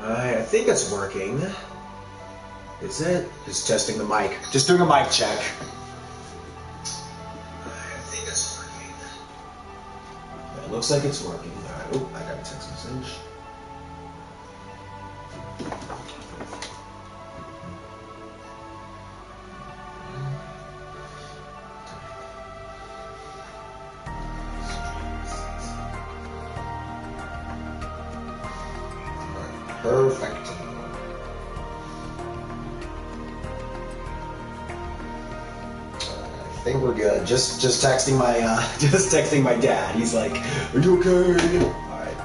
I think it's working. Is it? Just testing the mic. Just doing a mic check. I think it's working. It looks like it's working. Alright, oh, I got a text message. Perfect. I think we're good. Just texting my dad. He's like, "Are you okay?" All right.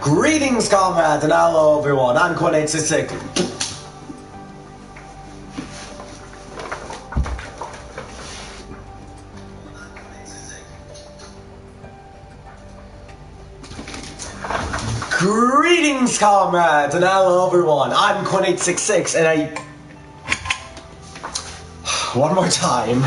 Greetings, comrades, and hello, everyone. I'm Quinn866. Greetings, comrades, and hello, everyone. I'm Quinn866, and I... One more time.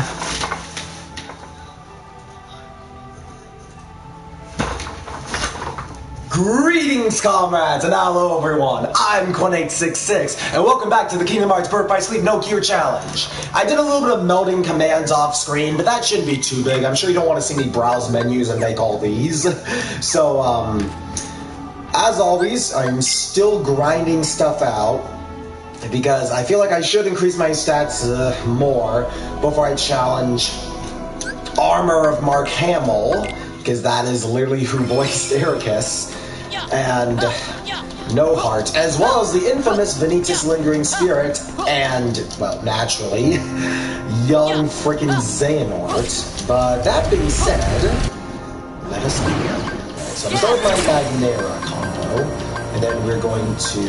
Greetings, comrades, and hello, everyone. I'm Quinn866, and welcome back to the Kingdom Hearts Birth by Sleep No Cure Challenge. I did a little bit of melding commands off screen, but that shouldn't be too big. I'm sure you don't want to see me browse menus and make all these. So, as always, I'm still grinding stuff out because I feel like I should increase my stats more before I challenge Armor of Mark Hamill, because that is literally who voiced Ericus, and No Heart, as well as the infamous Vanitas Lingering Spirit, and, well, naturally, young frickin' Xehanort. But that being said, let us begin. So I'm going to start with my Magnera combo, and then we're going to...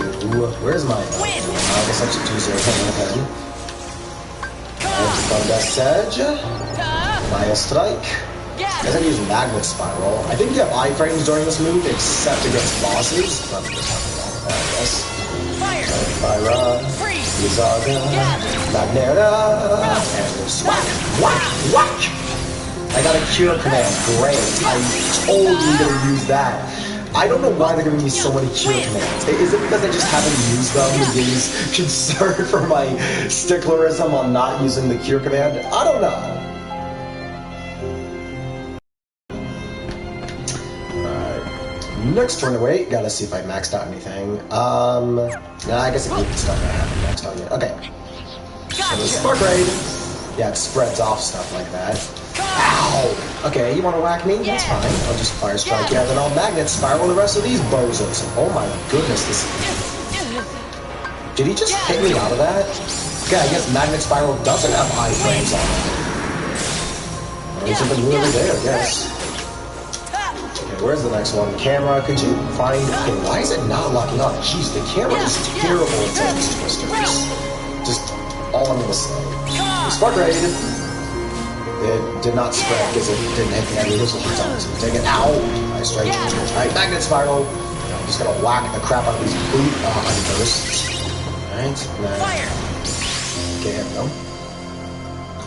Where's my... I guess I should do 0 pen. Best Edge. Maya Strike. I guess I use Magnet Spiral. I think you have iframes during this move, except against bosses. But there's nothing wrong with that, I guess. Fire. Yazaga. Magnera. And Swack. Whack! Whack! I got a cure command. Great. I'm totally gonna use that. I don't know why they're giving me so many cure commands. Is it because I just haven't used them and being concerned for my sticklerism on not using the cure command? I don't know. Alright. Next turn away. Gotta see if I maxed out anything. Nah, I guess I keep stuff I haven't maxed out yet. Okay. So the Spark Raid. Yeah, it spreads off stuff like that. Ow! Okay, you want to whack me? That's fine. I'll just Fire Strike you, and then I'll Magnet Spiral the rest of these bozos. Oh my goodness, this... Did he just hit me out of that? Okay, I guess Magnet Spiral doesn't have iframes on it. There's something new every day, I guess. Okay, where's the next one? Camera, could you find... Okay, why is it not locking on? Jeez, the camera is terrible at taking twisters. Just all I'm gonna say. Spark Raid. It did not spread because it didn't hit the enemy missile on it. So take it. Ow! Nice strike. Alright, Magnet Spiral. I'm just gonna whack the crap out of these boot bursts. Alright, then... Okay, here we go.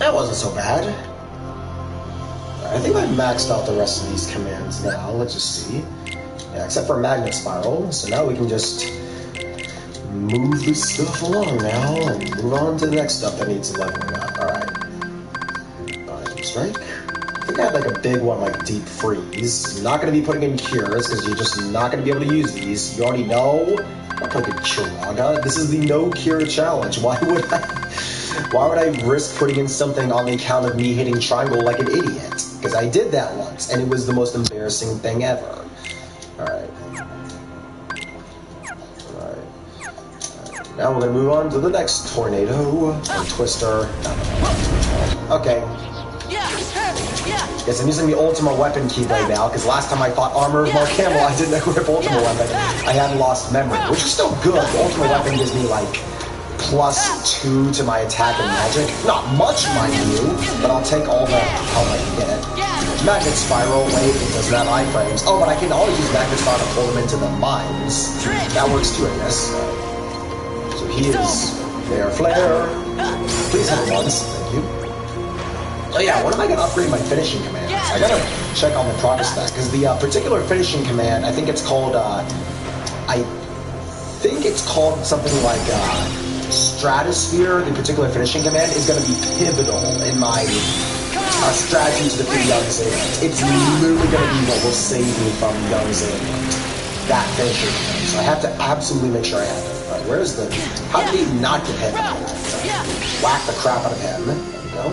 That wasn't so bad. I think I maxed out the rest of these commands now. Let's just see. Yeah, except for Magnet Spiral. So now we can just move this stuff along now and move on to the next stuff that needs leveling up. Alright. Strike. I think I had like a big one, like Deep Freeze. I'm not going to be putting in cures because you're just not going to be able to use these. You already know. I'll put a Kiraga. This is the no cure challenge. Why would I risk putting in something on the account of me hitting triangle like an idiot? Because I did that once and it was the most embarrassing thing ever. Alright. Now we're going to move on to the next Tornado. Or Twister. Okay. Yes, I'm using the Ultima Weapon Keyblade now, because last time I fought Armor of Mark Hamill, I didn't equip Ultima Weapon. I hadn't lost memory, which is still good. The Ultima Weapon gives me, like, +2 to my attack and magic. Not much, mind you, but I'll take all the help I can get. Magnet Spiral, wait, it doesn't have iframes. Oh, but I can always use Magnet Spiral to pull them into the mines. That works too, I guess. So he is there. Flare. Please hit it once. Thank you. Oh yeah, when am I going to upgrade my finishing commands? I gotta check on the progress stats, because the particular finishing command, I think it's called think it's called something like Stratosphere. The particular finishing command is going to be pivotal in my strategy to defeat Young Zayland. It's literally going to be what will save me from Young Zayland. That finishing command. So I have to absolutely make sure I have it. Alright, where's the... How did he not get hit? Whack the crap out of him. There we go.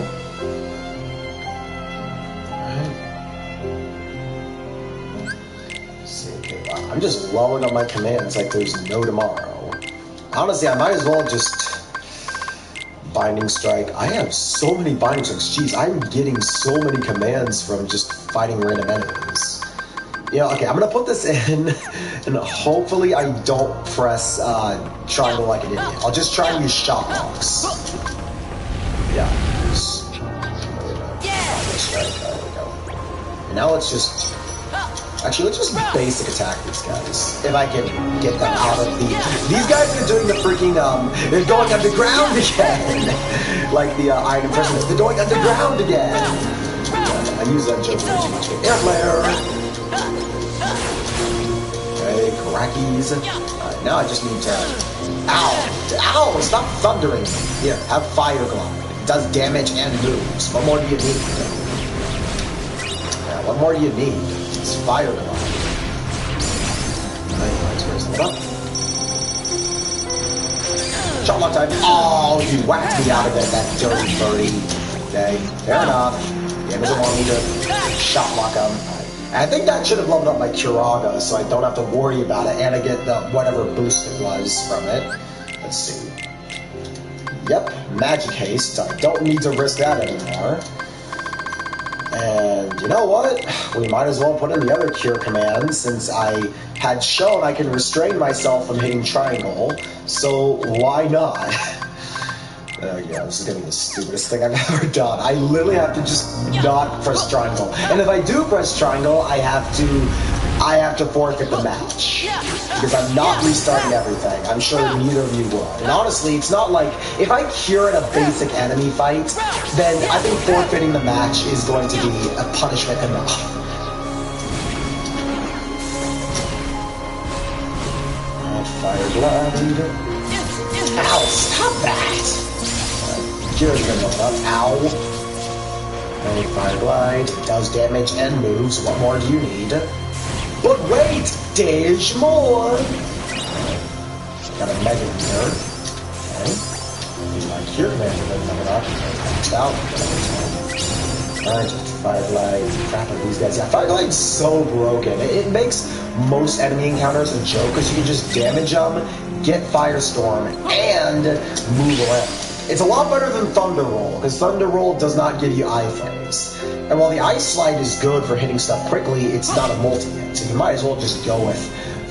Alright. See, okay, wow. I'm just blowing up my commands like there's no tomorrow. Honestly, I might as well just... Binding Strike. I have so many Binding Strikes. Jeez, I'm getting so many commands from just fighting random enemies. Yeah, okay, I'm gonna put this in, and hopefully I don't press triangle like an idiot. I'll just try and use shot blocks. Yeah. There we go. And now let's just... Actually, let's just basic attack these guys. If I can get them out of the... These guys are doing the freaking, they're going underground again! Like the item president, they're going underground again! Yeah, I use that joke way too much. Air flare! Okay, crackies. Alright, now I just need to... Ow! Ow! Stop thundering! Here, have Fire Glide. It does damage and moves. What more do you need? Yeah, what more do you need? It's Fire Glide. Shot lock time. Oh, you whacked me out of it, that dirty birdie. Okay, fair enough. Game doesn't want me to shot lock him. I think that should have leveled up my Curaga, so I don't have to worry about it, and I get the whatever boost it was from it. Let's see. Yep, Magic Haste. I don't need to risk that anymore. And you know what? We might as well put in the other cure command, since I had shown I can restrain myself from hitting triangle, so why not? Yeah, this is gonna be the stupidest thing I've ever done. I literally have to just not press triangle. And if I do press triangle, I have to forfeit the match. Because I'm not restarting everything. I'm sure neither of you would. And honestly, it's not like, if I cure in a basic enemy fight, then I think forfeiting the match is going to be a punishment enough. Fire Glide. Ow, stop that! Cure's gonna go up. Ow. Okay, Fire Glide. Does damage and moves. What more do you need? But wait! There's more! Got a Mega here. Okay. Use my Cure command to bring them up. Maxed out. Alright, Fire Glide. Crap at these guys. Yeah, Fire Glide's so broken. It makes most enemy encounters a joke because you can just damage them, get Firestorm, and move around. It's a lot better than Thunder Roll, because Thunder Roll does not give you iframes. And while the Ice Slide is good for hitting stuff quickly, it's not a multi yet, so you might as well just go with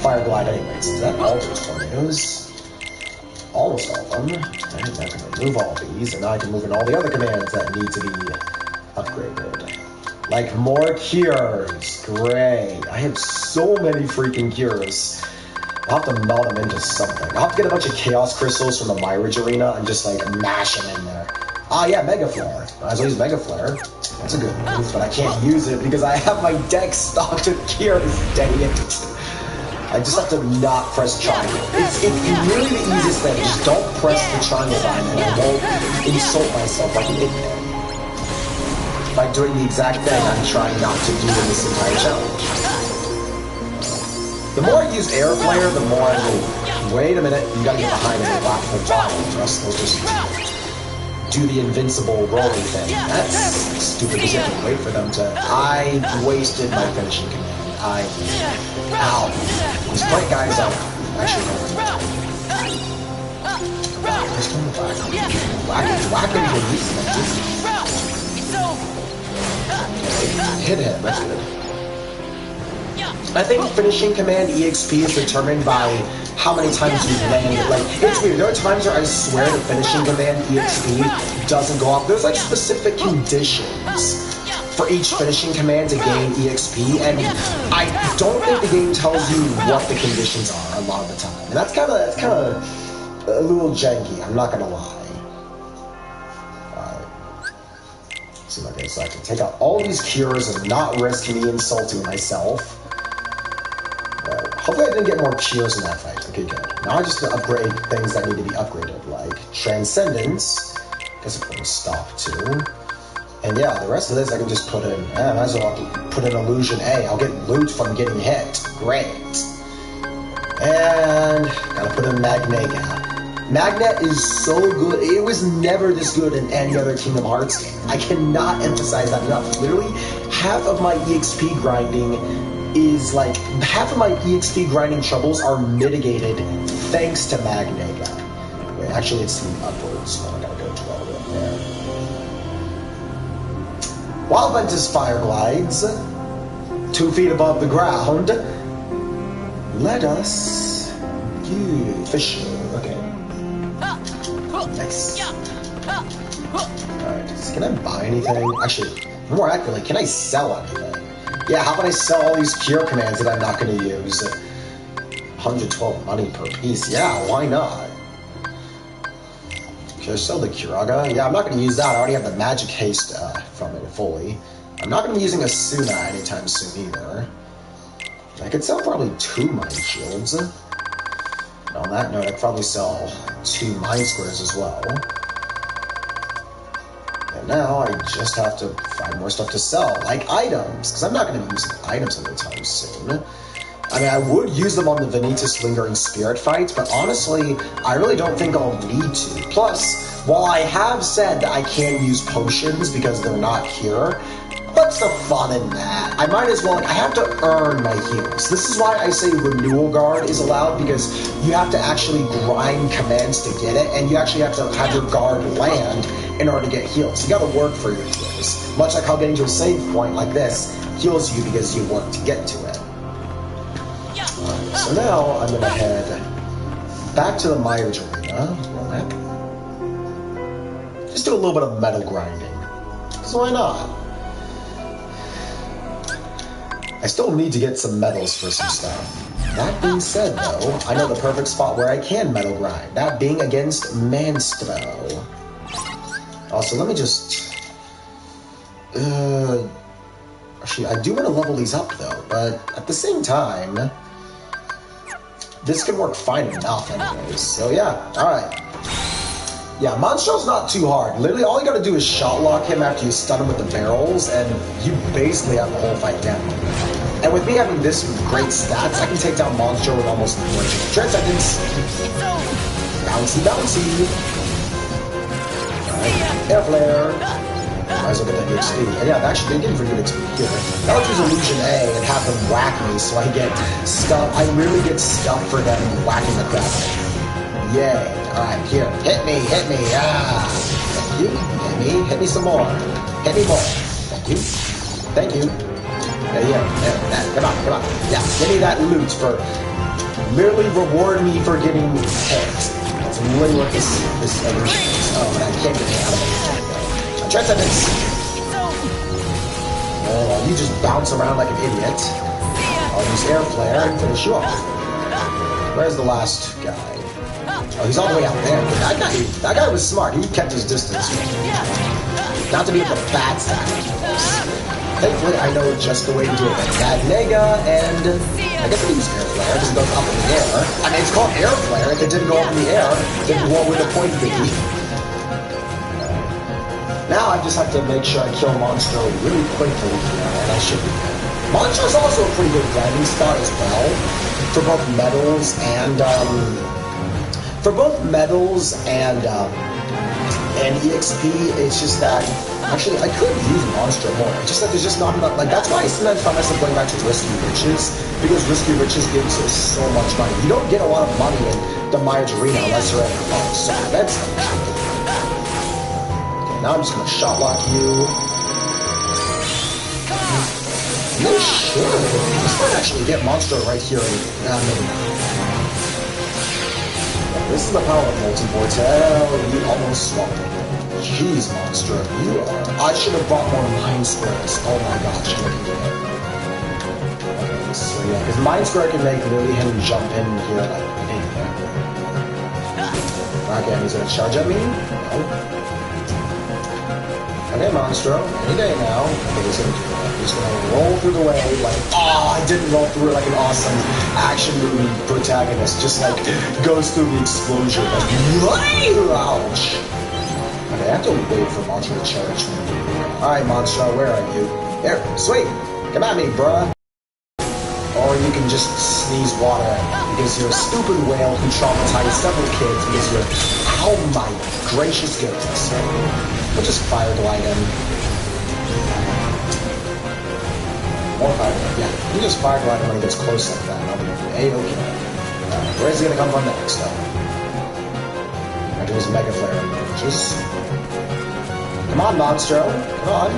Fire Glide anyways. Is that all those tornadoes? Almost all of them. Alright, now I can remove all of these, and now I can move in all the other commands that need to be upgraded. Like more cures. Great. I have so many freaking cures. I'll have to melt them into something. I'll have to get a bunch of Chaos Crystals from the Mirage Arena and just, like, mash them in there. Ah, yeah, Mega Flare. Might as well use Mega Flare. That's a good move, but I can't use it because I have my deck stocked with cures. Dang it. I just have to not press triangle. It's really the easiest thing. Just don't press the triangle button and I won't insult myself like an idiot. By doing the exact thing I'm trying not to do in this entire challenge. The more I use Air Flare, the more I move. Wait a minute, you gotta get behind me and block the bottom, or else they'll just do the invincible rolling thing. That's stupid because you have to wait for them to... I wasted my finishing command. Ow. These bright guys are actually going to whack him for these things. Hit him, that's good. I think finishing command EXP is determined by how many times you land it. Like, it's weird. There are times where I swear the finishing command EXP doesn't go up. There's like specific conditions for each finishing command to gain EXP, and I don't think the game tells you what the conditions are a lot of the time. And that's kind of a little janky. I'm not gonna lie. So okay, so I can take out all these cures and not risk me insulting myself. Hopefully I didn't get more cures in that fight. Okay, good. Now I just upgrade things that need to be upgraded, like Transcendence. Guess I put a stop too. And yeah, the rest of this I can just put in. I might as well put in Illusion A. I'll get loot from getting hit. Great. And gotta put in Magnega. Magnet is so good. It was never this good in any other Kingdom Hearts game. I cannot emphasize that enough. Literally, half of my EXP grinding is like, half of my EXP grinding troubles are mitigated thanks to Magnega. Wait, actually it's upwards, so I gotta go 12 up there. Wild Ventus Fire Glides, 2 feet above the ground. Let us... Fisher, okay. Nice. Alright, can I buy anything? Actually, more accurately, can I sell anything? Yeah, how about I sell all these cure commands that I'm not going to use? 112 money per piece. Yeah, why not? Can I sell the Curaga? Yeah, I'm not going to use that. I already have the magic haste from it fully. I'm not going to be using Asuna anytime soon either. I could sell probably 2 mind shields. And on that note, I could probably sell 2 mind squares as well. And now I just have to find more stuff to sell, like items, because I'm not going to be using items anytime soon. I mean, I would use them on the Vanitas Lingering Spirit fights, but honestly, I really don't think I'll need to. Plus, while I have said that I can use potions because they're not here, what's the fun in that? I might as well, I have to earn my heals. This is why I say Renewal Guard is allowed, because you have to actually grind commands to get it, and you actually have to have your guard land in order to get heals. You gotta work for your heals. Much like how getting to a save point like this heals you because you work to get to it. Alright, so now I'm gonna head back to the Myers Arena. Just do a little bit of metal grinding. Because why not? I still need to get some medals for some stuff. That being said, though, I know the perfect spot where I can metal grind. That being against Manstro. Also, let me just... Actually, I do want to level these up, though. But at the same time, this can work fine enough anyways. So yeah, alright. Yeah, Monstro's not too hard. Literally, all you gotta do is shot lock him after you stun him with the barrels, and you basically have the whole fight down. And with me having this great stats, I can take down Monstro with almost no Transcendence. Bouncy, bouncy. Alright, Air Flare. Might as well get that XP. And yeah, actually, they didn't forget XP here. Now let's use Illusion A and have them whack me so I get stuff. I really get stuff for them whacking the crap. Yay. Alright, here. Hit me, ah! Thank you. Hit me some more. Hit me more. Thank you. Thank you. Yeah. Come on. Yeah, give me that loot for... Literally reward me for getting hit. That's literally what this illusion is. Oh, but I can't get out of it. Transcendence! Oh, you just bounce around like an idiot. I'll use Air Flare and finish you off. Where's the last guy? Oh, he's all the way out there. That guy was smart. He kept his distance. Not to be the bad side. Thankfully, I know just the way to do it. Magnega and... I guess I can use Air Flare. It doesn't go up in the air. I mean, it's called Air Flare. If it didn't go up in the air, then what would the point be? Now I just have to make sure I kill Monstro really quickly here, and I should be good. Monstro's also a pretty good grinding spot as well, for both medals and EXP. It's just that actually I could use Monstro more. It's just that there's just not enough. Like that's why I sometimes find myself going back to Risky Riches, because Risky Riches gives us so much money. You don't get a lot of money in the Myers Arena unless you're at a so that's now I'm just gonna shot lock you. You should. This might actually get Monstro right here. This is the power of Molten Vortel. You almost swapped it. Jeez, Monstro, you are. I should have bought more Mind Squares. Oh my gosh, look at that. Okay, so yeah, because Mind Square can make literally him jump in here like anything. Okay, he's gonna charge at me. No. Okay, Monstro, any day now. Okay, so I'm just gonna roll through the way like, oh, I didn't roll through it like an awesome action movie protagonist, just like goes through the explosion. Like, ouch! Okay, I have to wait for Monstro to charge me. Alright, Monstro, where are you? There, sweet! Come at me, bruh! Or you can just sneeze water at me because you're a stupid whale who traumatized several kids because you're, oh my gracious goodness. We'll just fire glide him. Or fire glide, yeah. You just fire glide him when he gets close like that and I'll be A-okay. Where's he gonna come from next, though? I do his Mega Flare just come on, Monstro. Come on.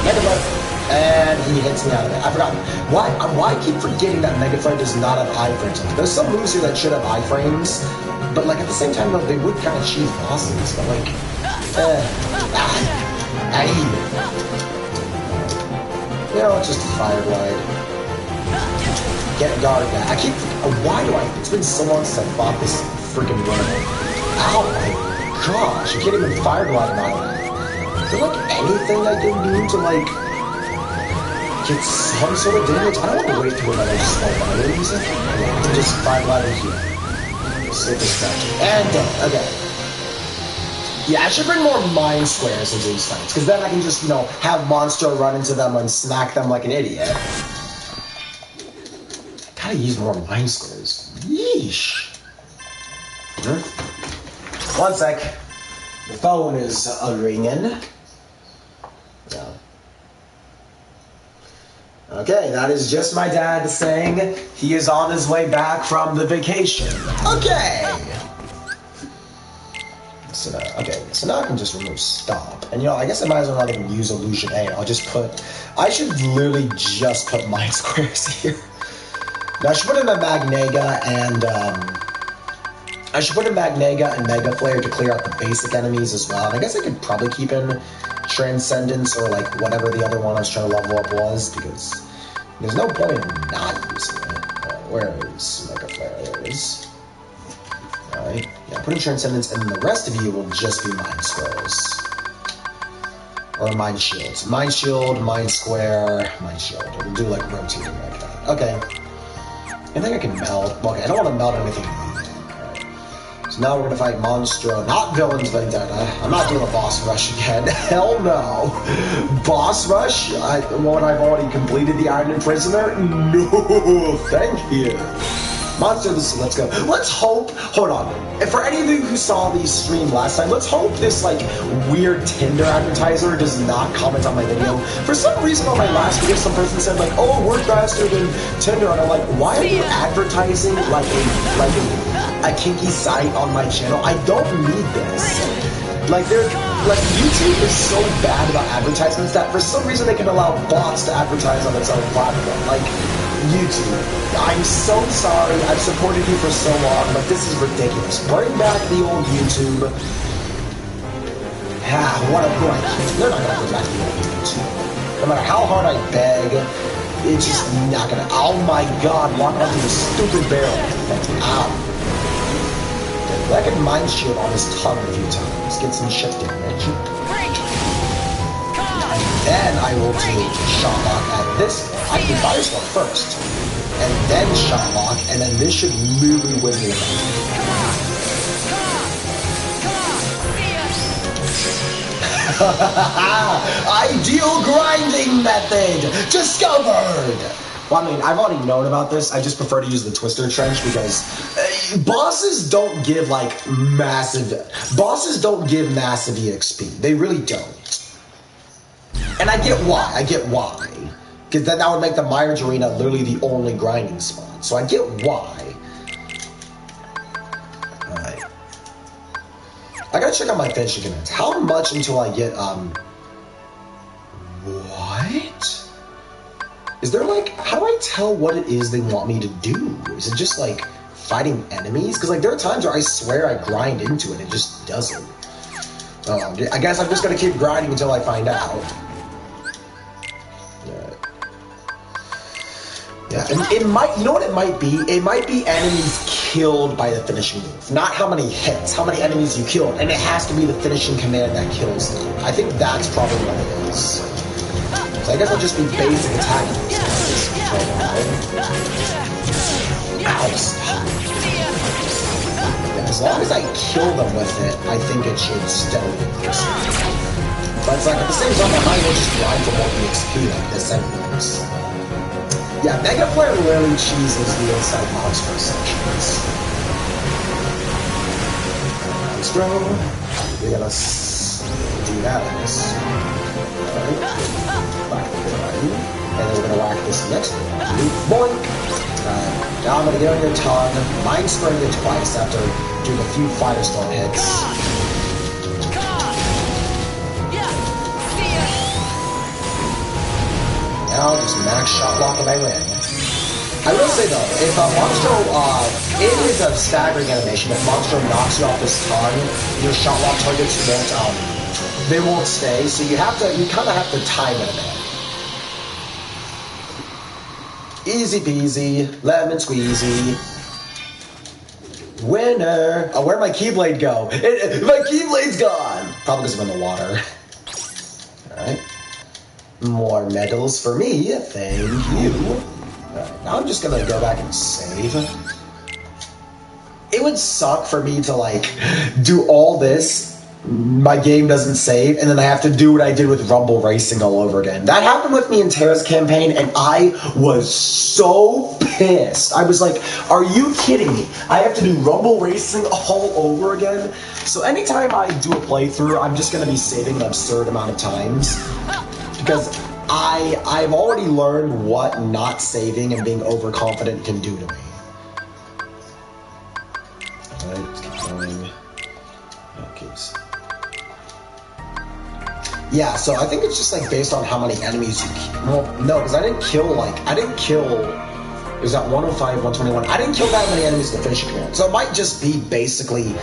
Mega Flare. And he hits me out of it. I forgot. Why I keep forgetting that Mega Flare does not have iframes. There's some moves here that should have iframes, but like at the same time though, they would kind of cheese bosses. But like, you know, it's just a fire glide. Get guard back. I keep. Why do I? It's been so long since I fought this freaking run. Oh my gosh! You can't even fire glide him out of that. Is there like anything I can do to like get some sort of damage? I don't want to wait through another small battle music. I can just fire glide in here. Save this statue. And done. Okay. Yeah, I should bring more mind squares into these fights, because then I can just, you know, have Monstro run into them and smack them like an idiot. Gotta use more mind squares. Yeesh. One sec. The phone is ringing. Yeah. Okay, that is just my dad saying he is on his way back from the vacation. Okay! So now I can just remove stop. And you know, I guess I might as well not even use illusion A. I'll just put, I should literally just put mind squares here. Now I should put in a Magnega and, I should put in Magnega and Mega Flare to clear out the basic enemies as well. And I guess I could probably keep in Transcendence or like whatever the other one I was trying to level up was, because there's no point in not using it. Where is Mega Flare? There it is. Alright, yeah, put in Transcendence, and the rest of you will just be Mind Squares. Or Mind Shields. Mind Shield, Mind Square, Mind Shield. We'll do like rotating like that. Okay. I think I can melt. Okay, I don't want to melt anything. So now we're gonna fight Monstro, not Villain's Vendetta. I'm not doing a boss rush again. Hell no. Boss rush? When I've already completed the Iron Prisoner? No, thank you. Monster, let's go. Let's hope, hold on. And for any of you who saw the stream last time, let's hope this like weird Tinder advertiser does not comment on my video. For some reason on my last video, some person said like, oh, we're faster than Tinder. And I'm like, why are you advertising like a kinky site on my channel? I don't need this. Like YouTube is so bad about advertisements that for some reason they can allow bots to advertise on its own platform. Like YouTube, I'm so sorry. I've supported you for so long, but this is ridiculous. Bring back the old YouTube. What a point. They're not gonna bring back the old YouTube. No matter how hard I beg, it's just not gonna. Oh my God! Lock onto the stupid barrel. Ow. I can Mind Shield on his tongue a few times, get some shift damage. And then I will do Shot Lock at this one. I can Fire Sword first, and then Shot Lock, and then this should literally win me Ideal grinding method discovered! Well, I mean, I've already known about this. I just prefer to use the Twister Trench because bosses don't give, like, massive... Bosses don't give massive EXP. They really don't. And I get why. Because then that would make the Myers Arena literally the only grinding spot. So I get why. Alright. I gotta check out my finishing commits. How much until I get, What? Is there like, how do I tell what it is they want me to do? Is it just like fighting enemies? Because like there are times where I swear I grind into it, it just doesn't. I guess I'm just gonna keep grinding until I find out. Yeah, it might, you know what it might be? It might be enemies killed by the finishing move. Not how many hits, how many enemies you killed. And it has to be the finishing command that kills them. I think that's probably what it is. So I guess I'll just be basic attacking these guys. Ow, stop. Yeah, as long as I kill them with it, I think it should steadily increase. But it's like, at the same time, I might as well just grind for more EXP like this anyways. Yeah, Mega Player rarely cheeses the inside monster sections. Monstro. We're gonna do that, I guess. Alright. And then we're gonna whack this next one. Boink! Now I'm gonna get on your tongue, mind spraying it twice after doing a few Firestorm hits. Now just max shot lock and I win. I will say though, if Monstro, it is a staggering animation. If Monstro knocks you off his tongue, your shot lock targets won't, they won't stay. So you kind of have to time it a bit. Easy peasy, lemon squeezy. Winner! Oh, where'd my Keyblade go? My Keyblade's gone! Probably because I'm in the water. Alright. More medals for me, thank you. Alright, now I'm just gonna go back and save. It would suck for me to, like, do all this, my game doesn't save, and then I have to do what I did with Rumble Racing all over again. That happened with me in Terra's campaign, and I was so pissed. I was like, are you kidding me? I have to do Rumble Racing all over again? So anytime I do a playthrough, I'm just gonna be saving an absurd amount of times. Because I've already learned what not saving and being overconfident can do to me. Alright, let's keep going. Okay. Yeah, so I think it's just like based on how many enemies you kill. Well, no, because I didn't kill, it was at 105, 121. I didn't kill that many enemies in the finishing command. So it might just be basically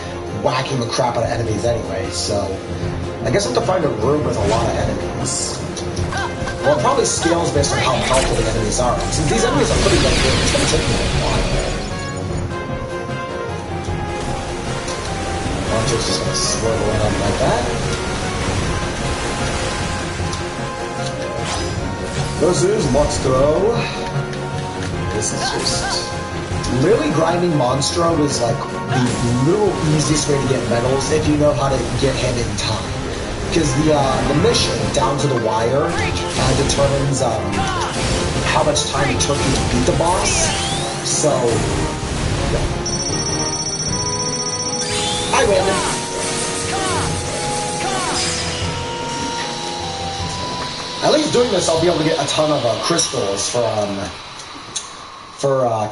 whacking the crap out of enemies anyway. So I guess I have to find a room with a lot of enemies. Well, it probably scales based on how powerful the enemies are. Since these enemies are pretty good, it's going to take me a while. Launcher's just going to swirl around like that. This is Monstro. This is just... Literally grinding Monstro is like the little easiest way to get medals if you know how to get him in time. Because the mission, down to the wire, determines how much time it took you to beat the boss. So, yeah. I win. At least doing this, I'll be able to get a ton of crystals for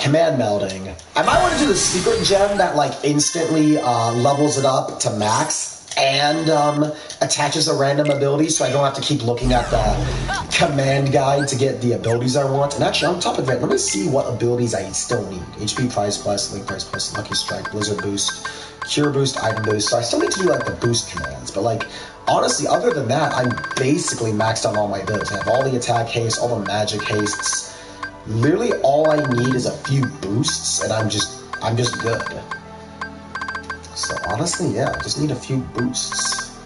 command melding. I might want to do the secret gem that like instantly levels it up to max. And attaches a random ability, so I don't have to keep looking at the command guide to get the abilities I want. And actually, on top of it, let me see what abilities I still need. HP Price Plus, Link Price Plus, Lucky Strike, Blizzard Boost, Cure Boost, Item Boost. So I still need to do like the boost commands. But like, honestly, other than that, I'm basically maxed out on all my abilities. I have all the attack haste, all the magic hastes. Literally, all I need is a few boosts, and I'm just good. So honestly, yeah, I just need a few boosts.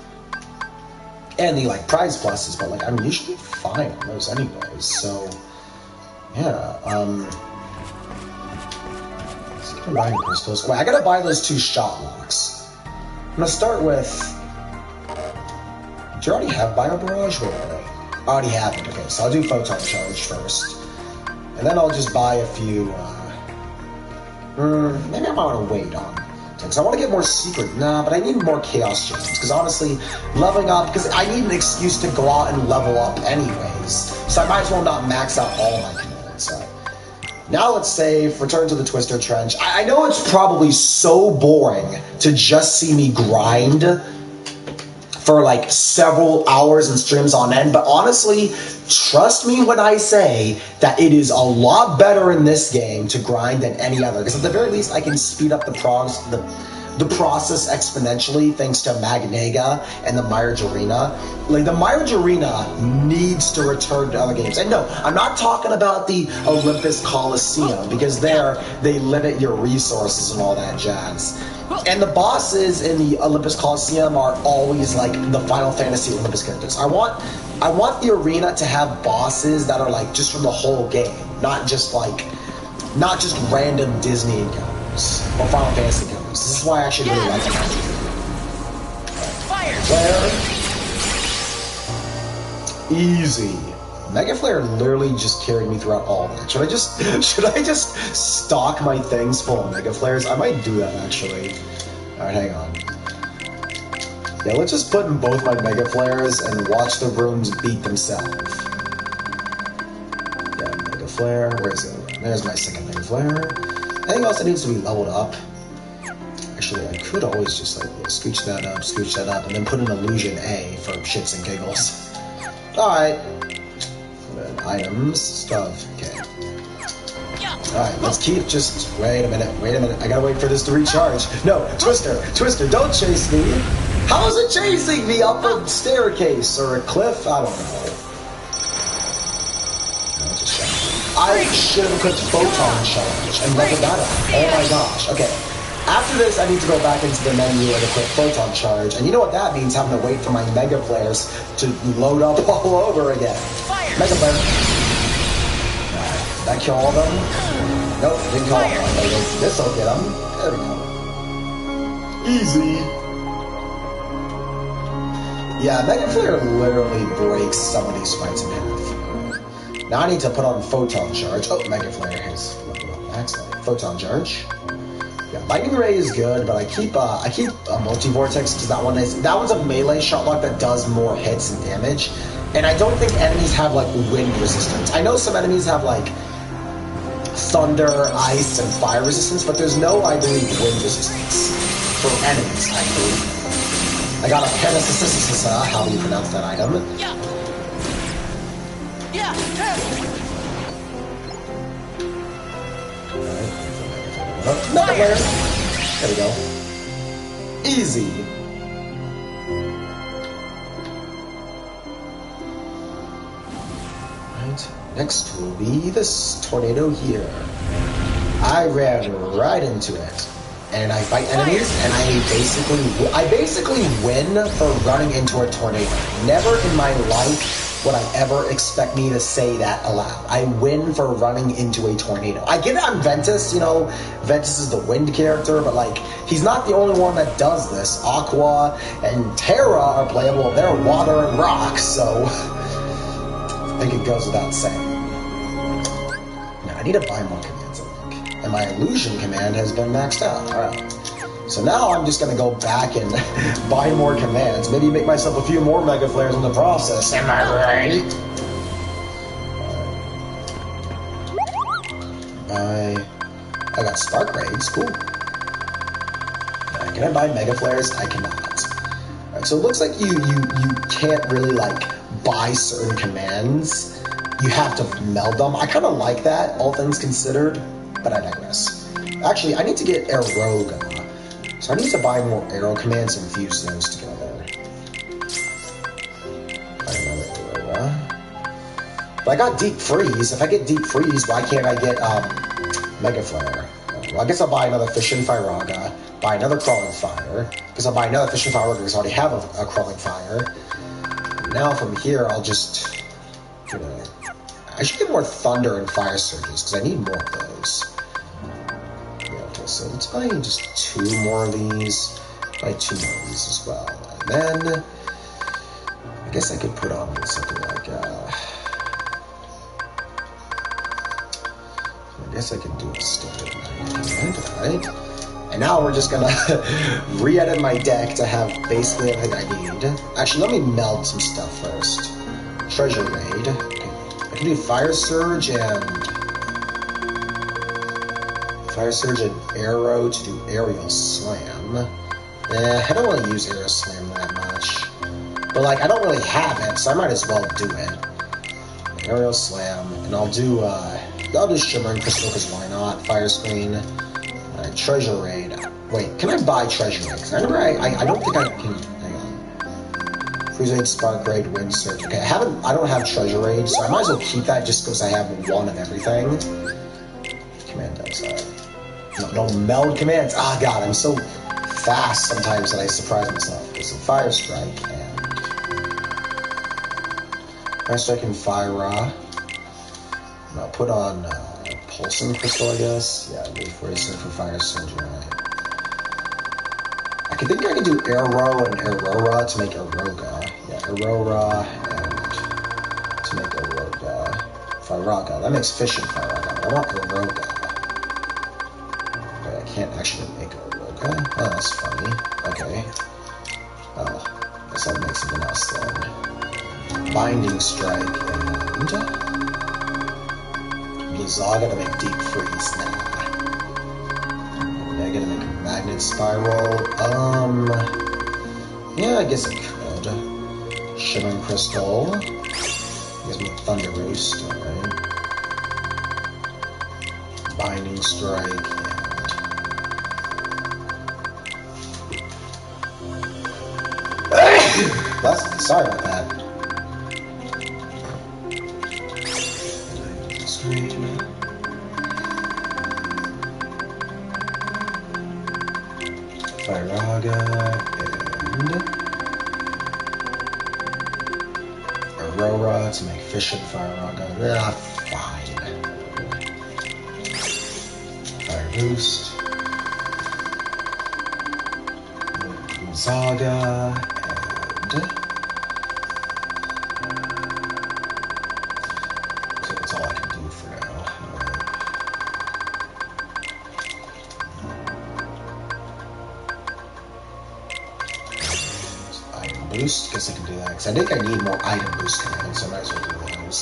And the like prize pluses, but like I'm usually fine on those anyways, so yeah, let's keep buying crystals. Wait, I gotta buy those 2 shot locks. I'm gonna start with, do you already have Bio Barrage? Wait. I already have it, okay, so I'll do Photon Charge first. And then I'll just buy a few, maybe I might wanna wait on. Because I want to get more secret. Nah, but I need more chaos gems. Because honestly, leveling up, because I need an excuse to go out and level up anyways. So I might as well not max out all my commands. So now let's save, return to the Twister Trench. I know it's probably so boring to just see me grind for like several hours and streams on end, but honestly, trust me when I say that it is a lot better in this game to grind than any other, because at the very least I can speed up the the process exponentially thanks to Magnega and the Myrogerina. Like, the Myrogerina needs to return to other games. And no, I'm not talking about the Olympus Coliseum, because there, they limit your resources and all that jazz. And the bosses in the Olympus Coliseum are always like the Final Fantasy Olympus characters. I want the arena to have bosses that are like just from the whole game, not just random Disney encounters or Final Fantasy encounters. This is why I actually really like them. Fire! Flare. Easy. Mega Flare literally just carried me throughout all of that. Should I just stock my things full of Mega Flares? I might do that actually. Alright, hang on. Yeah, let's just put in both my Mega Flares and watch the rooms beat themselves. Yeah, Mega Flare. Where is it? There's my second Mega Flare. Anything else that needs to be leveled up? Actually, I could always just like scooch that up, and then put an Illusion A for shits and giggles. Alright. Items, stuff, okay. Alright, let's keep just... Wait a minute, I gotta wait for this to recharge. No, Twister, don't chase me. How is it chasing me up a staircase or a cliff? I don't know. I should have equipped Photon Charge and leveled that up. Oh my gosh, okay. After this, I need to go back into the menu and equip Photon Charge. And you know what that means, having to wait for my Mega Flares to load up all over again. Mega Flare. Alright, did I kill all of them? Nope, didn't kill all of them. This'll get them. There we go. Easy. Yeah, Mega Flare literally breaks some of these fights in half. Now I need to put on Photon Charge. Oh, Mega Flare has leveled up. Excellent. Photon Charge. Yeah, Lightning Ray is good, but I keep a Multi-Vortex because that one's a melee shot lock that does more hits and damage. And I don't think enemies have like wind resistance. I know some enemies have like thunder, ice, and fire resistance, but there's no, I believe, wind resistance for enemies, I believe. I got a Penisisisa, how do you pronounce that item? Mega Flare. There we go. Easy. Right. Next will be this tornado here. I ran right into it. And I fight enemies, and I basically win for running into a tornado. Never in my life would I ever expect me to say that aloud. I win for running into a tornado. I get it, I'm Ventus, you know, Ventus is the wind character, but like, he's not the only one that does this. Aqua and Terra are playable, they're water and rock, so I think it goes without saying. Now, I need to buy more commands, I think. And my illusion command has been maxed out, alright. So now I'm just going to go back and buy more commands. Maybe make myself a few more Mega Flares in the process. Am I right? I got Spark Raids. Cool. Can I buy Mega Flares? I cannot. Alright, so it looks like you can't really like buy certain commands. You have to meld them. I kind of like that, all things considered, but I digress. Actually, I need to get Aeroga. So I need to buy more arrow commands and fuse those together. But I got Deep Freeze. If I get Deep Freeze, why can't I get Mega Flare? Well, I guess I'll buy another Fission Firaga, buy another Crawling Fire, because I'll buy another Fission Firaga because I already have a Crawling Fire. Now from here, I'll just, you know, I should get more Thunder and Fire Surges because I need more of those. So let's buy just 2 more of these, buy 2 more of these as well. And then, I guess I could put on something like, I guess I could do a standard command, right? And now we're just gonna re-edit my deck to have basically everything I need. Actually, let me meld some stuff first. Treasure Raid. Okay. I can do Fire Surge and Arrow to do Aerial Slam. I don't really use Aerial Slam that much. But like, I don't really have it, so I might as well do it. Aerial Slam, and I'll do Shimmering Crystal, because why not? Fire Screen. Treasure Raid. Wait, can I buy treasure eggs? I don't think I can. Hang on. Freeze Raid, Spark Raid, Wind Surge. Okay, I don't have treasure raid, so I might as well keep that just because I have one of everything. Command outside. No meld commands. Ah, God, I'm so fast sometimes that I surprise myself. Okay, so Fire Strike and Fire Raw. I'll put on Pulsing Crystal, I guess. Yeah, Leaf Racer for Fire Surge. Right. I think I can do Aero and Aurora to make Aroga. Yeah, Aurora and to make Aroga. Firaga. That makes Fish and Firaga. I want Aroga. Okay, I can't actually make Aroga. Oh, that's funny. Okay. Oh, I guess I'll make something else then. Binding Strike and Blizzaga to make Deep Freeze now. I gotta make a Magnet Spiral. Yeah, I guess I could. Shimmering Crystal. I guess my Thunder Roost, alright. Binding Strike, and... Sorry about that. Firaga and Aurora to make Fish and Firaga. Yeah, fine. Fire Boost. Zaga and... So that's all I can do for now. Boost, guess I can do that, because I think I need more item boost commands, so I might as well do those.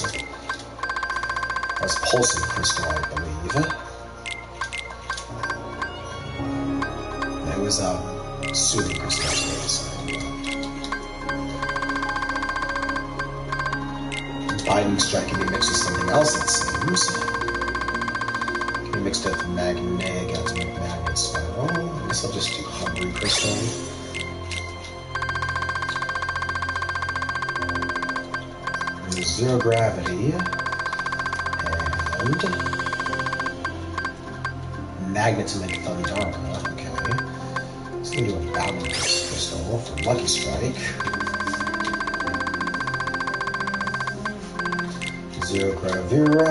That's Pulsing Crystal, I believe. It was Soothing Crystal, Binding Strike can be mixed with something else, it seems. Can be mixed with Magnetic to make Magnet Spiral. I guess I'll just do Hungry Crystal. Zero Gravity and Magnet to make Thundara. Okay, let's do a Bounding Crystal for Lucky Strike. Zero Gravira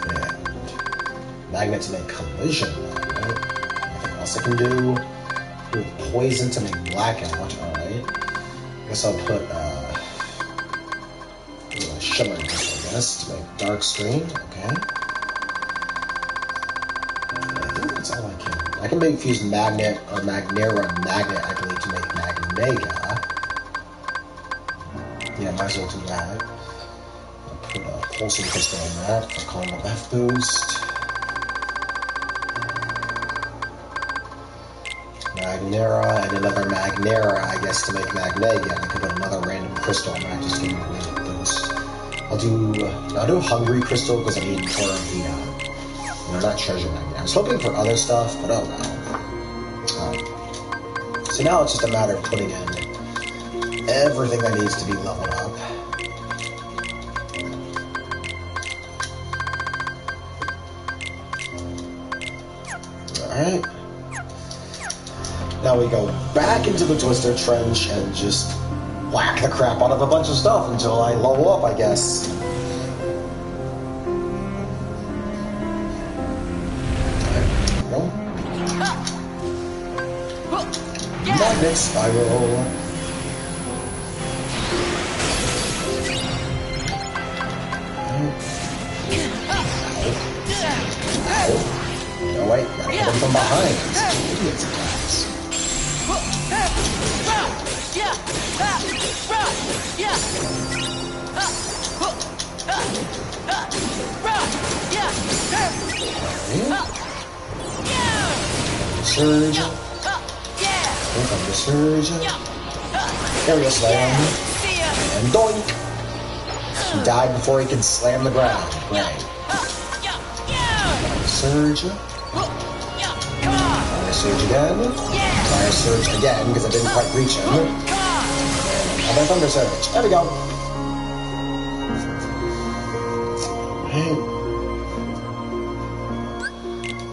and Magnet to make Collision. Right? Anything else I can do? Poison to make Blackout. All right. Guess I'll put Shimmering Crystal, I guess, to make Dark Screen. Okay. I think that's all I can. I can fuse Magnet or Magnera and Magnet, I believe, to make Magmega. Yeah, might as well do that. I'll put a Pulsing Crystal on that for calling up F boost. Magnera and another Magnera, I guess, to make Magmega. I could put another random crystal on that, just give me a random boost. I'll do Hungry Crystal because I need more of the, not Treasure Magnet. I was hoping for other stuff, but oh well. So now it's just a matter of putting in everything that needs to be leveled up. Alright. Now we go back into the Twister Trench and just whack the crap out of a bunch of stuff until I level up, I guess. Magnet Spiral. No, wait, gotta hit him from behind. These idiots at times. Surge. From the Surge. Area Slam. And doink! He died before he could slam the ground. Right. Surge. Surge again. Fire Surge again, because I didn't quite reach him. And then Thunder Surge. There we go.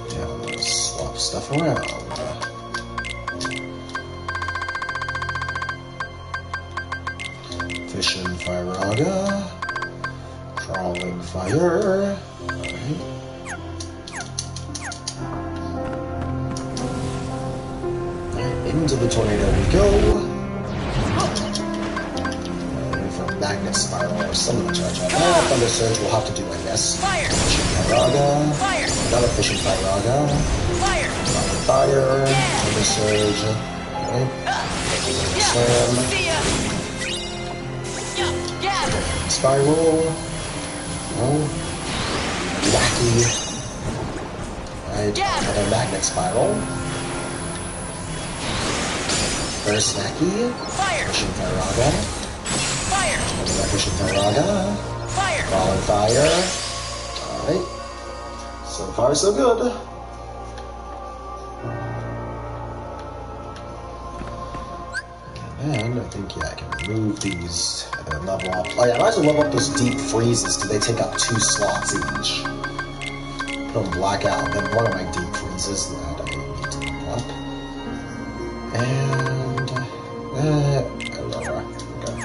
Yeah, I'm gonna swap stuff around. Fishing Firaga. Crawling Fire. Alright. Into the tornado we go. From Magnet Spiral or some charge on that. Thunder Surge will have to do, I guess. Fire! Fishing Firaga. Fire! Another Fishing Firaga. Fire! Fire. Thunder Surge. Alright. Slam. Spiral. Oh. Wacky. Alright. Another Magnet Spiral. Very snacky. Fire! Fishing Firaga. Fire! Another Fishing Firaga. Fire! Crawling Fire. Alright. So far, so good. And I think, yeah, I can remove these and then level up. Oh, yeah, I might as well level up those deep freezes because they take up 2 slots each. Put them black out. Then one of my deep freezes that I need to level up. And Aurora. Okay.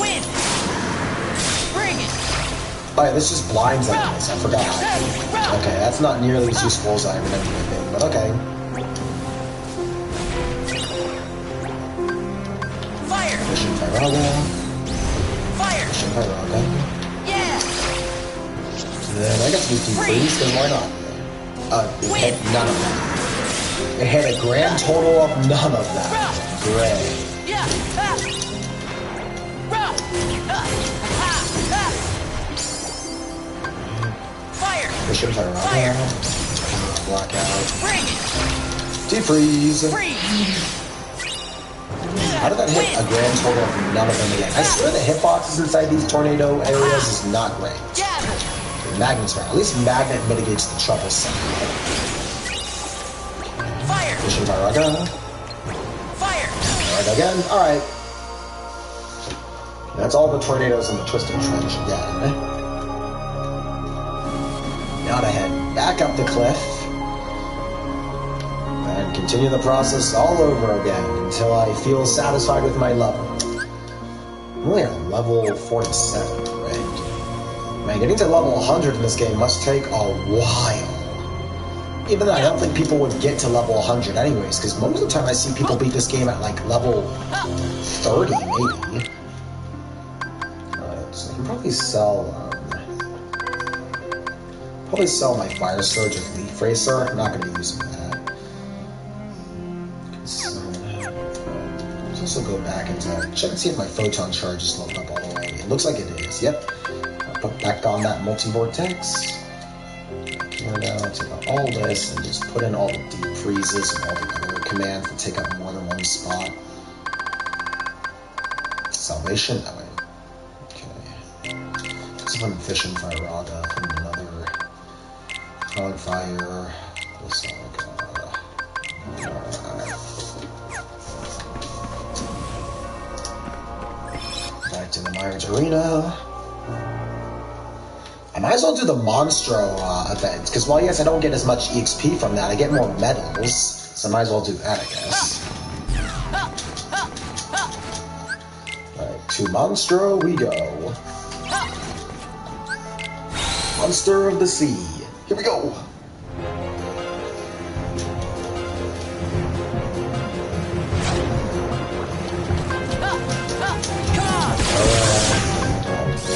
Win! Bring it! Oh yeah, this just blinds enemies. I forgot. Okay, that's not nearly as useful as I remember it being, but okay. Fire! Fishing Firaga. Fire! Fishing Firaga. Yeah! Then I guess we do freeze, because why not? It hit none of that. It had a grand total of none of that. Great. Yeah! Fire! Fishing Firaga. Fire! Blackout. Bring it! Defreeze. Freeze! How did that hit a grand total of none of them again? I swear the hitboxes inside these tornado areas is not great. Gather! Magnet's right. At least Magnet mitigates the trouble some. Fire! Fishing Firaga. Fire! Firaga again. Alright. That's all the tornadoes in the Twisted Trench again. Now to head back up the cliff. And continue the process all over again until I feel satisfied with my level. I'm only on level 47, right? Man, getting to level 100 in this game must take a while. Even though I don't think people would get to level 100 anyways, because most of the time I see people beat this game at like level 30, maybe. Alright, so I can probably sell my Fire Surge with Leaf Racer. I'm not going to be using that. Let's also go back and check and see if my Photon Charge is loaded up all the way. It looks like it is, yep. Put back on that multi-vortex. Tear down, take out all this, and just put in all the deep freezes and all the other commands that take up more than one spot. Salvation? Oh, wait. Okay. Just put in Fishing Firaga, put in another Crawling Fire. This back to the Myers Arena. I might as well do the Monstro event, because while yes, I don't get as much EXP from that, I get more medals, so I might as well do that, I guess. Alright, to Monstro we go. Monster of the Sea. Here we go!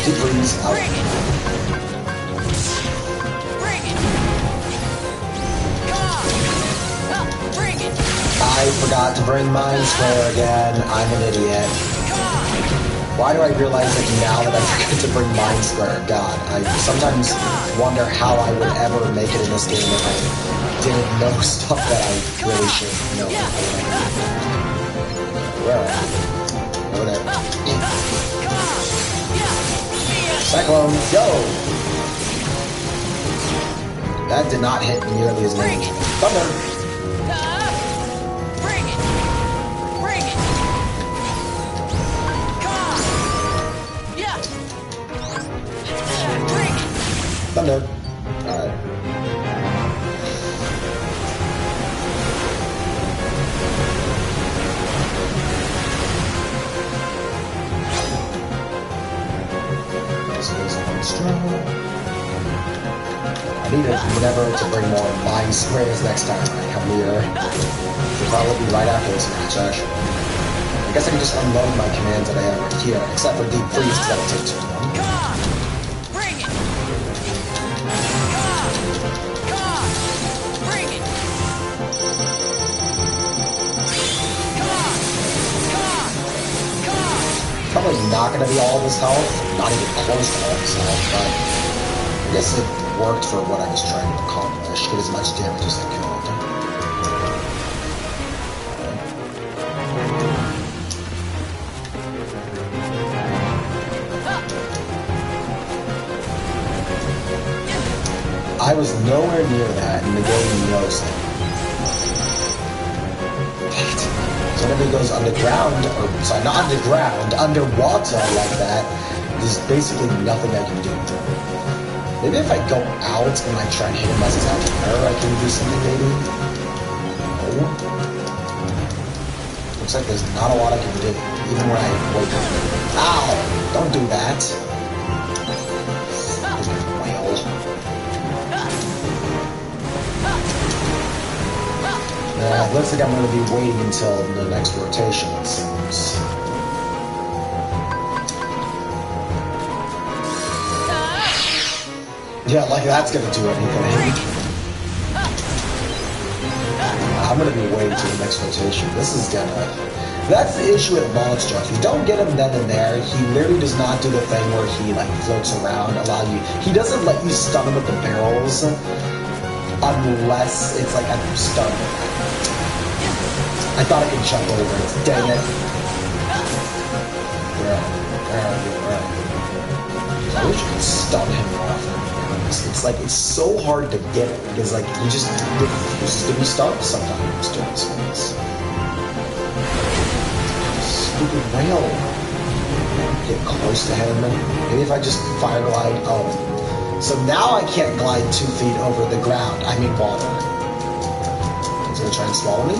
Deep freeze out. I forgot to bring Mind Square again. I'm an idiot. Why do I realize it now that I forgot to bring Mind Square? God, I sometimes wonder how I would ever make it in this game if I didn't know stuff that I really should know. Where am I? Over there. Cyclone, go! That did not hit nearly as many. Thunder! Bring it! Bring it! Come on! Yeah! Bring it! Thunder. Alright. I need to endeavor to bring more mind squares next time I come here. Should probably be right after this match, actually. I guess I can just unload my commands that I have right here, except for deep freeze, because that'll take too long. Come on! Bring it! Come on! Come on! Bring it! Come on! Come on! Come on! Probably not going to be all of his health, not even close to all of his health, but I guess it worked for what I was trying to accomplish. Get as much damage as I could. I was nowhere near that, and the game knows it. So whenever he goes underground, or sorry, not underground, underwater like that, there's basically nothing I can do. Maybe if I go out and I try and hit him as he's out there, I can do something maybe. No. Looks like there's not a lot I can do, even when I wake up. Ow! Don't do that. Whale. Looks like I'm going to be waiting until the next rotation, it seems. Yeah, like that's going to do anything. I'm going to be waiting till the next rotation. This is going to... That's the issue with Monster. If you don't get him then and there, he literally does not do the thing where he like floats around, allow you... He doesn't let you stun him with the barrels unless it's like a stun. I thought I could jump over it. Dang it. Where are you? I wish I could stun him off. It's like, it's so hard to get it because like, he just refuses to be stunned sometimes during spins. Stupid whale. Get close to him. Maybe if I just fire glide. Oh. So now I can't glide 2 feet over the ground. I mean water. He's gonna try and swallow me?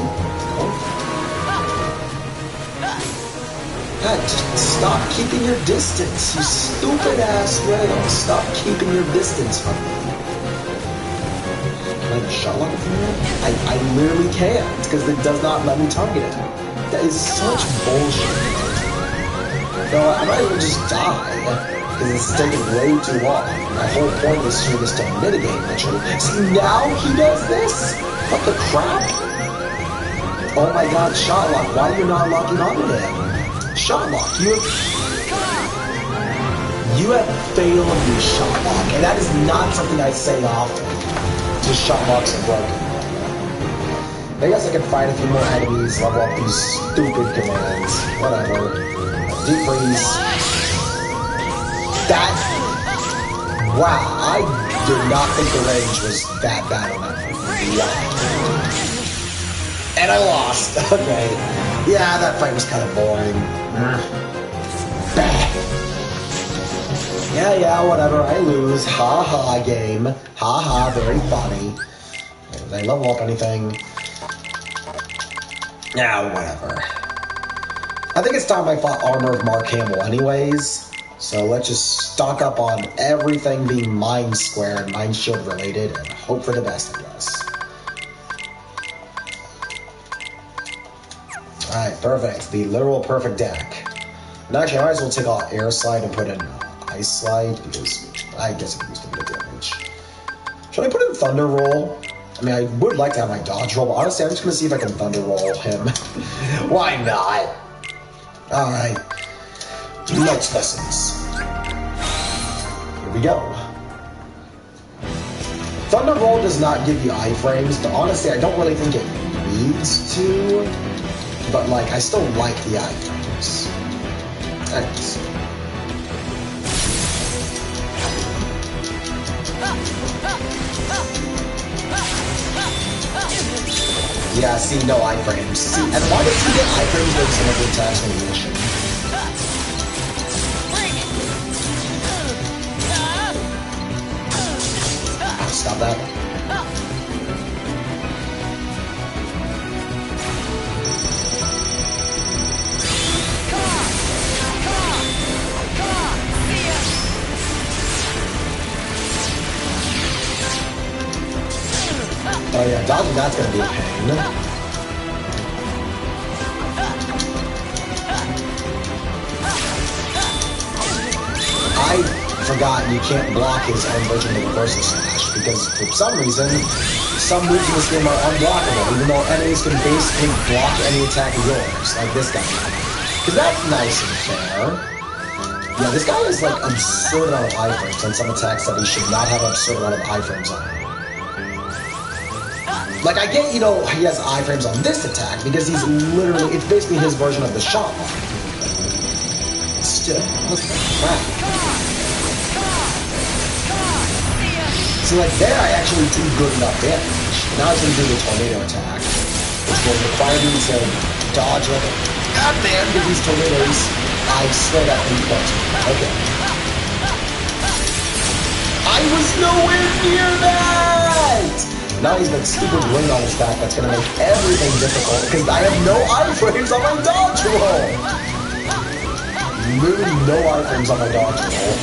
God, just stop keeping your distance, you stupid ass whale. Stop keeping your distance from me. Can I shot lock it from here? I literally can't, because it does not let me target it. That is such bullshit. No, I might even just die, because it's taking way too long. My whole point of this stream is to mitigate the trade. See, now he does this? What the crap? Oh my god, shot lock, why are you not locking onto him? Shot lock, you have failed your shot lock, and that is not something I say often. Just shot locks are broken. I guess I can fight a few more enemies, level up these stupid commands. Whatever. Deep freeze. That. Wow, I did not think the range was that bad on that one. Wow. And I lost. Okay. Yeah, that fight was kind of boring. Yeah, whatever. I lose. Ha ha, game. Ha ha, very funny. Did I level up anything? Yeah, whatever. I think it's time I fought Armor of Mark Hamill anyways. So let's just stock up on everything being Mind Square and Mind Shield related and hope for the best, I guess. Alright, perfect. The literal perfect deck. And actually, I might as well take off Air Slide and put in Ice Slide, because I guess I can use a bit of damage. Should I put in Thunder Roll? I mean, I would like to have my Dodge Roll, but honestly, I'm just going to see if I can Thunder Roll him. Why not? Alright. Notes lessons. Here we go. Thunder Roll does not give you iframes, but honestly, I don't really think it needs to. But, like, I still like the iframes. Thanks. Yeah, see, no iframes. See, and why does he get iframes with some of the attacks when he mission? Stop that. Oh yeah, dodging that's gonna be a pain. I forgot you can't block his own version of the reversal slash because for some reason, some moves in this game are unblockable, even though enemies can basically block any attack of yours, like this guy. Because that's nice and fair. Yeah, this guy has like absurd amount of iframes on some attacks that he should not have absurd amount of iframes on. Like, I get, you know, he has iframes on this attack because he's literally, it's basically his version of the shot lock. Still, what the crap? See, like, there I actually do good enough damage. Now I can do the tornado attack, which will require me to dodge like a madman with these tornadoes. I swear that can be close. Okay. I was nowhere near that! Now he's got stupid ring on his back that's gonna make everything difficult because I have no iframes on my dodge roll! Literally no iframes on my dodge roll.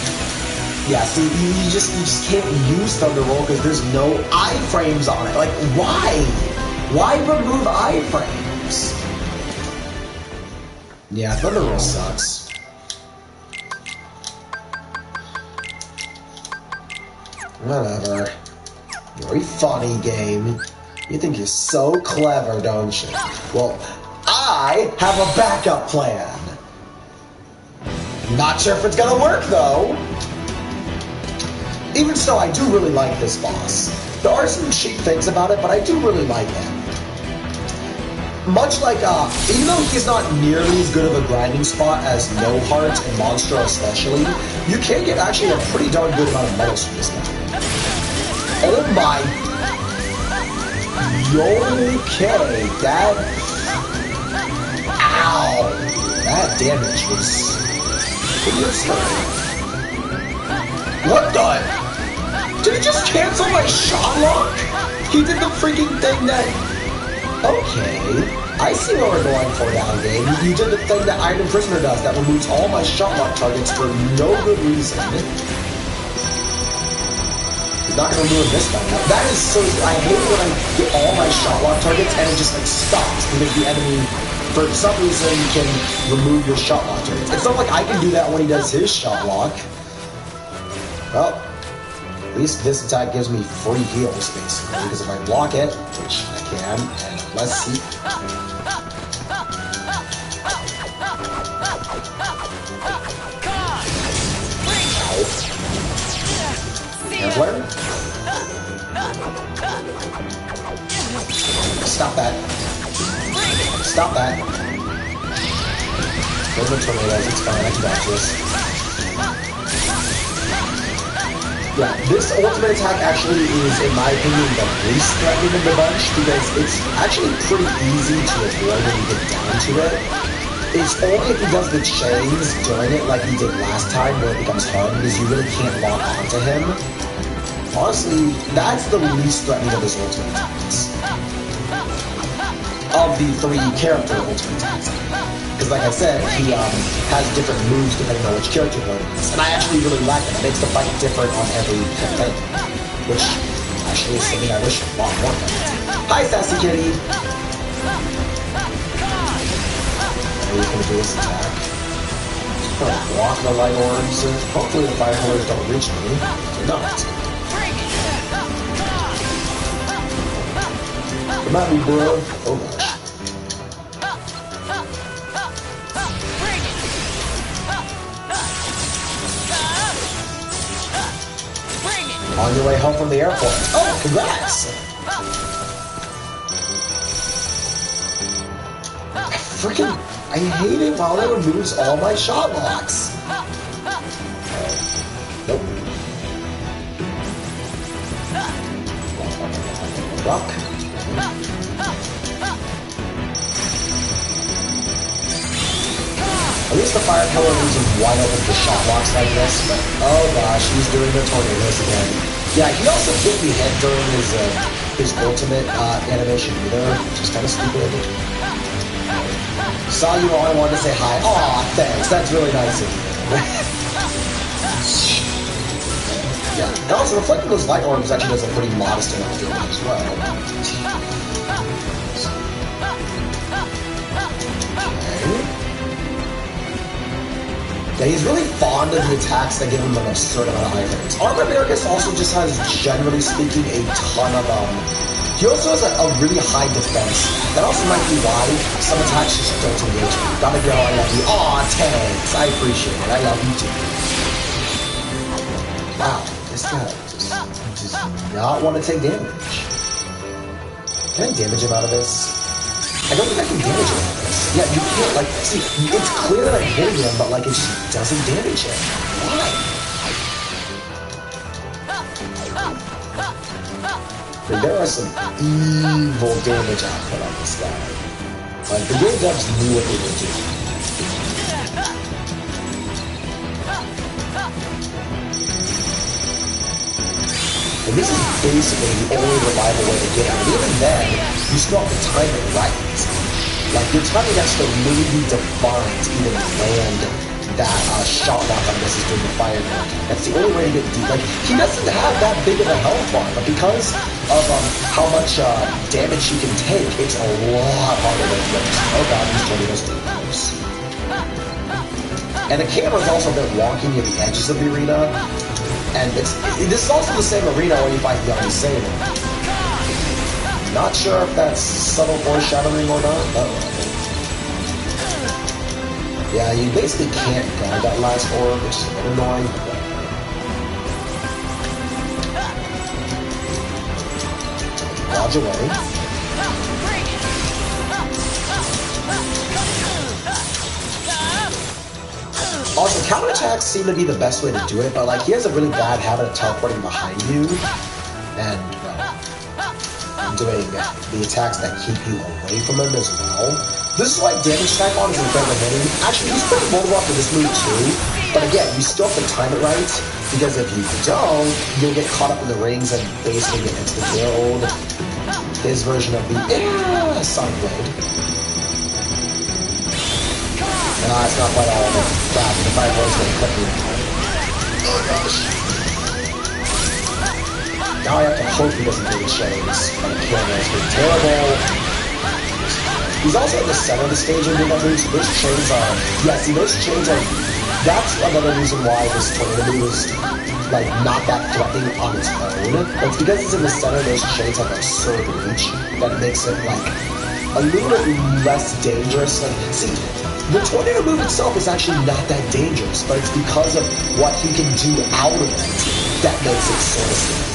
Yeah, see, you just can't use Thunder Roll because there's no iframes on it. Like, why? Why remove iframes? Yeah, Thunder Roll sucks. Whatever. Very funny game. You think you're so clever, don't you? Well, I have a backup plan. Not sure if it's gonna work, though. Even so, I do really like this boss. There are some cheap things about it, but I do really like him. Much like, even though he's not nearly as good of a grinding spot as No Heart and Monstro especially, you can get actually a pretty darn good amount of medals from this guy. Oh my... Okay, that... Ow! That damage was... pretty absurd. What the... Did he just cancel my shot lock? He did the freaking thing that... Okay, I see what we're going for now, game. You did the thing that Iron Prisoner does that removes all my shot lock targets for no good reason. He's not gonna ruin this time. That is so... I hate when I hit all my shot lock targets and it just like stops because the enemy, for some reason, can remove your shot lock targets. It's not like I can do that when he does his shot lock. Well, at least this attack gives me free heals, basically, because if I block it, which I can, and let's see. Airflare? Stop that. Stop that. Those are tornadoes, it's fine, I can dodge this. Yeah, this ultimate attack actually is, in my opinion, the least threatening of the bunch because it's actually pretty easy to avoid when you get down to it. It's only if he does the chains during it like he did last time where it becomes hard because you really can't lock onto him. Honestly, that's the least threatening of his ultimate attacks. Of the three character ultimate attacks. Because like I said, he has different moves depending on which character he is. And I actually really like it. It makes the fight different on every thing. Which actually is something I wish a lot more of. Hi, Sassy Kitty! He's going to do this attack. Just going to block the light orbs. Hopefully the fire pillars don't reach me. They're not. Come at me, bro. Oh gosh. On your way home from the airport. Oh, congrats! I hate it while it removes all my shot locks. Nope. rock. At least the fire pillar leaves him wide open for shot blocks like this, but oh gosh, he's doing the tornadoes again. Yeah, he also didn't be hit during his ultimate animation either, which is kind of stupid. Saw you all, I wanted to say hi. Aw, thanks, that's really nice of you. Yeah, and also reflecting those light orbs actually does a pretty modest amount of damage as well. Yeah, he's really fond of the attacks that give him an absurd amount of items. Armor Americus also just has, generally speaking, a ton of, he also has a really high defense. That also might be why some attacks just don't engage me. Gotta go, I love you. Aw, tanks, I appreciate it. I love you too. Wow, this guy just not want to take damage. Can I damage him out of this? I don't think I can damage him out of this. Yeah, you can't, like, see, it's clear that I'm hitting him, but, like, it just doesn't damage him. Why? Like, there are some evil damage output on this guy. Like, the game devs knew what they were doing. And this is basically the only reliable way to get him. And even then, you still have to time it right. Like, your timing has to really be defined to even land that shot lock on this is doing the fire attack. That's the only way to get deep. Like, he doesn't have that big of a health bar, but because of how much damage he can take, it's a lot harder to fix. Oh god, these tornadoes are close. And the camera is also a bit wonky near the edges of the arena. And this is also the same arena where you fight the Army Saber. Not sure if that's subtle foreshadowing or not, but yeah, you basically can't guard that last orb, which is a bit annoying. Dodge away. Also, counterattacks seem to be the best way to do it, but like he has a really bad habit of teleporting behind you and doing the attacks that keep you away from him as well. This is why damage type on is incredibly hitting. Actually, he's pretty vulnerable after this move too, but again, you still have to time it right, because if you don't, you'll get caught up in the rings and basically get instant killed. His version of the Sonic Blade. Nah, it's not quite all of it. Crap, the fireballs going to clip me. Oh gosh. Now I have to hope he doesn't do the chains. My camera has been terrible. He's also at the center of the stage when doing that move, so those chains are... Yeah, see, those chains are... That's another reason why this tornado move is, like, not that threatening on its own. But it's because it's in the center, those chains have absurd reach that makes it, like, a little bit less dangerous. Like, see... The tornado move itself is actually not that dangerous, but it's because of what he can do out of it that makes it so scary.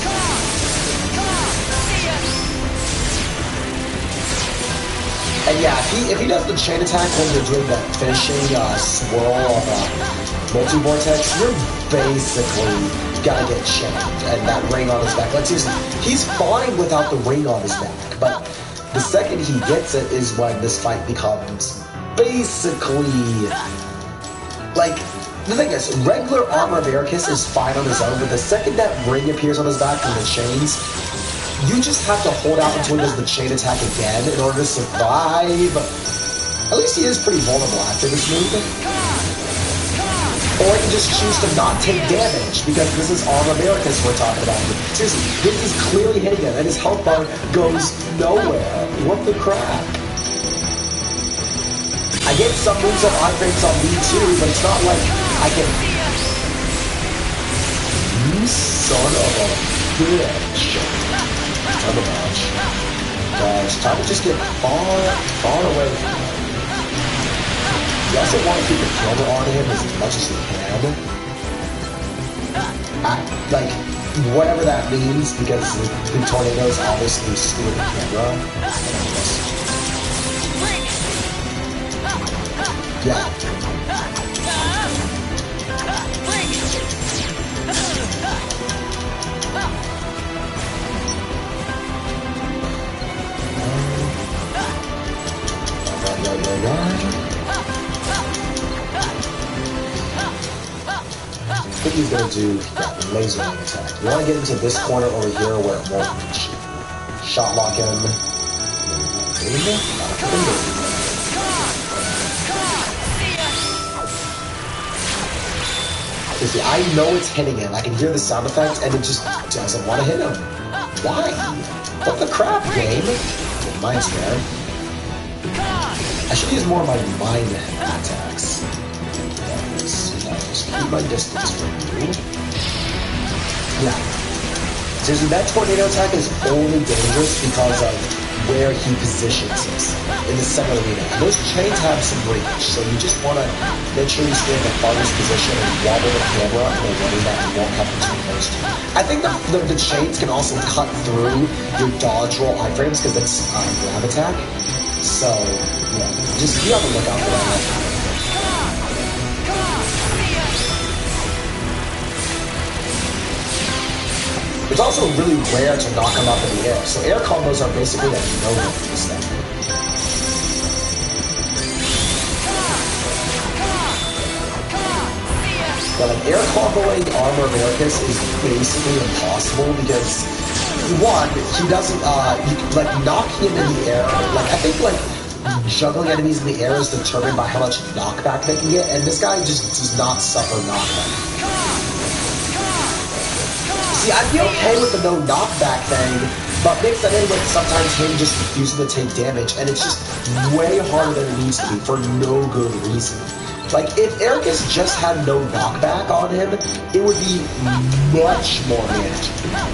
And yeah, if he does the chain attack when you're doing the finishing swirl of multi-vortex, you're basically gonna get chained, and that ring on his back. Like seriously, he's fine without the ring on his back, but the second he gets it is when this fight becomes basically, like, the thing is, regular armor of Ericus is fine on his own, but the second that ring appears on his back from the chains, you just have to hold out until he does the chain attack again in order to survive. At least he is pretty vulnerable after this move. Or you can just choose to not take damage, because this is armor of Ericus we're talking about. Seriously, this is clearly hitting him, and his health bar goes nowhere. What the crap? I get some moves have iframes on me too, but it's not like I can... You son of a bitch. Time to dodge. Gosh, time to just get far away from him. You also want to keep the camera on him as much as you can. Like, whatever that means, because the tornadoes obviously skew the camera. Yeah. Vanguard. I think he's gonna do laser attack. You want to get into this corner over here where it won't reach. Shot lock him. You see, I know it's hitting him. I can hear the sound effect, and it just doesn't want to hit him. Why? What the crap, game? Well, mine's there. I should use more of my mind attacks. Just keep my distance from you. Yeah. Seriously, that tornado attack is only dangerous because of where he positions us in the center arena. And those chains have some reach, so you just want to make sure you stay in the farthest position and wobble the camera in a way that you won't have to too close to. I think the chains can also cut through your dodge roll iframes because it's grab attack. So, yeah, just you have to look out for that. It's also really rare to knock him up in the air, so air combos are basically like no-go for this thing. But like air comboing Armor of Ericus is basically impossible because one, he doesn't like knock him in the air. Like I think like juggling enemies in the air is determined by how much knockback they can get, and this guy just does not suffer knockback. See, I'd be okay with the no knockback thing, but mix that in with sometimes him just refusing to take damage, and it's just way harder than it needs to be for no good reason. Like, if Ericus just had no knockback on him, it would be much more manageable.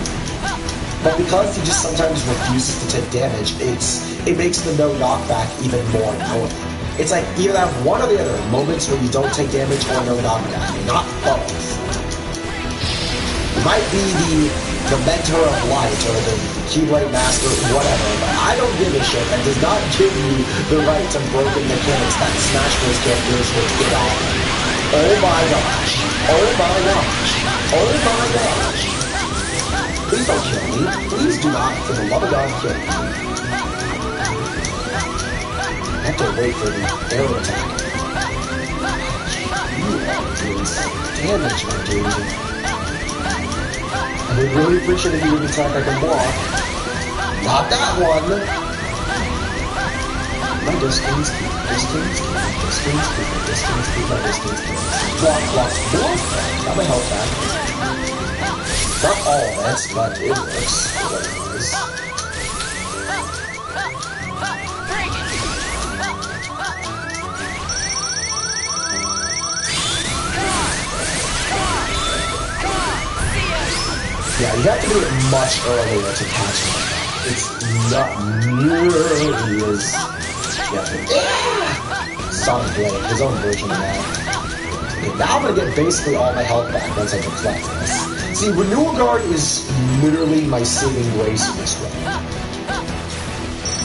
But because he just sometimes refuses to take damage, it makes the no knockback even more annoying. It's like either have one or the other, moments where you don't take damage or no knockback, not both. You might be the mentor of light or the Keyblade Master, whatever, but I don't give a shit. That does not give you the right to broken mechanics that Smash Bros. Characters would get on. Oh my gosh. Oh my gosh. Oh my gosh. Please don't kill me. Please do not, for the love of God, kill me. I have to wait for the arrow attack. You are doing some damage, my dude. I would really appreciate if you would attack I can block. Not that one! My distance, keep. Block. Got my health back. Not all of it, but it works. It is. Yeah, you have to do it much earlier to catch him. It's not nearly as... Yeah. Sonic Blade, his own version of that. Okay, now I'm gonna get basically all my health back once I deflect this. See, Renewal Guard is literally my saving grace in this way.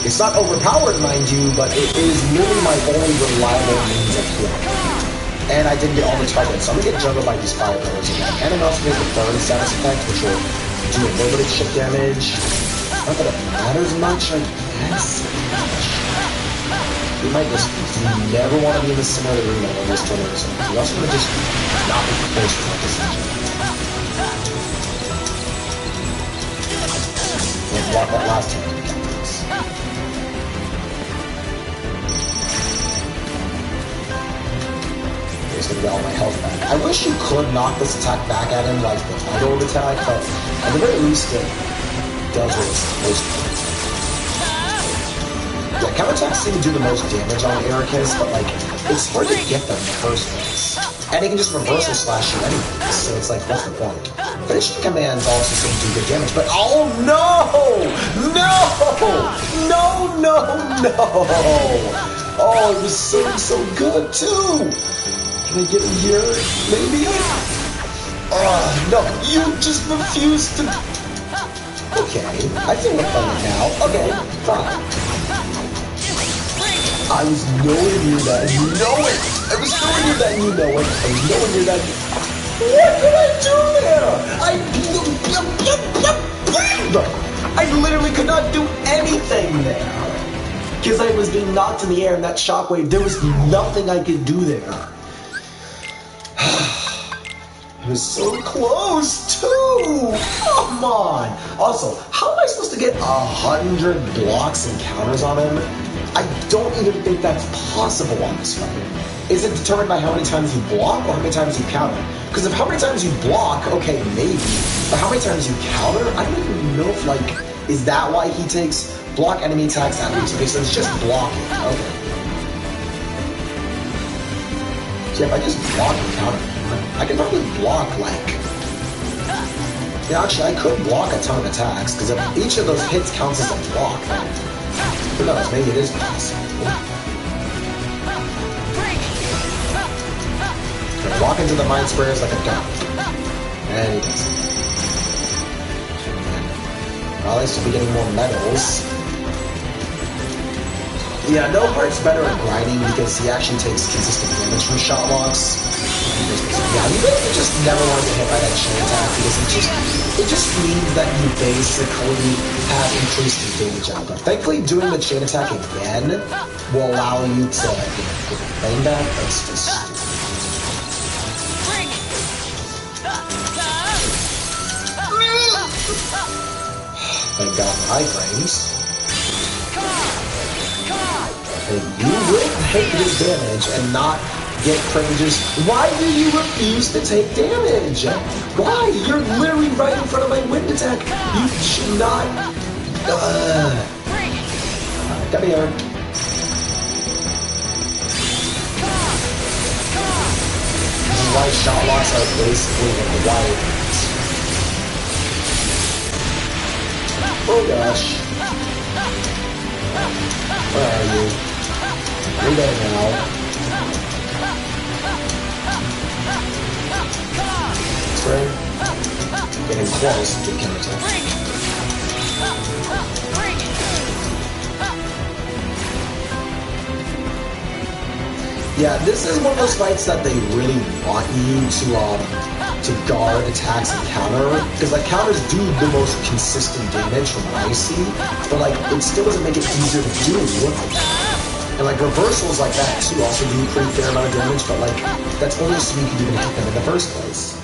It's not overpowered, mind you, but it is literally my only reliable means of healing. And I didn't get all the targets, so I'm gonna get juggled by these fire pillars again. And I'm also getting the burn status effect, which will do a little bit of chip damage. Not that it matters much, I guess. You might just never want to be in the similar arena when this tornado is on. You also want to just not be forced to this engine. And block that last time. He's gonna get all my health back. I wish you could knock this attack back at him like the Violin attack, but at the very least it does what it's supposed to do. Yeah, counterattacks seem to do the most damage on Ericus, but like, it's hard to get them in the first place. And he can just reversal slash you anyway, so it's like, what's the point? Finishing commands also seem to do good damage, but oh no! No! Oh, it was so good too! Can I get in here? Maybe? No, you just refuse to... Okay, I feel like playing it now. Okay, fine. I was nowhere near that, and you know it! I was nowhere near that, and you know it. I was nowhere near that. What did I do there? I literally could not do anything there. Because I was being knocked in the air and that shockwave, there was nothing I could do there. It was so close, too! Come on! Also, how am I supposed to get 100 blocks and counters on him? I don't even think that's possible on this fight. Is it determined by how many times you block or how many times you counter? Because if how many times you block, okay, maybe. But how many times you counter? I don't even know if, like, is that why he takes block enemy attacks at least? Okay, so it's just blocking. Okay. So yeah, if I just block and counter, I can probably block, like... Yeah, actually, I could block a ton of attacks, because if each of those hits counts as a block, then... Who knows, maybe it is possible. Okay, walk into the Mind Squares like a dog. And he does. Well, at least we'll be getting more medals. Yeah, no part's better at grinding because he actually takes consistent damage from shot locks. Yeah, you really just never want to get hit by that chain attack because it just means that you basically have increased damage output. Thankfully, doing the chain attack again will allow you to get the plane back. That's just stupid. Thank God for iframes. And you will take this damage and not get cringes. Why do you refuse to take damage? Why? You're literally right in front of my wind attack. You should not. Come here. This is why shot locks are basically required. Oh gosh. Where are you? You're there now. Spring. Getting close to the counter. Yeah, this is one of those fights that they really want you to guard attacks and counter, because like counters do the most consistent damage from what I see, but like it still doesn't make it easier to do. And like reversals like that too also do a pretty fair amount of damage, but like that's only so you can even hit them in the first place.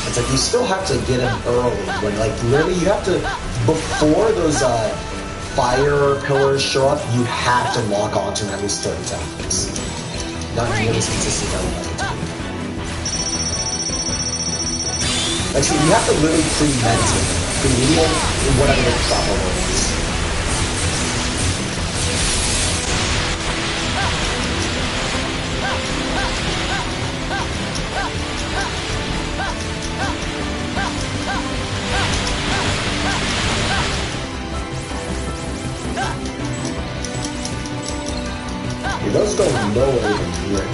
It's like you still have to get him early when like literally you have to, before those fire pillars show up, you have to lock onto him at least 30 times. Not nearly as consistent as I would like it to be. Like so you have to literally pre-medium in whatever the proper word is. Those go nowhere even here.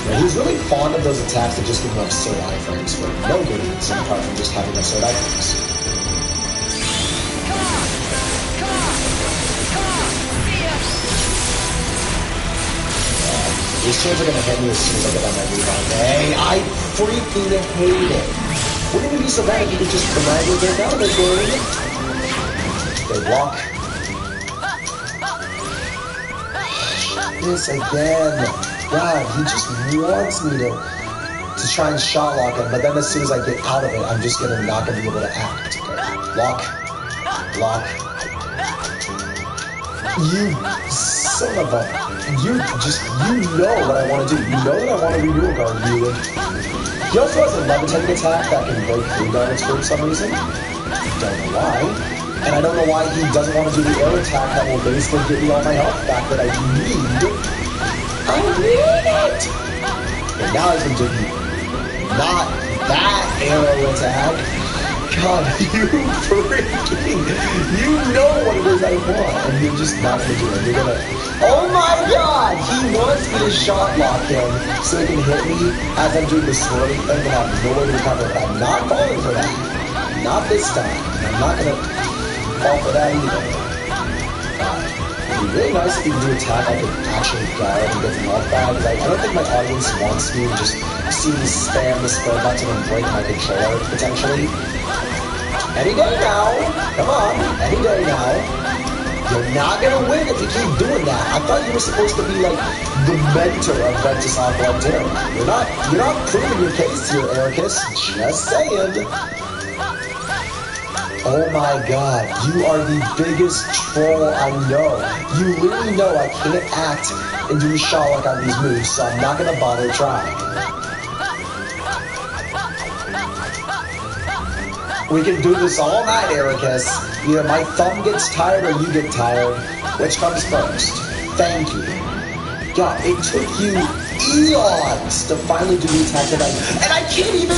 Yeah, he's really fond of those attacks that just give him absurd iframes for no good reason apart from just having absurd iframes. These chains are gonna hit me as soon as I get on my rebound. Hey, I freaking hate it. Wouldn't it be so bad if you could just command with their down they walk. This again. God, he just wants me to try and shot lock him, but then as soon as I get out of it, I'm just not gonna be able to act. Okay. Lock. Lock. You son of a... You know what I want to do. You know that I want to renew a guard you. He also has a levitating attack that can break through guards for some reason. Don't know why. And I don't know why he doesn't want to do the air attack that will basically give me all my health back that I need. I need it! And now I can do not that arrow attack. God, you freaking... You know what it is I want, and you're just not going to do it. You're going to... Oh my God! He wants me to shot lock him so he can hit me as I'm doing the swirling thing and I have no way to recover. But I'm not falling for that. Not this time. I'm not going to... fall for that either. It'd be really nice if you do attack I could actually guard and get the health back. Like, I don't think my audience wants me to just see me spam the spell button and break my controller, potentially. Any day now! Come on, any day now. You're not gonna win if you keep doing that. I thought you were supposed to be like the mentor of Ventusar Blontero. You're not proving your case here, Ericus. Just saying. Oh my god, you are the biggest troll I know. You literally know I can't act and do a Sherlock on these moves, so I'm not gonna bother trying. We can do this all night, Ericus. Either my thumb gets tired or you get tired. Which comes first? Thank you. God, it took you eons to finally do the attack that and I can't even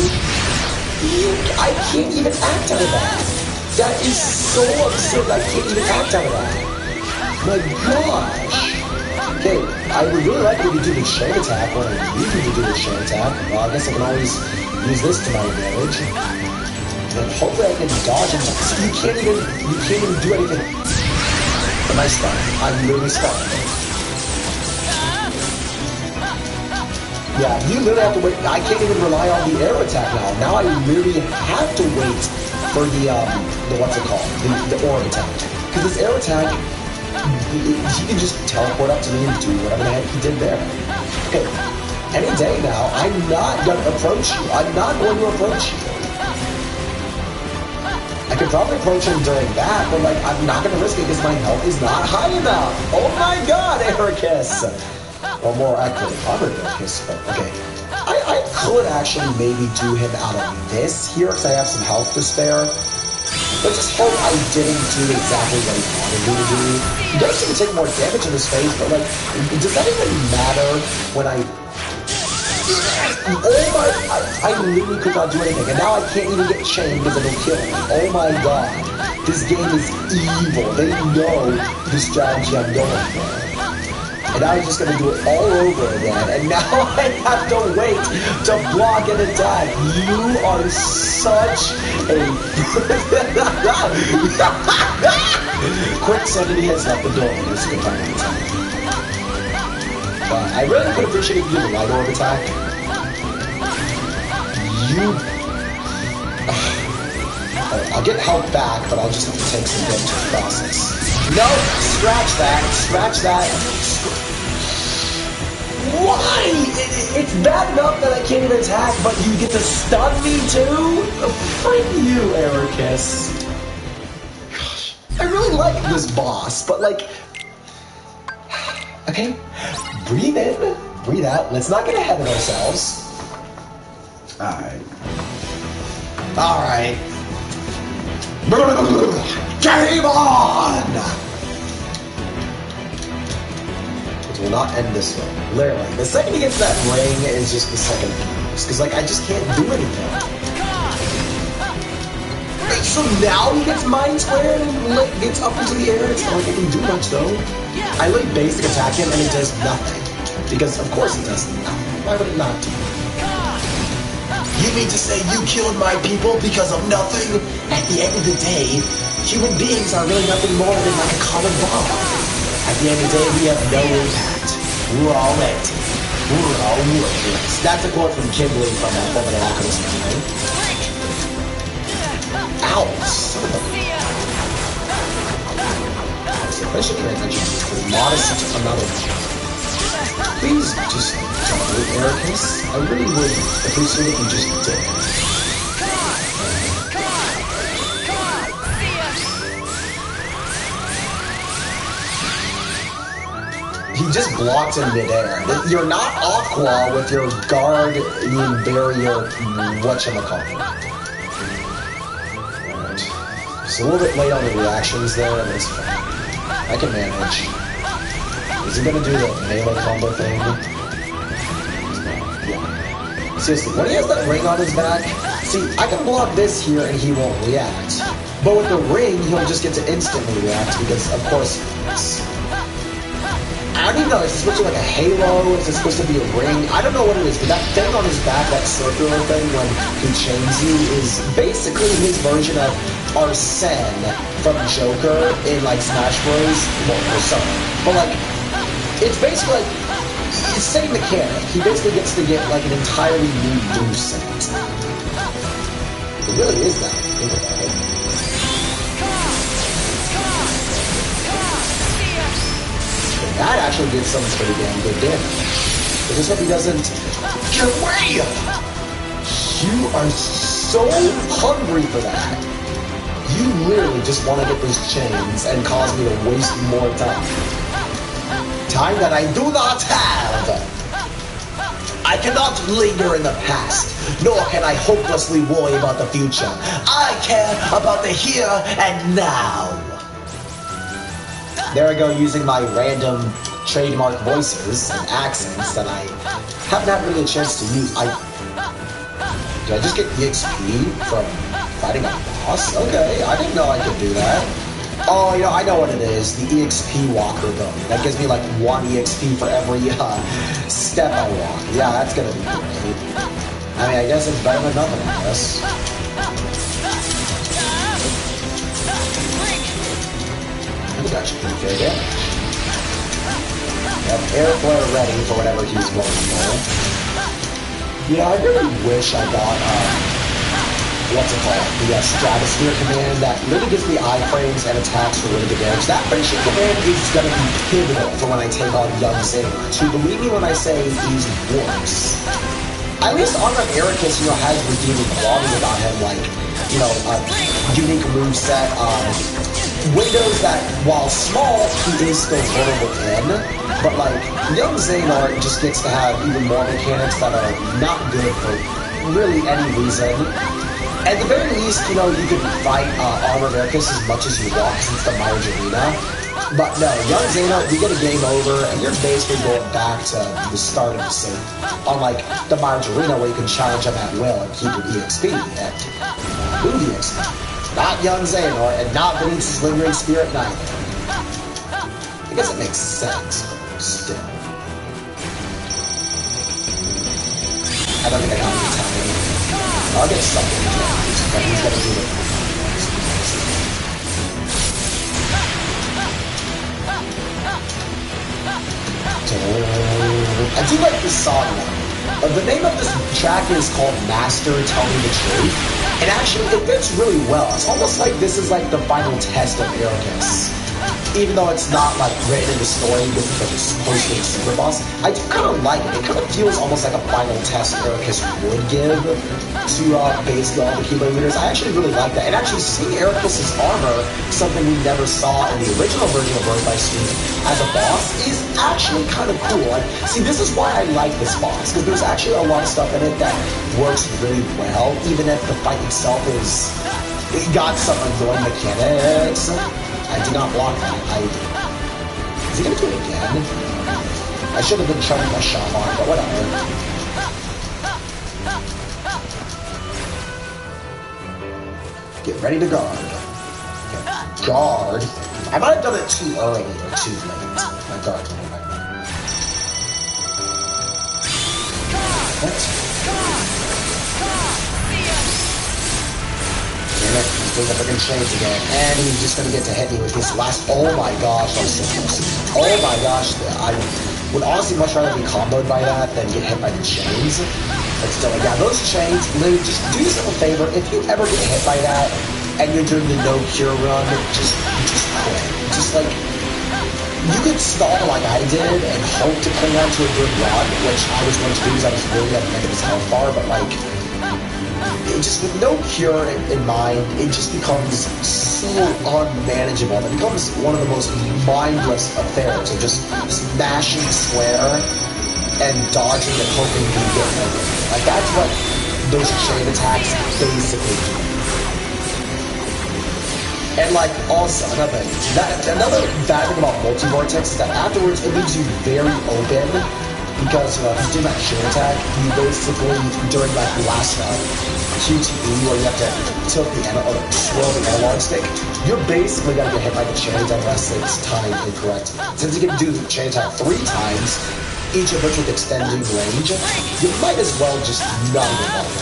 act out of that. That is so absurd. I can't even act out of that. My gosh. Okay, I would really like you to do the chain attack when I need you to do the chain attack. Well, I guess I can always use this to my advantage. And hopefully I can dodge him. So you can't even do anything. Am I stuck? I'm literally stuck. Yeah, you literally have to wait. I can't even rely on the air attack now. Now I literally have to wait for the what's it called? The orb attack. Because this air attack, he can just teleport up to me and do whatever the heck he did there. Okay, any day now, I'm not going to approach you. I'm not going to approach you. I could probably approach him during that, but like, I'm not going to risk it because my health is not high enough. Oh my god, Ericus! Or more accurately, Armored Ericus, but okay. I could actually maybe do him out of this here because I have some health to spare. But just hope I didn't do exactly what he wanted me to do. He does seem to take more damage in his face, but like, does that even matter when I... Oh my... I literally could not do anything, and now I can't even get chained because it'll kill me. Oh my god. This game is evil. They know the strategy I'm going for. And I'm just going to do it all over again. And now I have to wait to block an attack. You are such a... Quick sanity has left the door. This is a good time to attack. I really could appreciate if you did the light orb attack. I'll get health back, but I'll just have to take some damage to the process. No! Scratch that! Scratch that! Why? It's bad enough that I can't even attack, but you get to stun me too? Frick you, Ericus. Gosh, I really like this boss, but like... Okay, breathe in, breathe out. Let's not get ahead of ourselves. Alright. Alright. Game on! It will not end this way. Literally. The second he gets that ring is just the second fuse. Because, like, I just can't do anything. Wait, so now he gets mind squared and like, gets up into the air? It's not like I can do much, though. I like basic attack him and it does nothing. Because, of course, it does nothing. Why would it not do? You mean to say you killed my people because of nothing? At the end of the day, human beings are really nothing more than like a common bomb. At the end of the day, we have no impact. We're all empty. We're all worthless. That's a quote from Kimberly from that Fullmetal Alchemist movie. Ow! Son of a... I should pay attention to this modest amount of... Please just don't do it, Ericus. I really would appreciate it if you just did. He just blocks in midair. You're not Aqua with your guardian barrier, whatchamacallit. Alright. Just a little bit late on the reactions there, and it's fine. I can manage. Is he gonna do the melee combo thing? Yeah. Seriously, when he has that ring on his back, see, I can block this here and he won't react. But with the ring, he'll just get to instantly react because, of course, I don't even know, is it supposed to be like a halo? Is it supposed to be a ring? I don't know what it is, but that thing on his back, that circular thing when he chains you, is basically his version of Arsene from Joker in like Smash Bros. Well, Persona. But like, it's basically like, it's the same mechanic. He basically gets to get like an entirely new moveset. It really is that. Think about it. That actually did some pretty damn good damage. I just hope he doesn't get away! You are so hungry for that. You literally just want to get those chains and cause me to waste more time. Time that I do not have! I cannot linger in the past, nor can I hopelessly worry about the future. I care about the here and now. There I go, using my random trademark voices and accents that I haven't had really a chance to use. Did I just get EXP from fighting a boss? Okay, I didn't know I could do that. Oh, you know, I know what it is. The EXP walker though. That gives me like 1 EXP for every step I walk. Yeah, that's gonna be great. I mean, I guess it's better than nothing, I guess. I think that should be fair damage. Yep, air flare ready for whatever he's going for. Yeah, I really wish I got, what's it called? The Stratosphere command that really gives me iframes and attacks for really good damage. That friendship command is going to be pivotal for when I take on young Xavier. To believe me when I say he's worse. At least Honor of Ericus, you know, has redeeming qualities about him, like, you know, unique moveset, windows that, while small, he is still vulnerable in. But like, young Xehanort just gets to have even more mechanics that are not good for really any reason. At the very least, you know, you can fight Armor of Ericus as much as you want since the Mirage Arena. But no, young Xehanort, you get a game over, and you're basically going back to the start of the scene. Unlike the Mirage Arena, where you can challenge him at will and keep your EXP. And who EXP? Not young Xehanort, and not Venice's Lingering Spirit neither. I guess it makes sense. Still. I don't think I got any time. I'll get something to but he's gonna do it. I do like this song though. The name of this track is called Master Tell Me the Truth. And actually, it fits really well. It's almost like this is like the final test of Ericus. Even though it's not like written in the story with the supposedly super boss, I do kind of like it. It kind of feels almost like a final test Ericus would give to basically all the Keyblade leaders. I actually really like that. And actually seeing Ericus's armor, something we never saw in the original version of Birth by Sleep as a boss, is actually kind of cool. Like, see, this is why I like this boss, because there's actually a lot of stuff in it that works really well, even if the fight itself it got some annoying mechanics. I did not block that. Is he gonna do it again? I should have been chucking my shot on, but whatever. Get ready to guard. Okay. Guard. I might have done it too early or too late. My guard. What? He's doing the freaking chains again, and he's just gonna get to hit me with his last. Oh my gosh, I'm so close. Oh my gosh, I would honestly much rather be comboed by that than get hit by the chains. But still, like, yeah, those chains, literally, just do yourself a favor. If you ever get hit by that and you're doing the no cure run, just quit. Just like, you could stall like I did and hope to cling on to a good run, which I was going to do because I was really at the end of his health bar, but like, it just with no cure in mind, it just becomes so unmanageable. It becomes one of the most mindless affairs of just smashing square and dodging and hoping you get over. Like, that's what those chain attacks basically do. And like, also another bad thing about multi-vortex is that afterwards it leaves you very open. Because if you do that chain attack, you basically, during like the last QTE where you have to tilt the or swirl the analog stick, you're basically gonna get hit by the chains unless it's timed incorrectly. Since you can do the chain attack 3 times, each of which with extending range, you might as well just not even bother.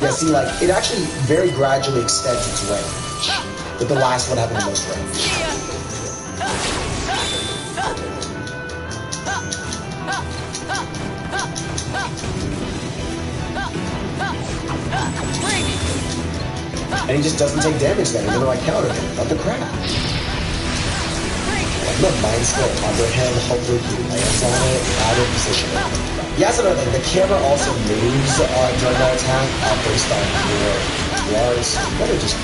Yeah, see, like, it actually very gradually extends its range, with the last one having the most range. And he just doesn't take damage then, even though I countered him. What the crap? The Mind Square under him, hopefully he lands on it, out of position. Yeah, that's another thing. The camera also moves during that attack based on your Lars. Better just.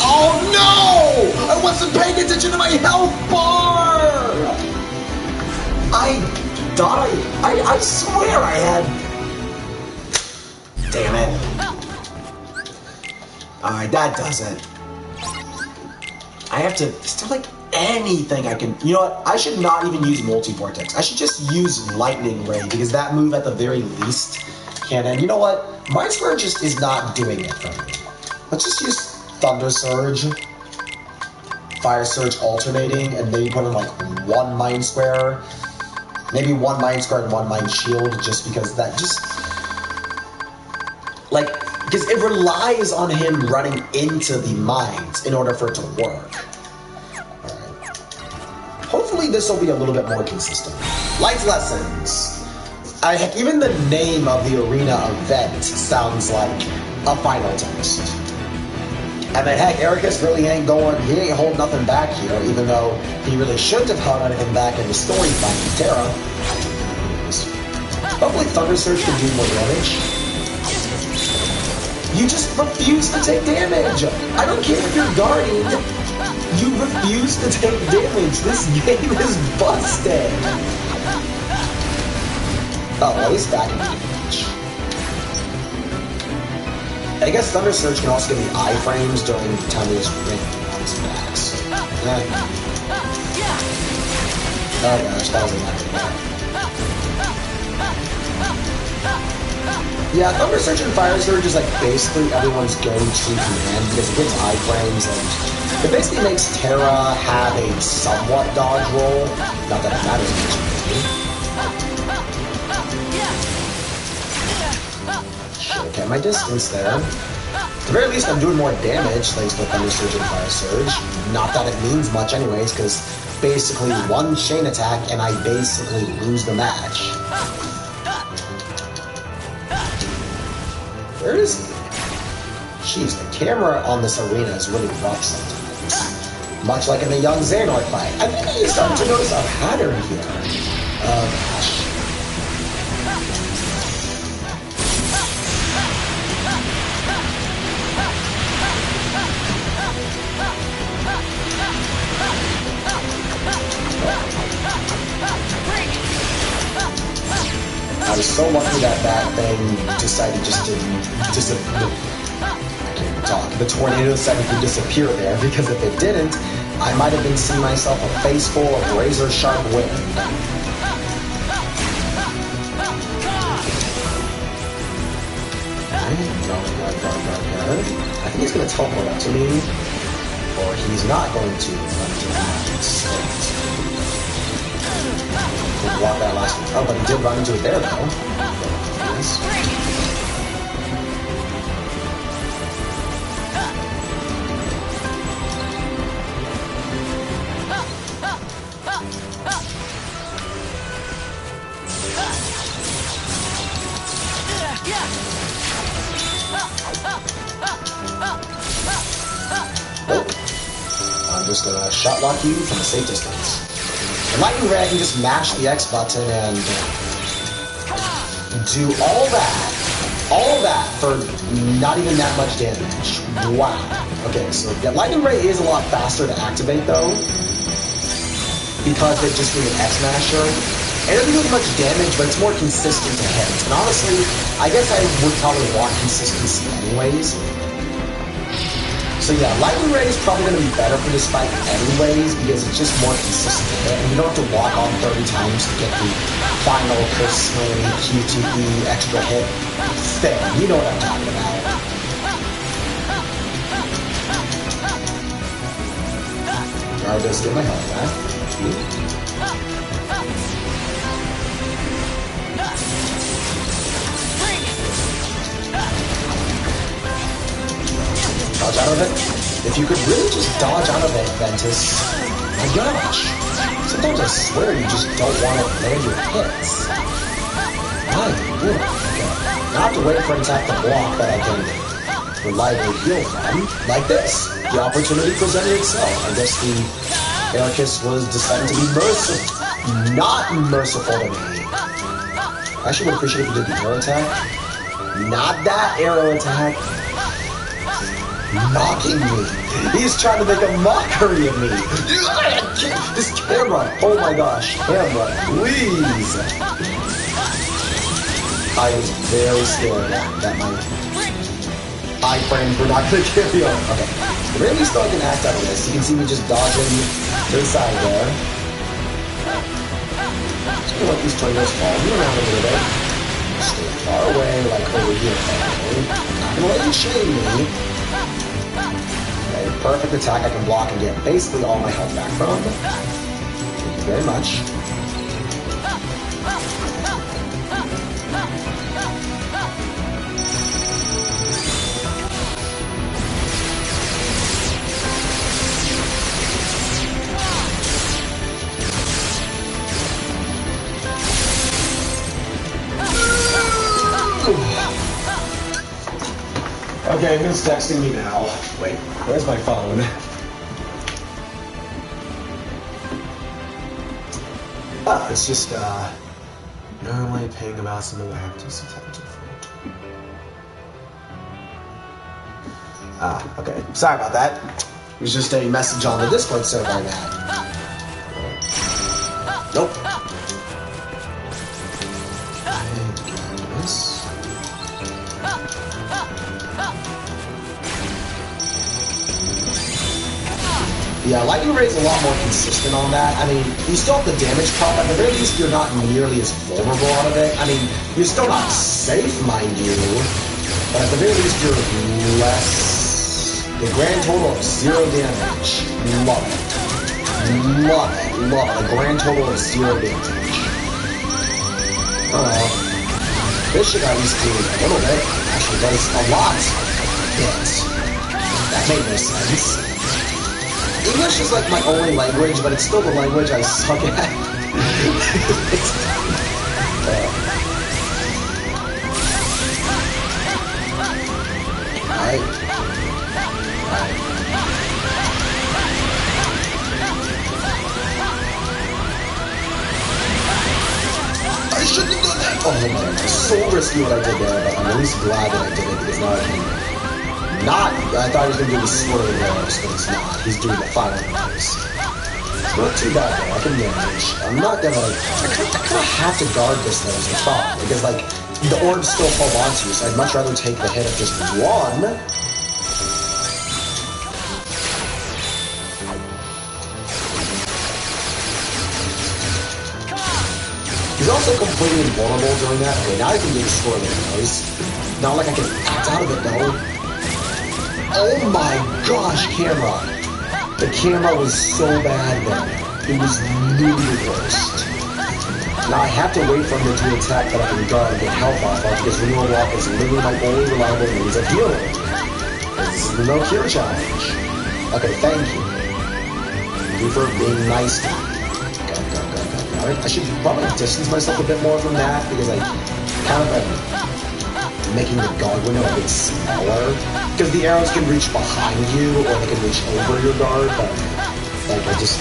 Oh no! I wasn't paying attention to my health bar! I thought I swear I had. Damn it. Alright, that does it. I have to. Is there like anything I can. You know what? I should not even use Multi Vortex. I should just use Lightning Ray because that move at the very least can. And you know what? Mind Square just is not doing it for me. Let's just use Thunder Surge, Fire Surge alternating, and maybe put in like one Mind Square. Maybe one Mind Square and one Mind Shield just because that just. Like. Because it relies on him running into the mines in order for it to work. Alright. Hopefully this will be a little bit more consistent. Life Lessons. Heck, even the name of the arena event sounds like a final test. And then heck, Ericus really he ain't holding nothing back here, even though he really shouldn't have held anything back in the story fight with Terra. Hopefully Thunder Surge can do more damage. You just refuse to take damage! I don't care if you're guarding, you refuse to take damage! This game is busted! Oh, well, he's back in damage. I guess Thunder Surge can also give me iframes during the time he was ringing on his backs. Oh gosh, that was a lot. Yeah, Thunder Surge and Fire Surge is like basically everyone's go-to command because it gets iframes and it basically makes Terra have a somewhat dodge roll. Not that it matters much. Okay, my distance there. At the very least, I'm doing more damage thanks to Thunder Surge and Fire Surge. Not that it means much anyways, because basically one chain attack and I basically lose the match. Where is he? Jeez, the camera on this arena is really rough sometimes. Much like in the Young Xehanort fight. I think you start to notice a pattern here. Oh gosh. I was so lucky that that thing decided just to disappear. I can't even talk. The tornado decided to disappear there because if it didn't, I might have been seeing myself a face full of razor sharp wind. I think he's going to teleport up to me, or he's not going to run to the state. Block that last one. Oh, but he did run into it there, though. Nice. Nope. I'm just gonna shot lock you from a safe distance. The Lightning Ray can just mash the X button and do all that for not even that much damage. Wow. Okay, so yeah, Lightning Ray is a lot faster to activate though, because they're just doing an X masher. It doesn't do as much damage, but it's more consistent to hit. And honestly, I guess I would probably want consistency anyways. So yeah, Lightning Ray is probably going to be better for this fight anyways, because it's just more consistent to hit, and you don't have to walk on 30 times to get the final Curse Swing, QTE, extra hit thing. You know what I'm talking about. Alright, does get my health back. If you could really just dodge out of it, Ventus. My gosh. Sometimes I swear you just don't want to land your hits. My goodness. Okay. Now I have to wait for an attack to block that I can reliably heal from. Like this. The opportunity presented itself. I guess the Ericus was deciding to be merciful. Not merciful to me. I actually would appreciate if you did the arrow attack. Not that arrow attack. Knocking me. He's trying to make a mockery of me. This camera. Oh my gosh. Camera, please. I was very scared that my iframes were not going to carry on. Okay. The very least though I can act out of this. You can see me just dodging to the side there. Just gonna let these tornadoes follow me around a little bit. Stay far away, like over here. Okay? Not gonna let you chain me. Okay, perfect attack I can block and get basically all my health back from. Thank you very much. Okay, who's texting me now? Wait, where's my phone? Oh, it's just, normally paying about some of the actors. Okay. Sorry about that. It was just a message on the Discord server I had. Nope. Yeah, Lightning Ray is a lot more consistent on that. I mean, you still have the damage pop, but at the very least, you're not nearly as vulnerable out of it. I mean, you're still not safe, mind you, but at the very least, you're less... The grand total of 0 damage. Love it. Love it. Love it. A grand total of 0 damage. This should at least do a little bit. Actually, does a lot. Yes. That made no sense. English is like my only language, but it's still the language I suck at. Alright. I shouldn't have done that! Oh my god, it's so risky what I did there, but I'm at least glad that I did it, because now I can... I thought he was going to do the swirling arrows, but it's not. He's doing the final arrows. It's not too bad though, I can manage. I'm not gonna, I kind of have to guard this though as a thought, because like, the orbs still fall onto you, so I'd much rather take the hit of just one. He's also completely invulnerable during that. Okay, now I can do the swirling arrows. Not like I can act out of it though. Oh my gosh, camera. The camera was so bad then. It was really the worst. Now I have to wait for him to do an attack that I can guard and get health off of, because Renewal Walk is literally my only reliable means of healing. This is the no cure challenge. Okay, thank you. Thank you for being nice to me. Go. I should probably distance myself a bit more from that, because I kind of am making the guard window a bit smaller. Because the arrows can reach behind you, or they can reach over your guard, but like I just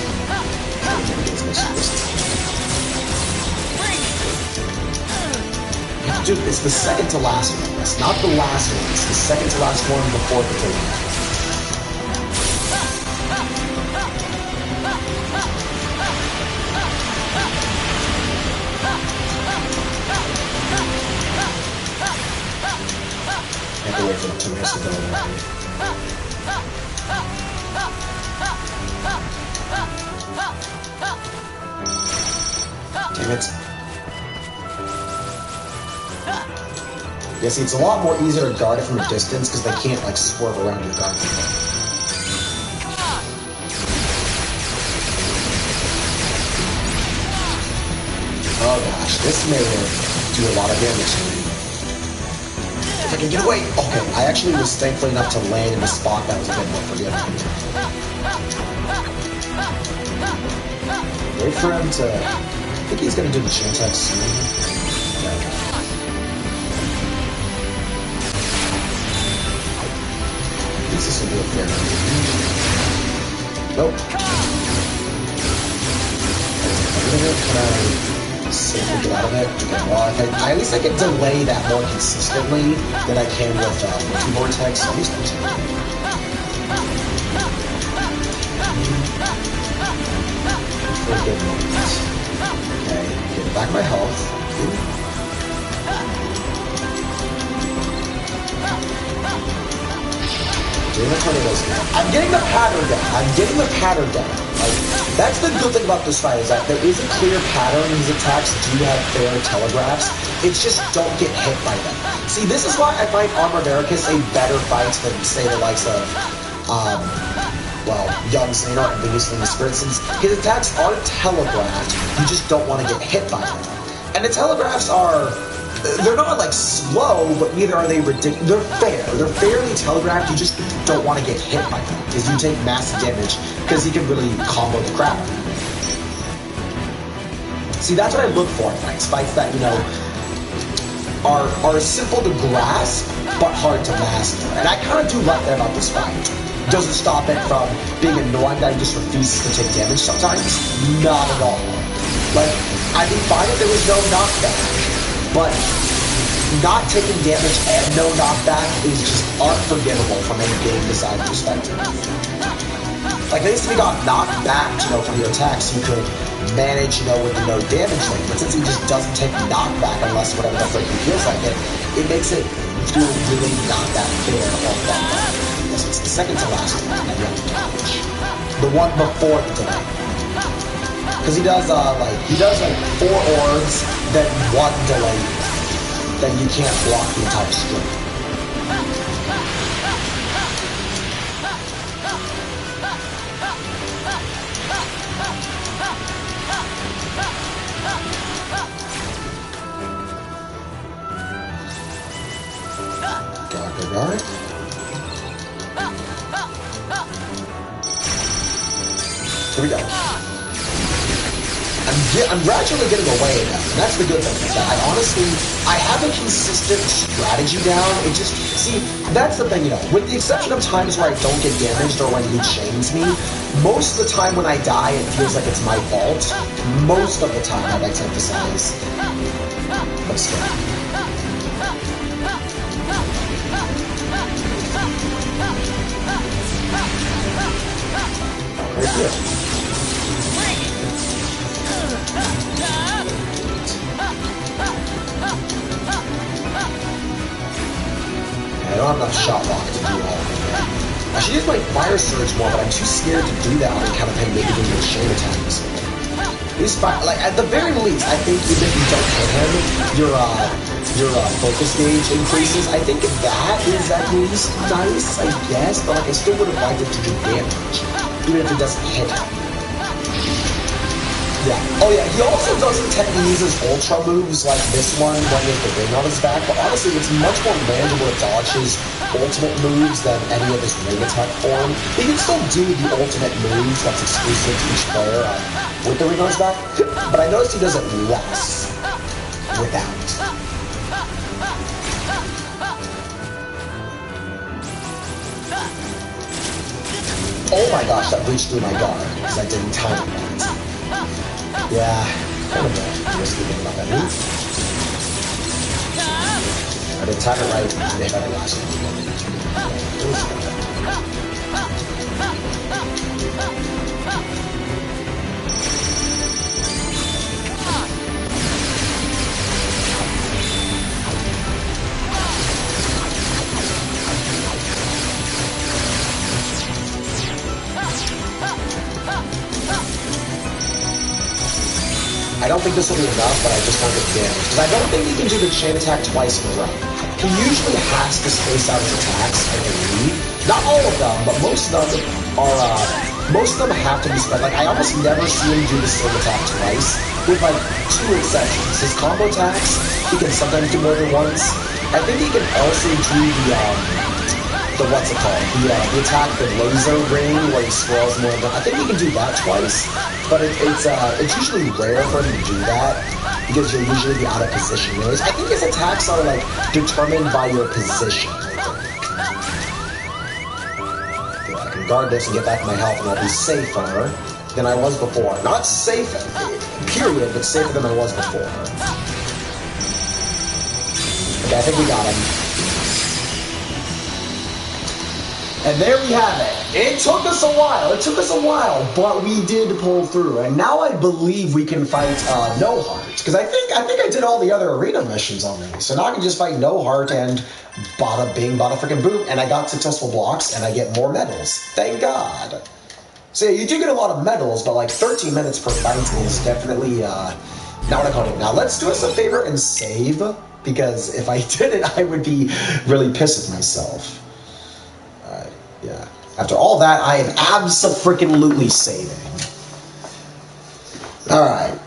Dude, it's the second to last one. It's not the last one, it's the second to last one before the third one. I have to wait for the 2 minutes to go away. Damn it. Yeah, see, it's a lot more easier to guard it from a distance because they can't, like, swerve around your guard. Oh gosh, this may do a lot of damage to me. if I can get away. Okay, I actually was thankful enough to land in a spot that was a bit more forgiving. Wait for him to... I think he's going to do the chain attack soon. Okay. At least this will do a fair amount. Nope. Can I safely get out of it? Okay, well, at least I can delay that more consistently than I can with Multi-Vortex. At least I'm saying. For a good moment. Okay, get back my health. Doing the tornadoes now. I'm getting the pattern down. Like, that's the good thing about this fight, is that there is a clear pattern. These attacks do have fair telegraphs. It's just don't get hit by them. See, this is why I find Armor Veracus a better fight than, say, the likes of, Young Xehanort and Venus in the Spirit, since his attacks are telegraphed. You just don't want to get hit by them. And the telegraphs are... They're not, like, slow, but neither are they ridiculous. They're fair. They're fairly telegraphed. You just don't want to get hit by them, because you take massive damage, because he can really combo the crap. See, that's what I look for in fights. Fights that, you know, are simple to grasp, but hard to master. And I kind of do like that about this fight. Doesn't stop it from being annoying that he just refuses to take damage sometimes. Not at all. Like, I'd be fine if there was no knockback. But not taking damage and no knockback is just unforgivable from a game design perspective. Like, at least if you got knocked back, you know, from your attacks, you could manage, you know, with the no damage rate. But since he just doesn't take knockback unless whatever the frick he feels like it makes it feel really not that fair or fun. Yes, it's the second to last one that you have to damage. The one before the delay. Because he does like 4 orbs, then 1 delay, then you can't block the entire string. Guard. Here we go. I'm gradually getting away now, and that's the good thing. Is that I have a consistent strategy down. It just, see, that's the thing, you know, with the exception of times where I don't get damaged or when he chains me, most of the time when I die, it feels like it's my fault. Most of the time, I'd like to emphasize. But still. Right here. I don't have enough shot block to do all of it. I should use my fire surge more, but I'm too scared to do that on account of him maybe doing the chain attacks. Like, at the very least, I think even if you don't hit him, your focus gauge increases. I think that is at least nice, I guess, but like I still would have liked it to do damage, even if it doesn't hit him. Yeah. Oh yeah, he also doesn't technically use his ultra moves like this one when he has the ring on his back, but honestly it's much more manageable to dodge his ultimate moves than any of his ring attack form. He can still do the ultimate moves that's exclusive to each player with the ring on his back, but I noticed he does it less without. Oh my gosh, that reached through my guard because I didn't time it right. Yeah, kind of a risky thing about that move. I didn't time it right, and they better last one. I don't think this will be enough, but I just won't get damage. Because I don't think he can do the chain attack twice in a row. He usually has to space out his attacks, I believe. Not all of them, but most of them are, most of them have to be spread. Like, I almost never see him do the same attack twice, with like 2 exceptions. His combo attacks, he can sometimes do more than once, I think he can also do the what's it called? The attack, the laser ring, where he swirls more than... I think he can do that twice, but it's usually rare for him to do that, because you'll usually be out of position. Anyways, I think his attacks are, like, determined by your position, I can guard this and get back my health, and I'll be safer than I was before. Not safe, period, but safer than I was before. Okay, I think we got him. And there we have it. It took us a while, but we did pull through. And now I believe we can fight No Heart, because I think I did all the other arena missions already. So now I can just fight No Heart and bada bing, bada freaking boom, and I got successful blocks and I get more medals. Thank God. So yeah, you do get a lot of medals, but like 13 minutes per fight is definitely not what I call it. Now let's do us a favor and save, because if I didn't, I would be really pissed at myself. Yeah. After all that, I am abso-freaking-lutely saving. Alright.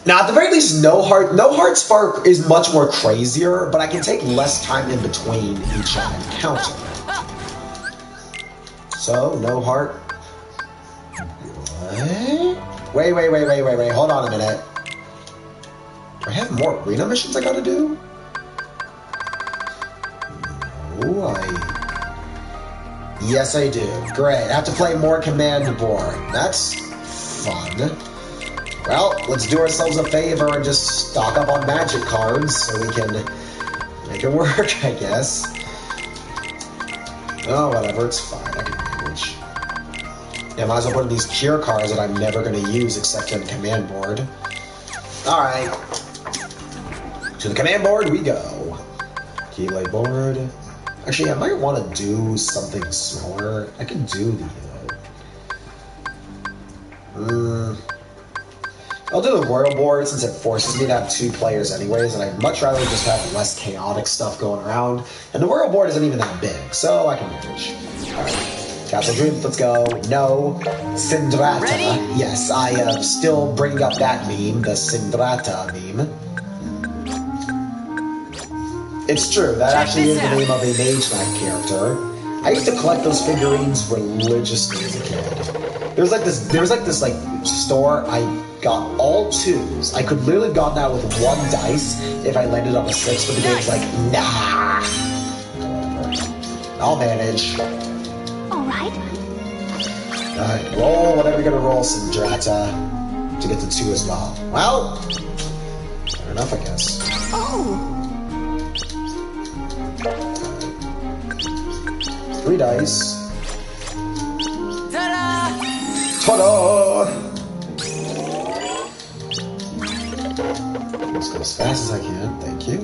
Now, at the very least, No Heart Spark is much more crazier, but I can take less time in between each encounter. So, No Heart. What? Wait. Hold on a minute. Do I have more arena missions I gotta do? No, Yes, I do. Great. I have to play more command board. That's fun. Well, let's do ourselves a favor and just stock up on magic cards so we can make it work, I guess. Oh, whatever. It's fine. I can manage. Yeah, might as well put in these cure cards that I'm never going to use except in command board. Alright. To the command board we go. Keyblade board. Actually, I might want to do something smaller. I could do the... I'll do the Royal board since it forces me to have 2 players anyways, and I'd much rather just have less chaotic stuff going around. And the Royal board isn't even that big, so I can manage. Alright. Castle Dreams, let's go. No. Cinderata. Ready? Yes, I am still bringing up that meme, the Cinderata meme. It's true, that actually is the name of a Mage Knight character. I used to collect those figurines religiously as a kid. There was like this store, I got all 2s. I could literally have gotten that with 1 dice if I landed on a 6, but the game's like, nah. Whatever. I'll manage. Alright. Alright, roll whatever you're gonna roll, Cinderata, to get to 2 as well. Well, fair enough, I guess. Oh. 3 dice. Ta-da! Ta-da! Let's go as fast as I can. Thank you.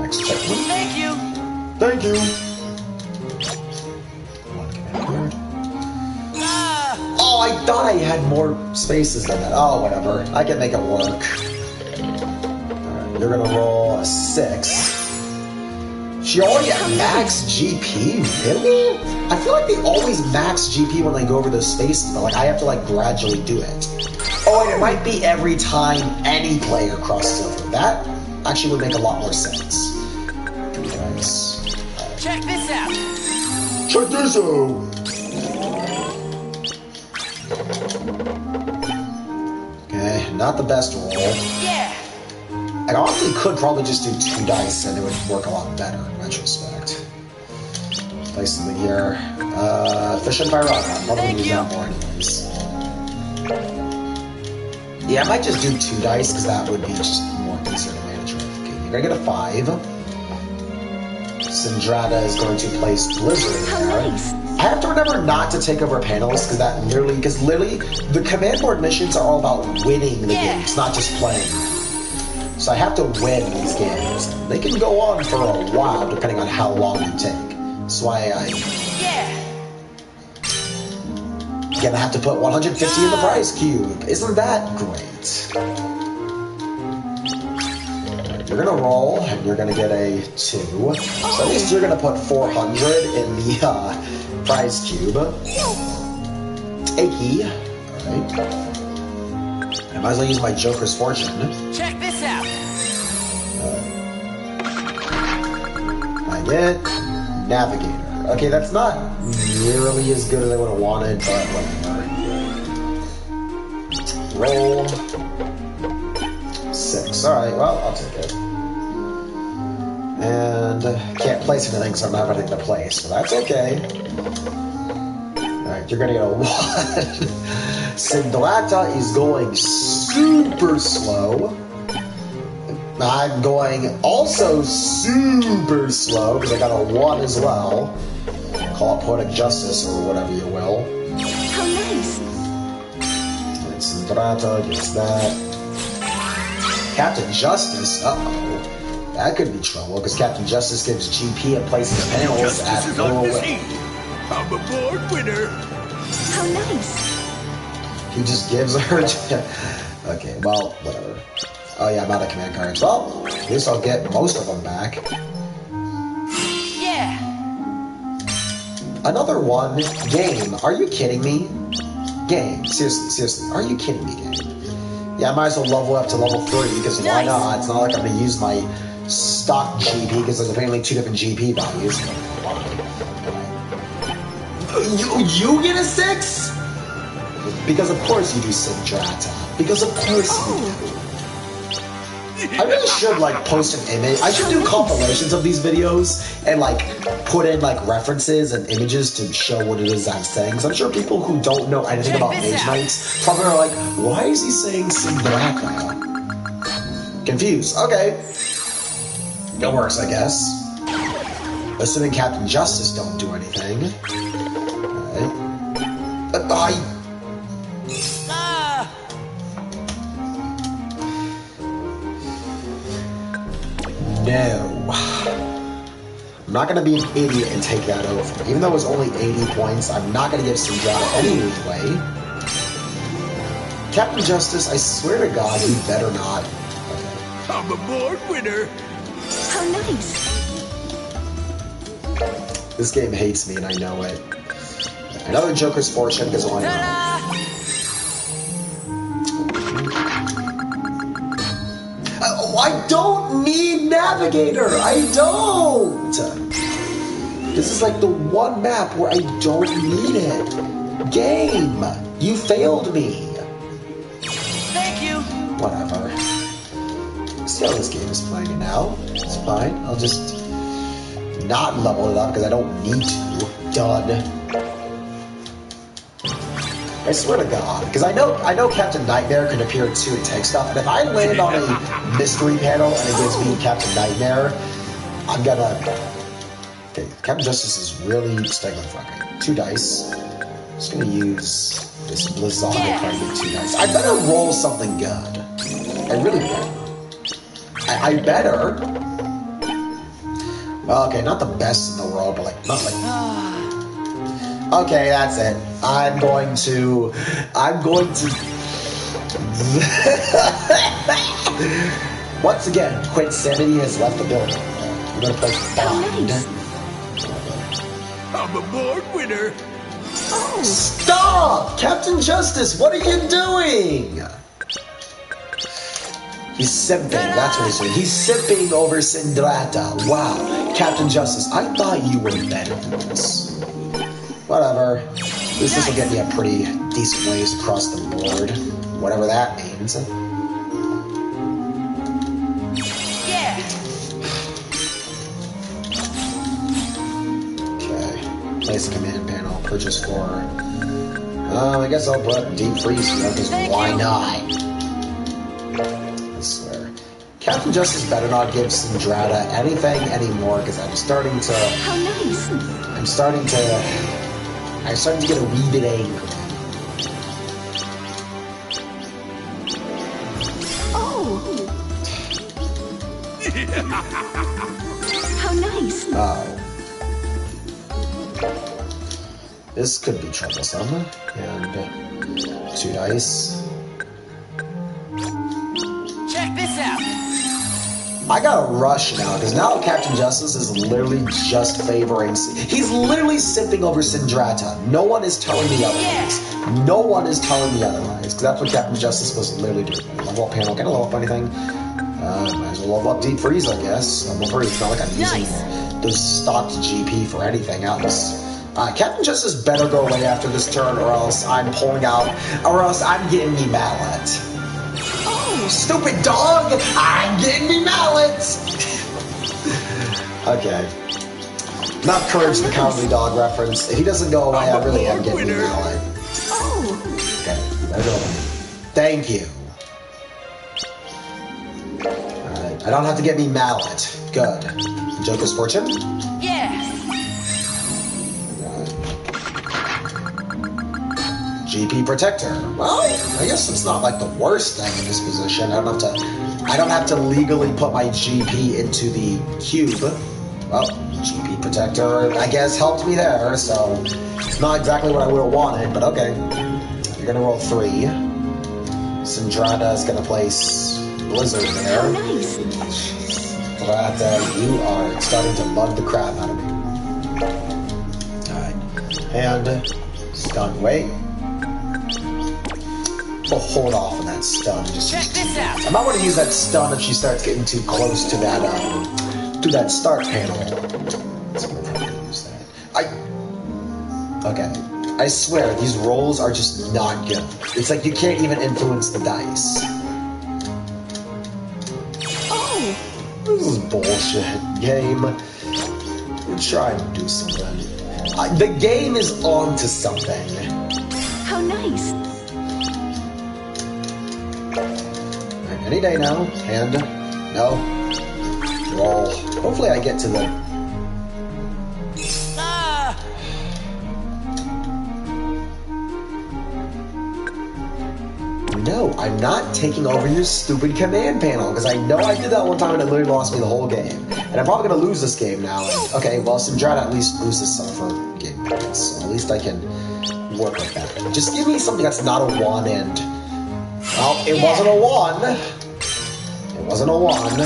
Next checkpoint. Thank you! Thank you! One command card. Ah! Oh, I thought I had more spaces than that. Oh, whatever. I can make it work. Alright, you're gonna roll a 6. She already at max GP? Really? I feel like they always max GP when they go over those spaces, but like I have to like gradually do it. Oh, and it might be every time any player crosses over. That actually would make a lot more sense. Nice. Check this out! Check this out! Okay, not the best roll. Yeah! I honestly could probably just do 2 dice and it would work a lot better in retrospect. Place something here. Fish and Pyrotic. I'm probably gonna use that more anyways. Yeah, I might just do 2 dice because that would be just more easier to manage with. Okay, you're gonna get a 5. Cinderata is going to place Blizzard in there. Nice. I have to remember not to take over panels because literally the command board missions are all about winning the games, not just playing them. So I have to win these games. They can go on for a while depending on how long you take. That's why again, I have to put 150 in the prize cube. Isn't that great? You're gonna roll, and you're gonna get a 2. So at least you're gonna put 400 in the prize cube. Achy. Alright. I might as well use my Joker's Fortune. Check this out! I get Navigator. Okay, that's not nearly as good as I would have wanted, but whatever. Roll 6. Alright, well, I'll take it. And can't place anything, so I'm not having to place, but that's okay. Alright, you're gonna get a 1. Cinderata is going super slow. I'm going also super slow, because I got a 1 as well. Call it Poetic Justice, or whatever you will. How nice. And Cinderata gets that. Captain Justice, uh-oh. That could be trouble, because Captain Justice gives GP and places the panels at low rate. I'm a board winner. How nice. He just gives her... Okay, well, whatever. Oh yeah, I'm out of command cards. Well, at least I'll get most of them back. Yeah. Another one. Game. Are you kidding me? Game. Seriously. Are you kidding me, game? Yeah, I might as well level up to level 3, because why not? It's not like I'm going to use my stock GP, because there's apparently 2 different GP values. You get a 6? Because of course you do Cinderata. Because of course you do. I really should post an image. I should do compilations of these videos and put in references and images to show what it is I'm saying. Because I'm sure people who don't know anything about Mage Knights probably are like, why is he saying Cinderata? Confused. Okay. It works, I guess. Assuming Captain Justice don't do anything. Alright. No. I'm not going to be an idiot and take that over. Even though it was only 80 points, I'm not going to give Cinderata any leeway. Captain Justice, I swear to God, you better not. I'm a board winner. How nice. This game hates me and I know it. Another Joker's Fortune because why not? I don't need Navigator! I don't! This is the one map where I don't need it. Game! You failed me! Thank you. Whatever. See how this game is playing it now. It's fine. I'll just not level it up because I don't need to. Done. I swear to God, because I know Captain Nightmare can appear too and take stuff, and if I land on a mystery panel and it gives me Captain Nightmare, I'm gonna... Okay, Captain Justice is really stuggling fucking. 2 dice. I'm just gonna use this Blizzard card with 2 dice. I better roll something good. I really better. I better. Well, okay, not the best in the world, but not okay, that's it. I'm going to... Once again, Quit Sanity has left the building. I'm going to play Bind. I'm a board winner. Oh. Stop! Captain Justice, what are you doing? He's simping, that's what he's doing. He's simping over Cinderata. Wow. Captain Justice, I thought you were better than this. Whatever. At least this will get me a pretty decent ways across the board. Whatever that means. Yeah. Okay. Place a command panel. Purchase for... I guess I'll put Deep Freeze here, because why not? I swear. Captain Justice better not give Cinderata anything anymore, because I'm starting to... How nice. I'm starting to get a wee bit angry. Oh. How nice. Oh. This could be troublesome. And 2 dice. Check this out. I gotta rush now, because now Captain Justice is literally just favoring... He's literally simping over Cinderata. No one is telling me otherwise. No one is telling me otherwise, because that's what Captain Justice was literally doing. Level up panel. Can I level up anything? Might as well level up Deep Freeze, I guess. Level 3. It's not like I'm using those stocked GP for anything else. Captain Justice better go away after this turn, or else I'm pulling out, or else I'm getting me mallet. Oh! Stupid dog! I'm getting me mallet! Okay. Not Courage the Cowardly Dog reference. If he doesn't go away, I really am getting me mallet. Oh! Okay, better go away. Thank you. Alright, I don't have to get me mallet. Good. Joker's Fortune? Yeah. GP Protector. Well, I guess it's not like the worst thing in this position. I don't have to legally put my GP into the cube. Well, GP Protector, I guess, helped me there, so it's not exactly what I would have wanted, but okay. You're gonna roll 3. Syndrata is gonna place Blizzard there. How nice! But you are starting to bug the crap out of me. Alright. And stun. Wait. We'll hold off on that stun. Check this out. I might want to use that stun if she starts getting too close to that start panel. So I'm gonna probably use that. Okay. I swear, these rolls are just not good. It's like you can't even influence the dice. Oh! This is bullshit. Game. We're trying to do something. The game is on to something. How nice! Any day now. Hand. No. Roll. Hopefully I get to the... Ah! No, I'm not taking over your stupid command panel, because I know I did that one time and it literally lost me the whole game. And I'm probably going to lose this game now. And, okay, well, Syndrata at least loses some of her game points, so at least I can work with that. Just give me something that's not a 1 and... Well, it wasn't a 1. It wasn't a 1.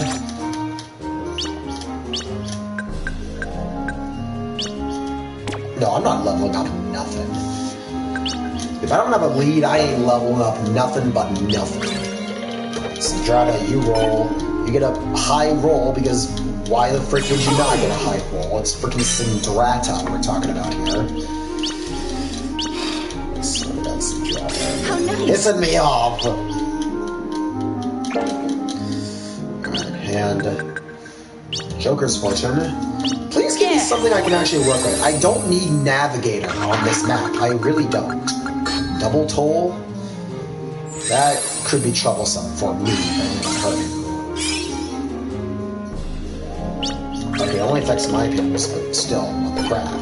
No, I'm not leveling up nothing. If I don't have a lead, I ain't leveling up nothing but nothing. Syndrata, you roll. You get a high roll because why the frick would you not get a high roll? It's freaking Syndrata we're talking about here. So that's Syndrata. How nice! Pissing me off! And Joker's Fortune. Please give me something I can actually work with. I don't need Navigator on this map. I really don't. Double Toll? That could be troublesome for me. Okay, it only affects my panels, but still, what the crap.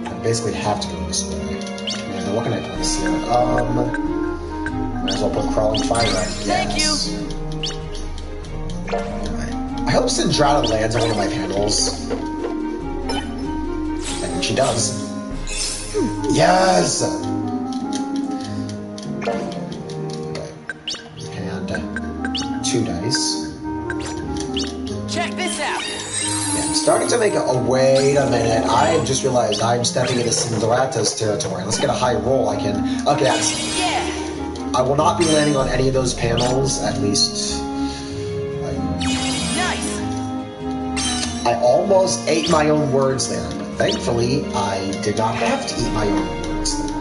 I basically have to go this way. And what can I place here? Might as well put Crawling Fire on. Thank you. I hope Syndrata lands on one of my panels. I think she does. Yes! Okay. And 2 dice. Check this out. Yeah, I'm starting to make wait a minute. I just realized I'm stepping into Syndrata's territory. Let's get a high roll. I can... Okay, that's... Yeah. I will not be landing on any of those panels, at least... Nice. I almost ate my own words there, but thankfully, I did not have to eat my own words there.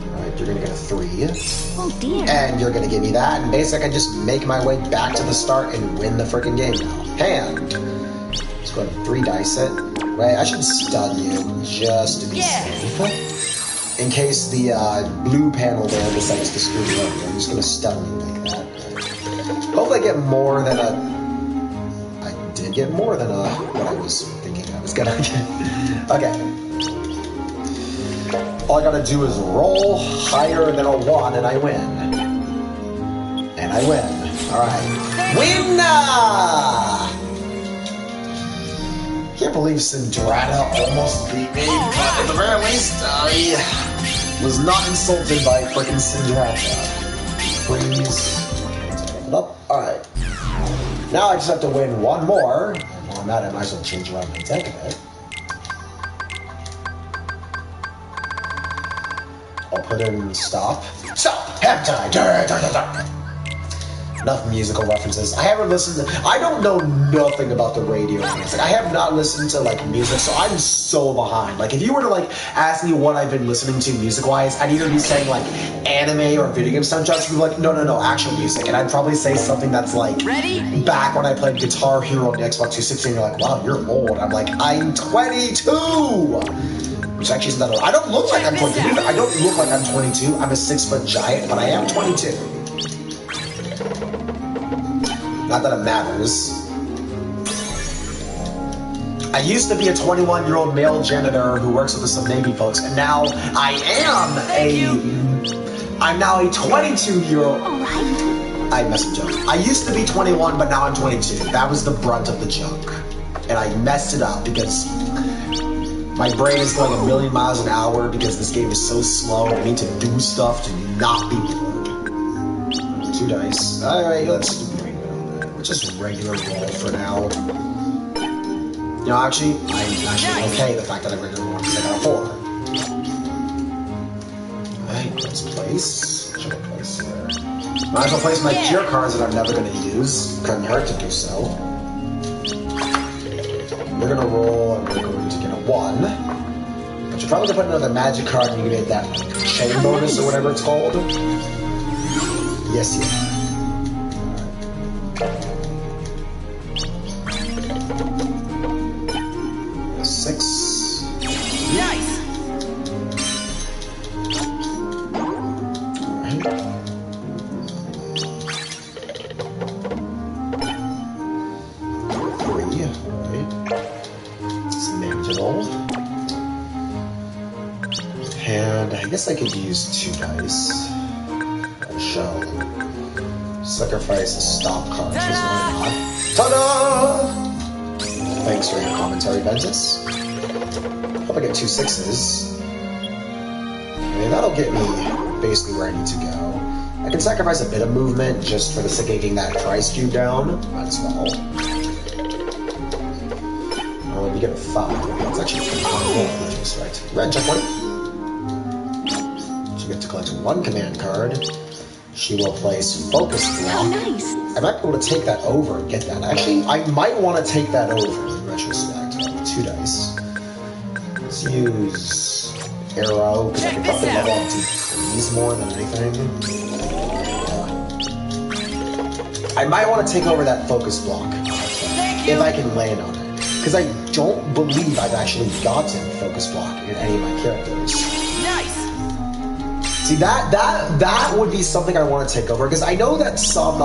Alright, you're gonna get a 3. Oh dear! And you're gonna give me that, and basically I can just make my way back to the start and win the freaking game now. Hand! Let's go ahead and 3 dice it. Wait, I should stun you, just to be safe. In case the blue panel there decides to screw me over. I'm just gonna stun you like that. Hopefully I get more than a... I did get more than a... what I was thinking I was gonna get. Okay. All I gotta do is roll higher than a 1 and I win. And I win. Alright. Winner! Can't believe Syndrata almost beat me, but at the very least, I was not insulted by frickin' Syndrata. Please. Up. Alright. Now I just have to win 1 more. And while I'm at it, I might as well change around my deck a bit. I'll put in stop. Stop! Have time! Enough musical references. I haven't listened to... I don't know nothing about the radio music. I have not listened to, like, music, so I'm so behind. Like, if you were to, like, ask me what I've been listening to music-wise, I'd either be saying, like, anime or video game soundtracks, and be like, no, actual music. And I'd probably say something that's, like, Ready? back when I played Guitar Hero on the Xbox 360, and you're like, wow, you're old. I'm like, I'm 22! Which actually isn't that old. I don't look like I'm 22. I don't look like I'm 22. I'm a 6-foot giant, but I am 22. Not that it matters. I used to be a 21-year-old male janitor who works with some Navy folks, and now I'm now a 22-year-old. All right. I messed a joke. I used to be 21, but now I'm 22. That was the brunt of the joke. And I messed it up because my brain is going a million miles an hour because this game is so slow. I need to do stuff to not be bored. 2 dice. Alright, let's do just regular roll for now. You know, actually, I'm actually okay with the fact that I regular roll because I got a 4. Alright, let's place. Should I place there? Might as well place my gear cards that I'm never going to use. Couldn't hurt to do so. We're going to roll, and we're going to get a 1. But you're probably going to put another magic card and you get that chain bonus or whatever it's called. Yes, yeah. 6. Nice. Alright. 3. Alright. It's manageable. And I guess I could use 2 dice. Or show. Sacrifice a stop card. Ta-da! Thanks for your commentary, Ventus. Hope I get 2 6s. Okay, that'll get me basically where I need to go. I can sacrifice a bit of movement just for the sake of getting that price cube down. Might as well. We get a 5. That's actually pretty cool. Just right. Red checkpoint. She gets to collect 1 command card. She will place focus block. How nice. I might be able to take that over and get that. Actually, I might want to take that over in retrospect. 2 dice. Let's use arrow, because I can probably level up to freeze more than anything. I might want to take over that focus block. If I can land on it. Because I don't believe I've actually gotten focus block in any of my characters. Nice. See, that would be something I want to take over, because I know that some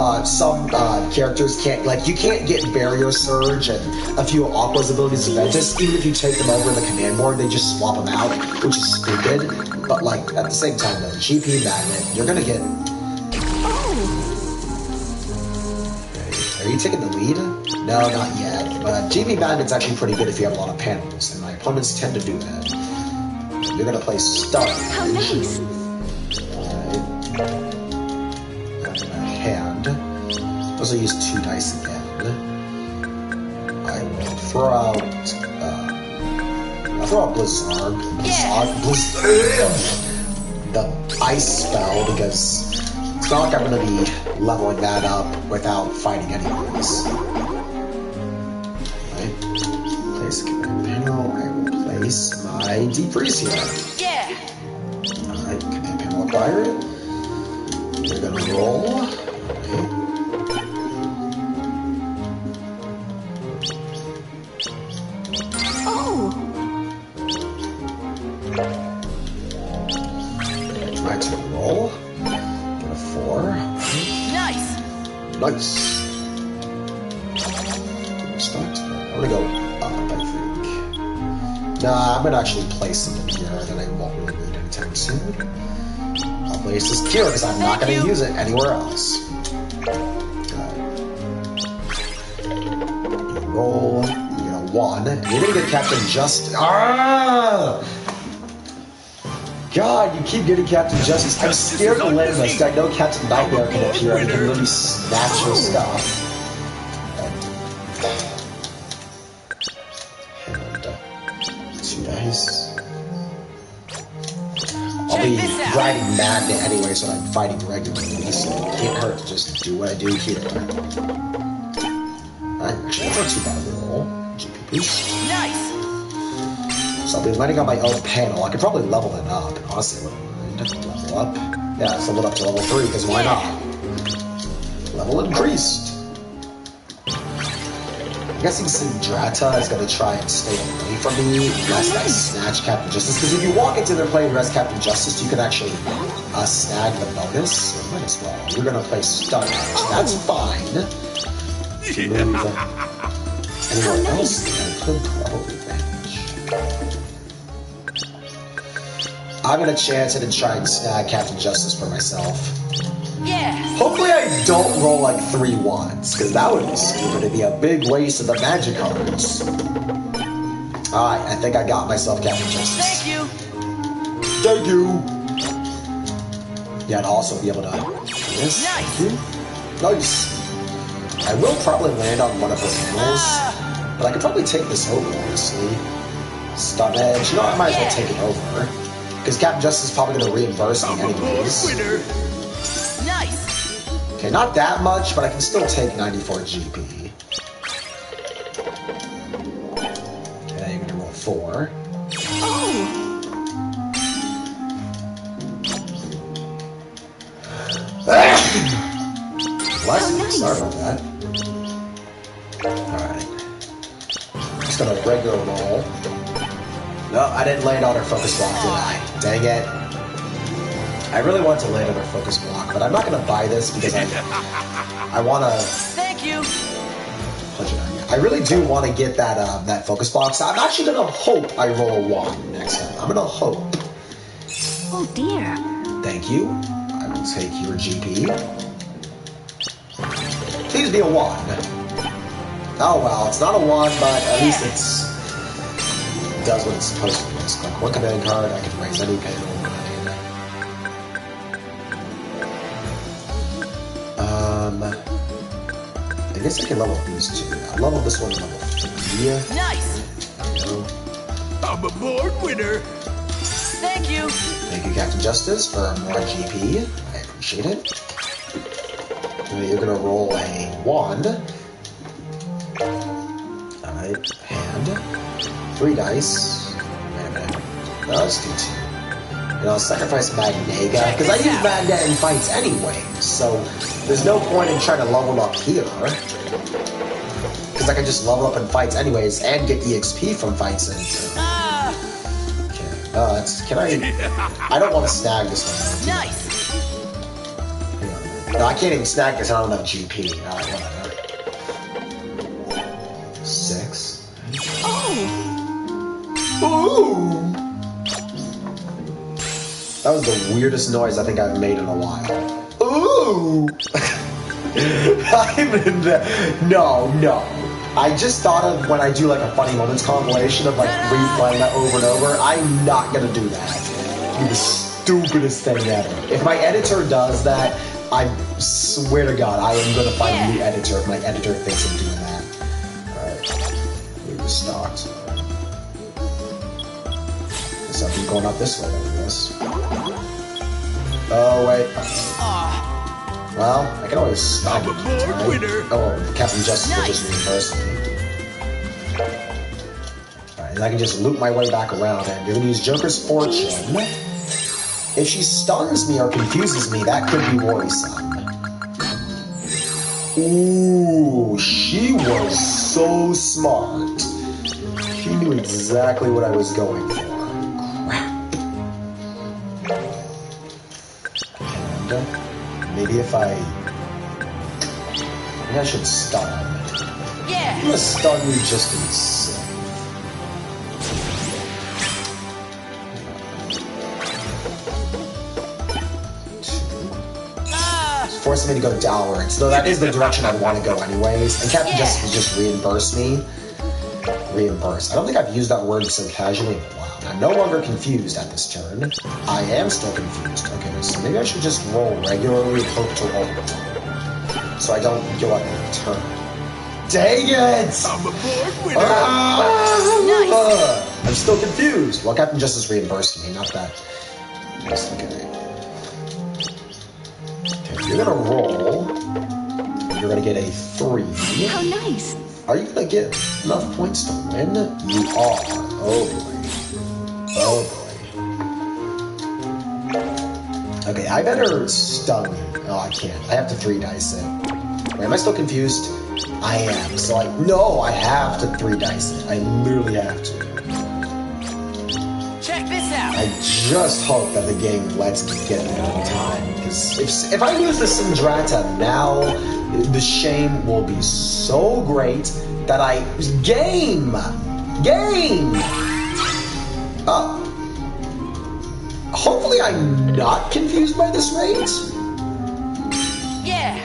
characters can't, like, you can't get Barrier Surge and a few of Aqua's abilities of Ventus, even if you take them over in the command board, they just swap them out, which is stupid. But, like, at the same time, though, GP Magnet, you're gonna get... Okay. Are you taking the lead? No, not yet. But GP Magnet's actually pretty good if you have a lot of panels, and my opponents tend to do that. You're gonna play Start. How nice. Hand. Also use 2 dice again. I will throw out. I'll throw out Blizzard. The ice spell, because it's not like I'm going to be leveling that up without fighting anyways. Alright. Place command panel. I will place my Deep Freeze here. Yeah. Alright, command panel acquired. We're gonna roll. Okay. Oh. My turn. Roll. Get a 4. Nice. Nice. Start. I'm gonna go up, I think. Nah, I'm gonna actually place something here that I won't really need anytime soon. I'll place this here because I'm not going to use it anywhere else. You roll. You get a 1. You're going to get Captain Justice. Ah! God, you keep getting Captain Justice. I'm scared to land this. I know Captain Nightmare can appear and can really snatch your stuff. And 2 dice. I'll be fighting Magnet anyway, so I'm fighting regularly, so it can't hurt to just do what I do here. Actually, that's not too bad of a roll. GP boost. Nice. So I'll be landing on my own panel. I could probably level it up. Honestly, I wouldn't mind. Level up. Yeah, let's level it up to level 3, because why not? Level increased. I'm guessing Sindrata is going to try and stay away from me lest I snatch Captain Justice. Because if you walk into their play and rest Captain Justice, you can actually snag the bonus. So might as well. We're going to play Stun Edge. That's fine. Move anyone else I could probably manage. I'm going to chance it and try and snag Captain Justice for myself. Yeah. Hopefully I don't roll like 3 ones, because that would be stupid. It'd be a big waste of the magic cards. Alright, I think I got myself Captain Justice. Thank you. Thank you. Yeah, and also be able to do this. Nice. Nice. I will probably land on one of her panels, but I could probably take this over, honestly. Stun Edge. You know, I might as well take it over. Because Captain Justice is probably going to reimburse me anyways. Nice. Okay, not that much, but I can still take 94 GP. Okay, you're gonna roll 4. Oh. Bless me, nice. sorry about that. Alright. Just gonna regular roll. No, I didn't land on her focus block, did I? Dang it. I really want to land on her focus block, but I'm not going to buy this because I want to... Thank you. I really do want to get that that focus block, so I'm actually going to hope I roll a 1 next time. I'm going to hope. Oh dear. Thank you. I will take your GP. Please be a 1. Oh well, it's not a 1, but at least it does what it's supposed to do. Just click 1 command card, I can raise any panel. I guess I can level these 2. I'll level this one to level 3. Nice. I'm a board winner. Thank you. Thank you, Captain Justice, for more GP. I appreciate it. You're gonna roll a 1. Alright, hand. 3 dice. Wait a minute. No, let's do 2. And I'll sacrifice Magnega, because I use Magnet in fights anyway, so there's no point in trying to level up here. Because I can just level up in fights anyways, and get EXP from fights. And, okay. I don't want to snag this one. Nice. No, I can't even snag this, I don't have enough GP. Alright, whatever. 6. Oh. Ooh! That was the weirdest noise I think I've made in a while. Ooh! I'm in the... No. I just thought of when I do like a funny moments compilation of like replaying that over and over. I'm not gonna do that. It'd be the stupidest thing ever. If my editor does that, I swear to God, I am gonna find a new editor if my editor thinks I'm doing that. Alright. We were stocked. Guess I'll be going up this way, I guess. Oh, wait. Well, I can always stop it. Right? Oh, Captain Justice will just reimburse me. Alright, and I can just loop my way back around, and you're gonna use Joker's Fortune. If she stuns me or confuses me, that could be worrisome. Ooh, she was so smart. She knew exactly what I was going for. Maybe if maybe I should stun. Yeah. I'm gonna stun you just to be safe. It's forcing me to go downwards, though that is the direction I'd want to go anyways. And Captain Justice will just reimburse me. Reimburse. I don't think I've used that word so casually in a while. I'm no longer confused at this turn. I am still confused. Okay, so maybe I should just roll regularly and hope to roll. So I don't go up in turn. Dang it! I'm a board winner. I'm still confused. Well, Captain Justice reimbursed me, not that. Okay. You're gonna roll. You're gonna get a 3. How nice. Are you gonna get enough points to win? You are. Oh boy. Oh boy. Okay, I better stun. Oh, I can't. I have to 3 dice it. Wait, am I still confused? I am. So no, I have to 3 dice it. I literally have to. Check this out. I just hope that the game lets me get there in time, because if I lose the Sindrata now, the shame will be so great that I game. Hopefully I'm not confused by this rate. Yeah.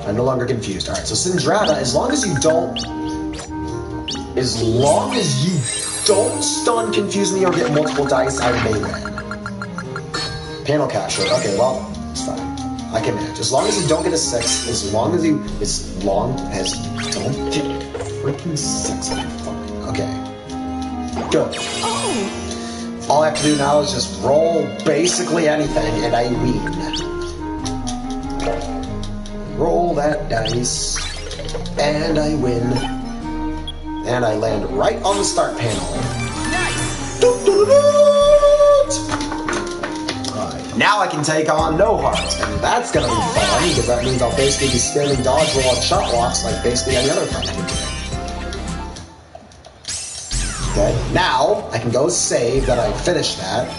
I'm no longer confused. All right, so Sindrata, as long as you don't stun, confuse me, or get multiple dice, I may win. Panel capture. Okay, well, it's fine. I can manage. As long as you don't get a 6, as long as you don't get freaking 6, I'm fine. Okay. Good. Oh. All I have to do now is just roll basically anything, and I win. Roll that dice, and I win. And I land right on the start panel. Nice. Alright, now I can take on No Heart, and that's gonna be fun, because that means I'll basically be spamming dodge roll and shot locks like basically any other fight I can do. Okay, now I can go save that I finished that.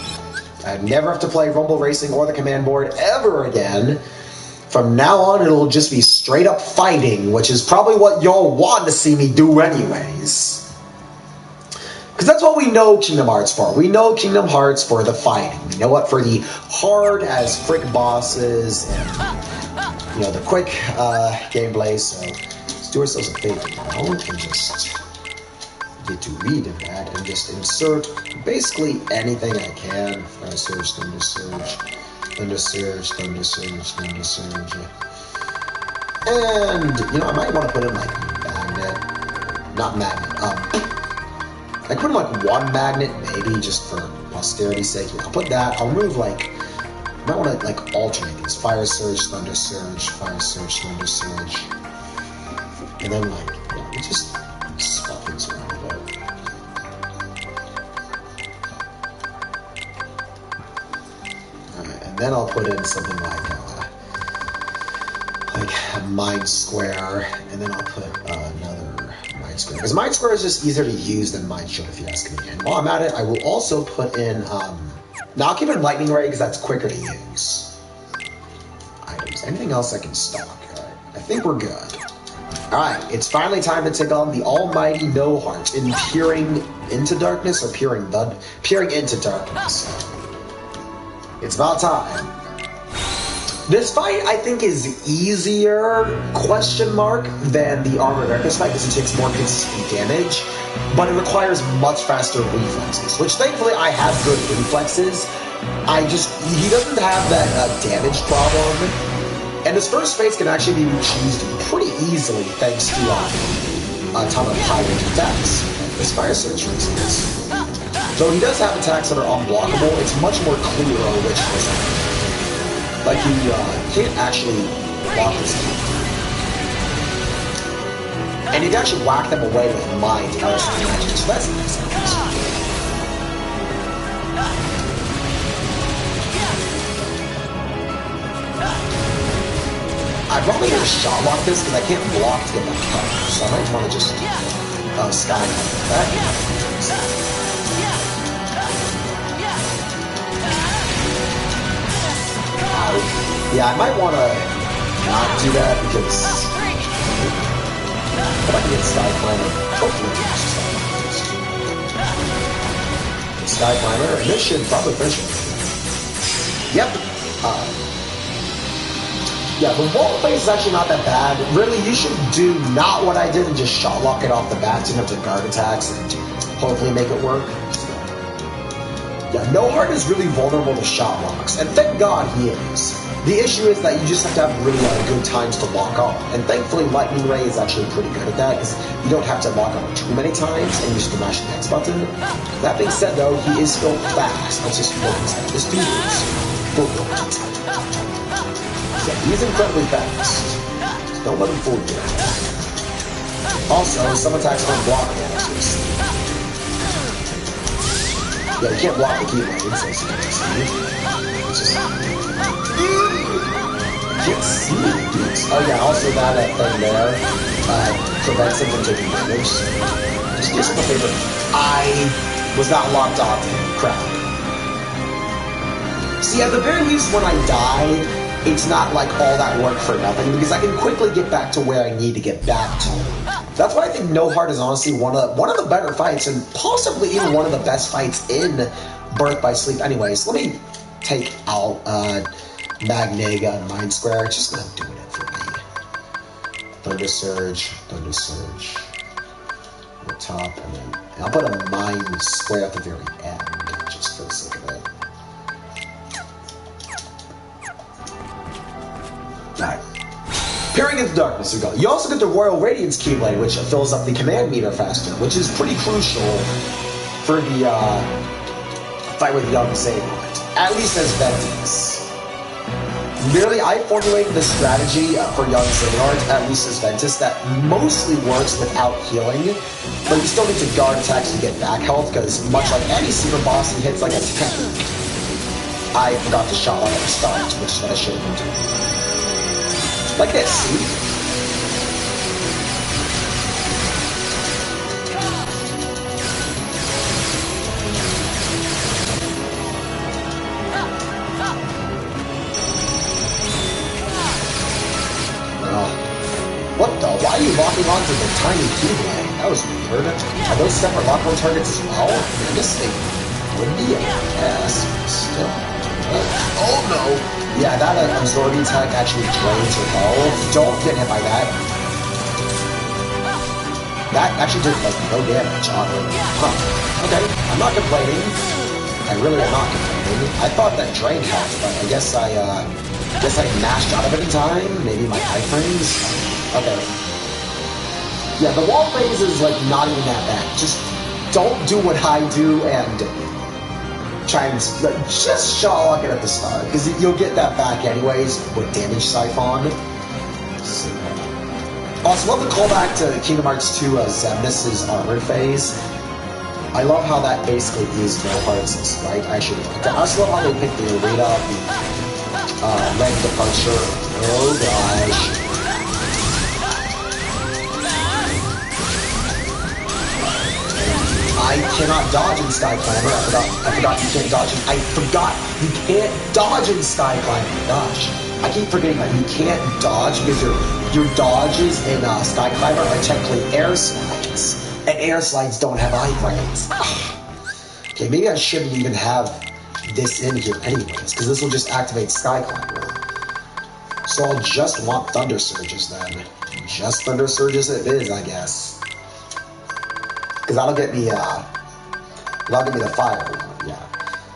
I never have to play Rumble Racing or the command board ever again. From now on, it'll just be straight up fighting, which is probably what y'all want to see me do anyways. Because that's what we know Kingdom Hearts for. We know Kingdom Hearts for the fighting. We know it for the hard as frick bosses and, the quick gameplay. So let's do ourselves a favor now and just get to read of that and just insert basically anything I can. Fire Surge, Thunder Surge. Thunder Surge, Thunder Surge, Thunder Surge. And, I might want to put in, magnet. Not magnet, I put in, one magnet, maybe, just for posterity's sake. I'll put that. I'll remove, I might want to, alternate these. Fire Surge, Thunder Surge, Fire Surge, Thunder Surge. And then, just swap things around a bit. Then I'll put in something like a Mind Square, and then I'll put another Mind Square. Because Mind Square is just easier to use than Mind Shield, if you ask me. And while I'm at it, I will also put in, now I'll keep in Lightning Ray, because that's quicker to use. Items. Anything else I can stock? Alright, I think we're good. Alright, it's finally time to take on the almighty No Heart in Peering into Darkness, or Peering into Darkness. It's about time. This fight, I think, is easier, than the Armor of Darkness fight, because it takes more consistent damage, but it requires much faster reflexes, which thankfully I have good reflexes. He doesn't have that damage problem, and his first phase can actually be retrieved pretty easily thanks to a ton of high-range attacks, like this Fire Surge, for instance. So he does have attacks that are unblockable. It's much more clear on which was you can't actually block his attack. And you can actually whack them away with Mind Magic, so that's nice. I'd probably gonna shot lock this because I can't block to get my cover, so I might want to just sky that. Yeah, I might want to not do that because if I can get Sky Climber, hopefully Sky Climber, and this should probably finish it. Yep. Yeah, the wall phase is actually not that bad. Really, you should do not what I did and just shot lock it off the bat, so you have to guard attacks and hopefully make it work. Yeah, No Heart is really vulnerable to shot locks, and thank God he is. The issue is that you just have to have really good times to lock on, and thankfully Lightning Ray is actually pretty good at that, because you don't have to lock on too many times, and you just mash the X button. That being said, though, he is still fast. Let's just focus on this dude is So he's incredibly fast. So don't let him fool you. Also, some attacks aren't blockable. Yeah, you can't block the keyblades, as you can see. It's just... can't see it, dudes. Oh yeah, also that thing there prevents him from taking damage. Just do yourself a favor. I was not locked on to him. Crap. See, at the very least, when I die, it's not like all that work for nothing, because I can quickly get back to where I need to get back to. That's why I think No Heart is honestly one of the better fights, and possibly even one of the best fights in Birth by Sleep. Anyways, let me take out Magnega and Mind Square. It's just not doing it for me. Thunder Surge, the top, and then I'll put a Mind Square at the very end, just for the sake of it. Alright. Peering into darkness, we go. You also get the Royal Radiance Keyblade, which fills up the command meter faster, which is pretty crucial for the fight with Young Xehanort, at least as Ventus. Merely, I formulated this strategy for Young Xehanort, at least as Ventus, that mostly works without healing, but you still need to guard attacks to get back health, because much like any super boss, he hits like a 10. I forgot to shot on at the start, which is what I should have been doing. Like this, see? What the? Why are you locking onto the tiny keyblade? That was weird. Are those separate lock-on targets as well? I guess they would be, I guess. Still. Oh no! Yeah, that absorbing attack actually drains your health. Don't get hit by that. That actually did like no damage on it. Huh. Okay, I'm not complaining. I really am not complaining. I thought that drained health, but I guess I mashed out of it in time. Maybe my iframes. Okay. Yeah, the wall phase is like not even that bad. Just don't do what I do and try and just shot it at the start, because you'll get that back anyways with damage siphon. So. Also, love the callback to Kingdom Hearts 2 Xemnas' armored phase. I love how that basically is No Hearts, right? I also love how they picked the arena of the leg departure. Oh gosh. I cannot dodge in Sky Climber. I forgot you can't dodge. I forgot you can't dodge in Sky Climber. Gosh, I keep forgetting that you can't dodge because your dodges in Sky Climber are technically air slides, and air slides don't have iframes. Okay, maybe I shouldn't even have this in here anyways, because this will just activate Sky Climber. So I'll just want Thunder Surges then. Just Thunder Surges it is, I guess. Because that'll get me the fire one, yeah.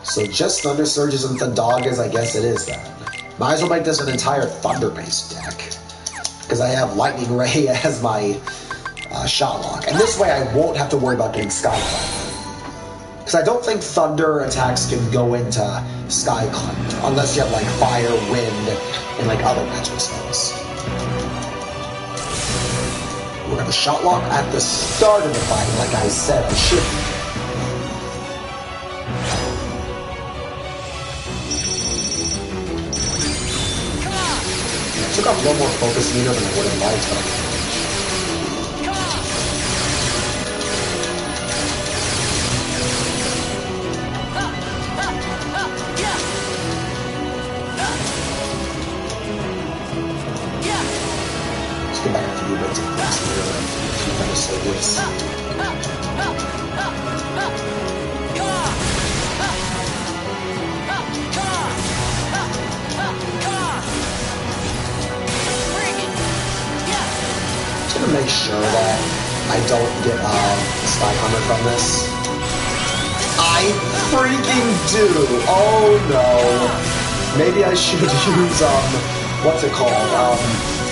So just Thunder Surges and Thundagas, I guess it is then. Might as well make this an entire Thunder-based deck. Because I have Lightning Ray as my shot lock. And this way I won't have to worry about getting Sky Climber. Because I don't think Thunder attacks can go into Sky Climber. Unless you have like Fire, Wind, and like other magic spells. We're going to shot lock at the start of the fight, like I said I should. I took off one more focus meter than I would have liked, but let's get back a few bits of things here. Kind of slow this. Just gonna make sure that I don't get Sky Climber from this. I freaking do! Oh no! Maybe I should use what's it called?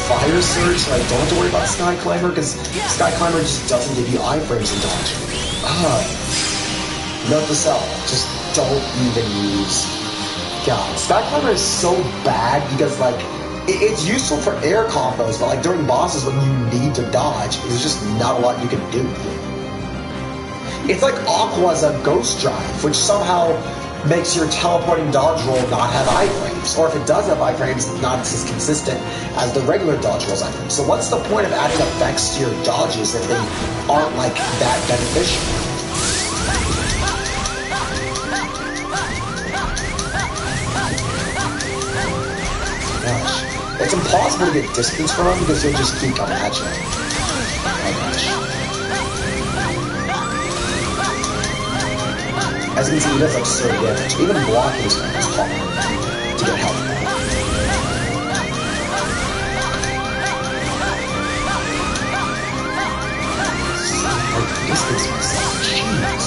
Fire Surge, so I don't have to worry about Sky Climber, because Sky Climber just doesn't give you iframes and dodge. Note to self, just don't even use... God, Sky Climber is so bad, because, like, It's useful for air combos, but like during bosses when you need to dodge, there's just not a lot you can do. It's like Aqua's a ghost drive, which somehow makes your teleporting dodge roll not have iframes. Or if it does have iframes, it's not as consistent as the regular dodge roll's iframes. So what's the point of adding effects to your dodges if they aren't like that beneficial? Gosh. It's impossible to get distance from him because he'll just keep coming at you. Oh gosh. As you can see, he does absurd damage. Even blocking is hard to get help. Like, distance myself. Jeez.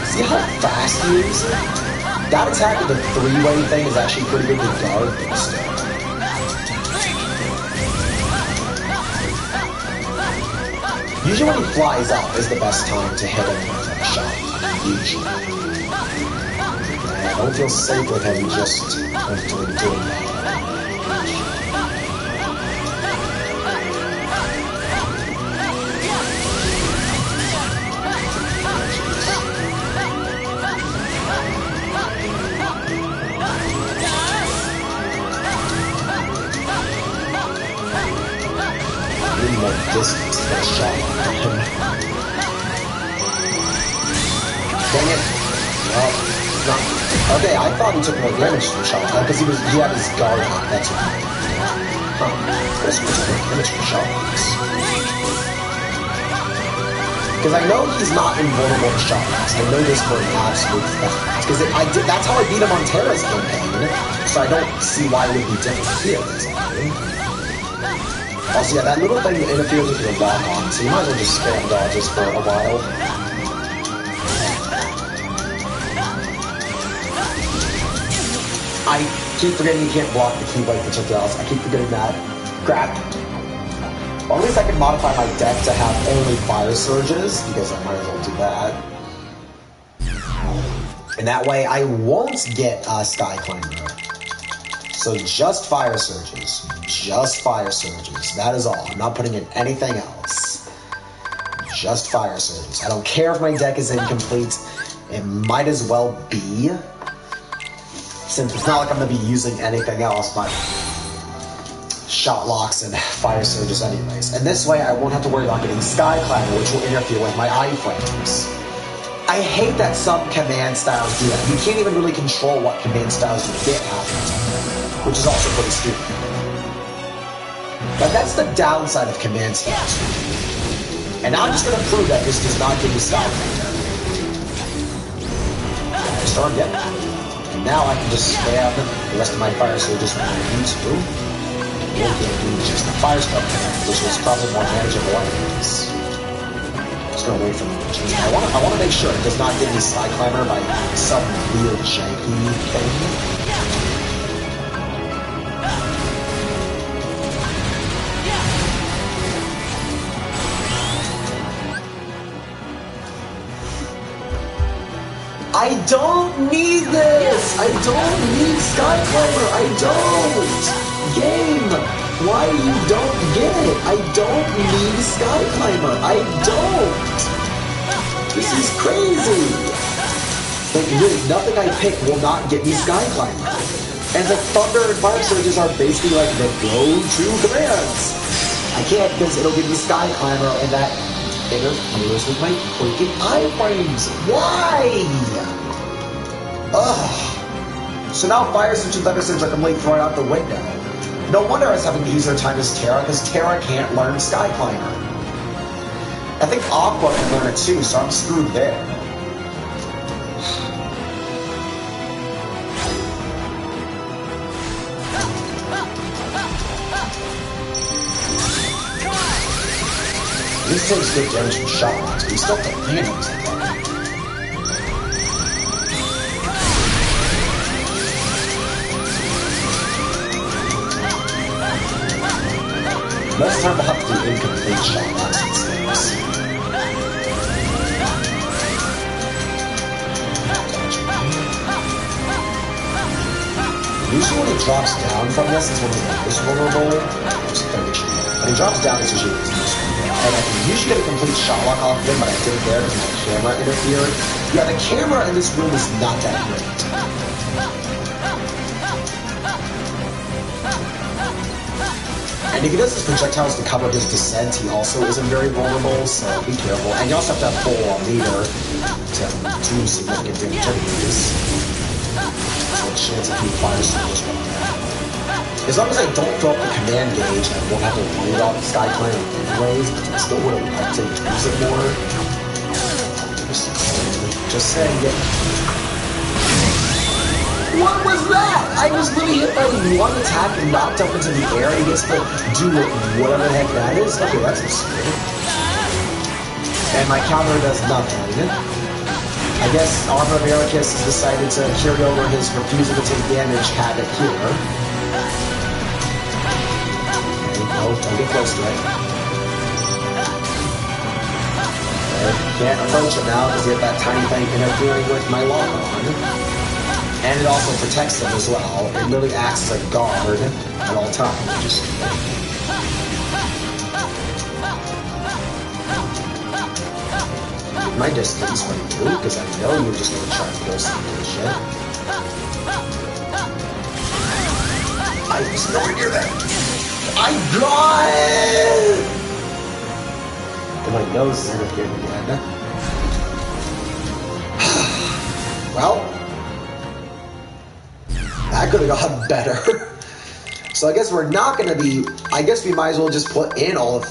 See how fast he is? That attack with the three-way thing is actually pretty good to guard this stuff. Usually when he flies up is the best time to hit him with a shot. Usually. I don't feel safe with him just doing that. More distance to get a shot on him. Dang it. No, not. Okay, I thought he took more damage from shot because he had his guard on. That's right. Huh. This was more damage from shot. Because I know he's not invulnerable to shot. I know this for an absolute fact. Because that's how I beat him on Terra's campaign. So I don't see why it would be different here. Exactly. Also, yeah, that little thing interferes with your lock-on, so you might as well just spam dodges for a while. I keep forgetting you can't block the Keyblade projectiles. I keep forgetting that. Crap. Well, at least I can modify my deck to have only fire surges, because I might as well do that. And that way I won't get Sky Climber. So just fire surges. Just fire surges. That is all. I'm not putting in anything else. Just fire surges. I don't care if my deck is incomplete. It might as well be. Since it's not like I'm going to be using anything else but shot locks and fire surges anyways. And this way I won't have to worry about getting Sky Climber, which will interfere with my iframes. I hate that some command styles do that. You can't even really control what command styles you get half the time, which is also pretty stupid. But that's the downside of command styles. And now I'm just going to prove that this does not give me Sky Climber. Start again. And now I can just spam the rest of my fire surges when I need to. Or do just the fire spell, which was probably more manageable anyways. Just gonna wait for the change. I want to make sure it does not give me Sky Climber by some weird janky thing. I don't need this! I don't need Sky Climber! I don't! Game! Why you don't get it? I don't need Sky Climber! I don't! This is crazy! Like, really, nothing I pick will not get me Sky Climber. And the Thunder and Fire Surges are basically like the go-to commands. I can't because it'll give me Sky Climber and that interferes with my freaking iframes. Why? Ugh. So now Fire Surge and Thunder Surge are completely thrown out the window. No wonder I was having to use her time as Terra, because Terra can't learn Sky Climber. I think Aqua can learn it too, so I'm screwed there. At least takes good damage from shot locks, but he still can't land him. Most time we'll have to do incomplete shot locks and things. Usually when he drops down from this, it's when he's the most vulnerable. When he drops down, it's usually when he's the most vulnerable. And I can usually get a complete shot lock off of him, but I did there because my camera interfered. Yeah, the camera in this room is not that great. And if he does his projectiles to cover his descent, he also isn't very vulnerable, so be careful. And you also have to have full meter to do significant damage anyways. So a chance if he fires something right there. As long as I don't fill up the command gauge, I won't have to worry about Sky Clan anyways, but I still would have liked to use it more. Just saying, What was that? I was really hit by one attack and knocked up into the air and he gets to do whatever the heck that is? Okay, that's absurd. And my counter does nothing. I guess Armor of Ericus has decided to carry over his refusal to take damage habit here. Okay, no, don't get close to it. Okay, can't approach it now because you have that tiny thing interfering with my lock-on. And it also protects them as well. It literally acts as a guard at all times. My distance from you, because I know you're just going to try and pull some bullshit. I was nowhere near that. I got it! And my nose is interfering again. Well, that could have gotten better. So I guess we're not going to be... I guess we might as well just put in all of...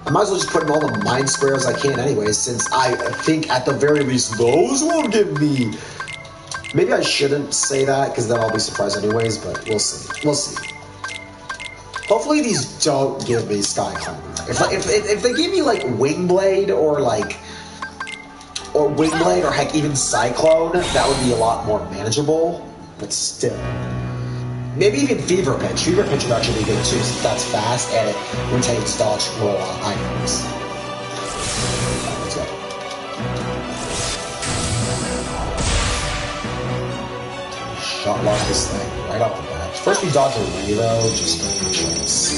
I might as well just put in all the mind squares I can anyway, since I think at the very least those will give me... Maybe I shouldn't say that, because then I'll be surprised anyways, but we'll see. We'll see. Hopefully these don't give me Sky Climber. If they give me, like, Wingblade, or, like... Or Wingblade, or heck, even Cyclone, that would be a lot more manageable. But still. Maybe even Fever Pitch. Fever Pitch would actually be good too, since that's fast and it retains dodge roll on items. Let's go. Shot lock this thing right off the bat. First we dodge away though, just for a chance.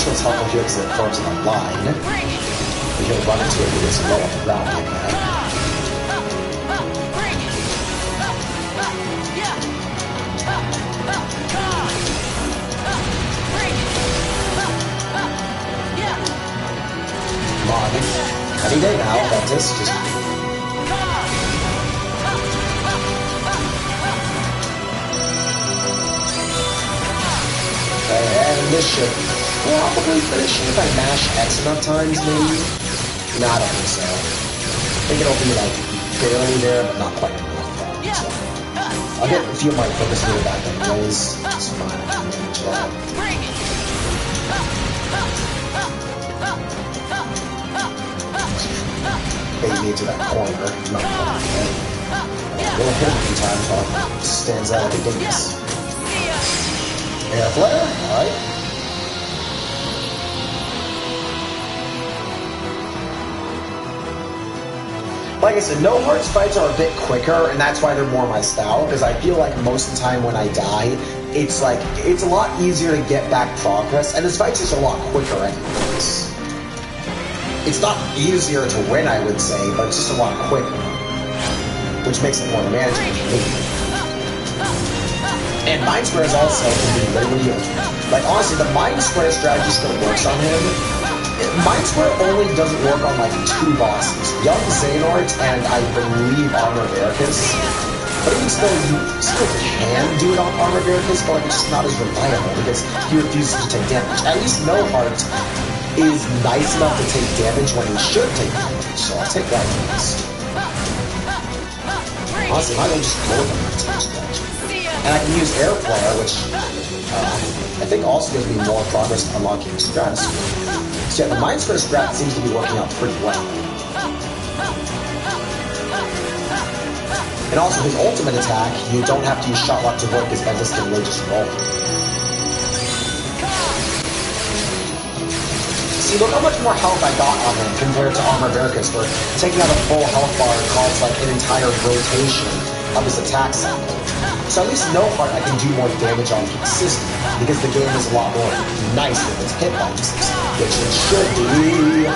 It's helpful here because it forms in a line. You're going to run into it when it's low off the ground like that. Come on. Any day now, Ventus. Just... Okay, and this should... probably finish if I mash X enough times, maybe? No, I don't think so. I think it'll be, like, barely there, but not quite enough. So. I'll get a few of my focus meter back anyways. It's fine, I can manage that. Bait me into that corner. Not quite yet. We'll hit him a few times, but stands out like a dingus. Air flare, alright. Like I said, no hearts fights are a bit quicker, and that's why they're more my style, because I feel like most of the time when I die, it's like, it's a lot easier to get back progress, and this fight's just a lot quicker anyways. It's not easier to win, I would say, but it's just a lot quicker, which makes it more manageable for me. And Mind Squares also can be literally, like honestly, the Mind Square strategy still works on him. Mind Square only doesn't work on like 2 bosses, Young Xehanort and I believe Armor of Ericus. But even still, you still can do it on Armor of Ericus, but like, it's just not as reliable because he refuses to take damage. At least No Heart is nice enough to take damage when he should take damage, so I'll take that at least. Honestly, I might just blow them to take damage. And I can use Air Flare, which I think also gives me more progress unlocking Stratosphere. So yeah, the Mind Square strat seems to be working out pretty well. And also his ultimate attack, you don't have to use shot lock to work, because Ventus can really just roll. See, look how much more health I got on him compared to Armor Veracus, where taking out a full health bar caused like an entire rotation of his attack cycle. So at least no heart I can do more damage on consistently, because the game is a lot more nice with its hitboxes, which it should be.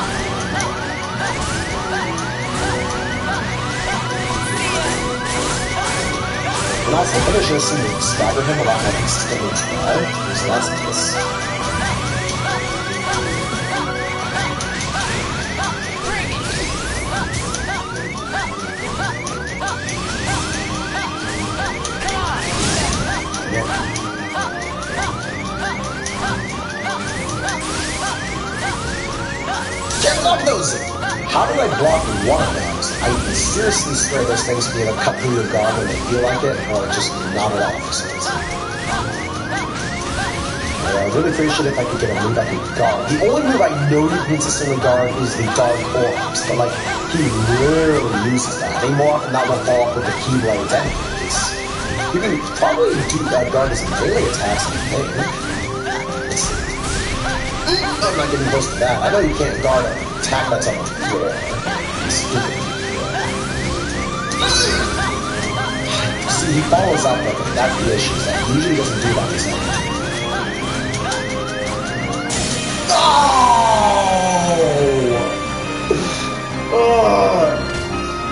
And also finishers seem to stagger him a lot more consistently as well, so that's nice. Get off those! How did I block one of those? I seriously swear those things can either cut through your guard when they feel like it, or just knock it off for some reason. I really appreciate if I could get a move I can guard. The only move I know you can consistently guard is the Dark Orbs, but like, he rarely uses that. They more often not will fall off with the Keyblades anyways. You can probably do that guard as melee attacks, I think. I'm not getting close to that. I know you can't guard an attack that's on the floor. Stupid. See, he follows up with it. That's the issue. That he usually doesn't do that himself. Oh!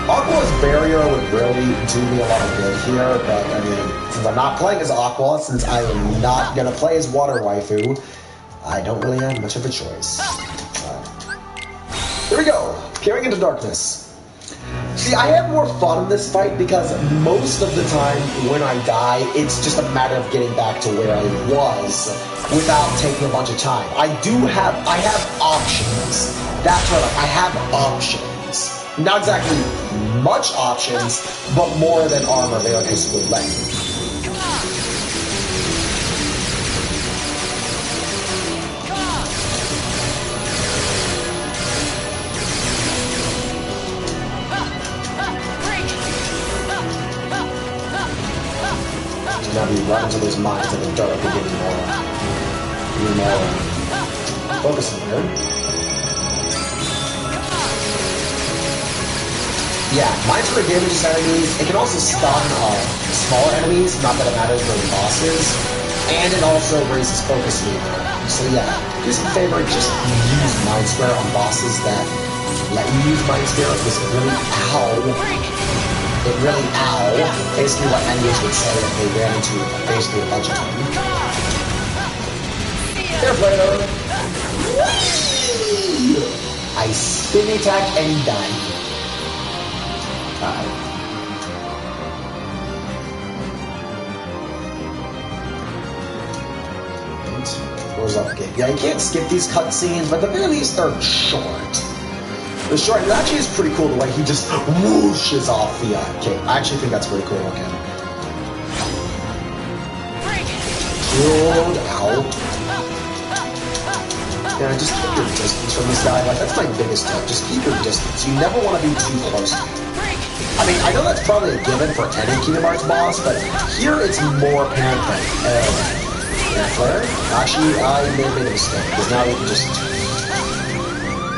Aqua's barrier would really do me a lot of good here, but I mean, since I'm not playing as Aqua, since I am not gonna play as Water Waifu, I don't really have much of a choice. Here we go, peering into darkness. See, I have more fun in this fight because most of the time when I die, it's just a matter of getting back to where I was without taking a bunch of time. I have options. That's what I have options. Not exactly much options, but more than Armor Veracus would let me. Now we run into those mines in the dark and get more focusing here. Yeah, mines for damages enemies. It can also stun smaller enemies, not that it matters for the bosses. And it also raises focus meter. So yeah, do us a favor, just use Mind Square on bosses that let you use Mind Square, because it really, it really, basically what enemies would say if they ran into basically a bunch of them. Fair play though. I spin attack and die. Goes up again. Yeah, you can't skip these cutscenes, but at the very least they're short. The short, it actually is pretty cool the way he just whooshes off the cape. I actually think that's pretty cool looking. Killed out. Yeah, just keep your distance from this guy. Like, that's my biggest tip. Just keep your distance. You never want to be too close to him. I mean, I know that's probably a given for any Kingdom Hearts boss, but here it's more apparent than Flare? Actually, I may have made a mistake, because now we can just...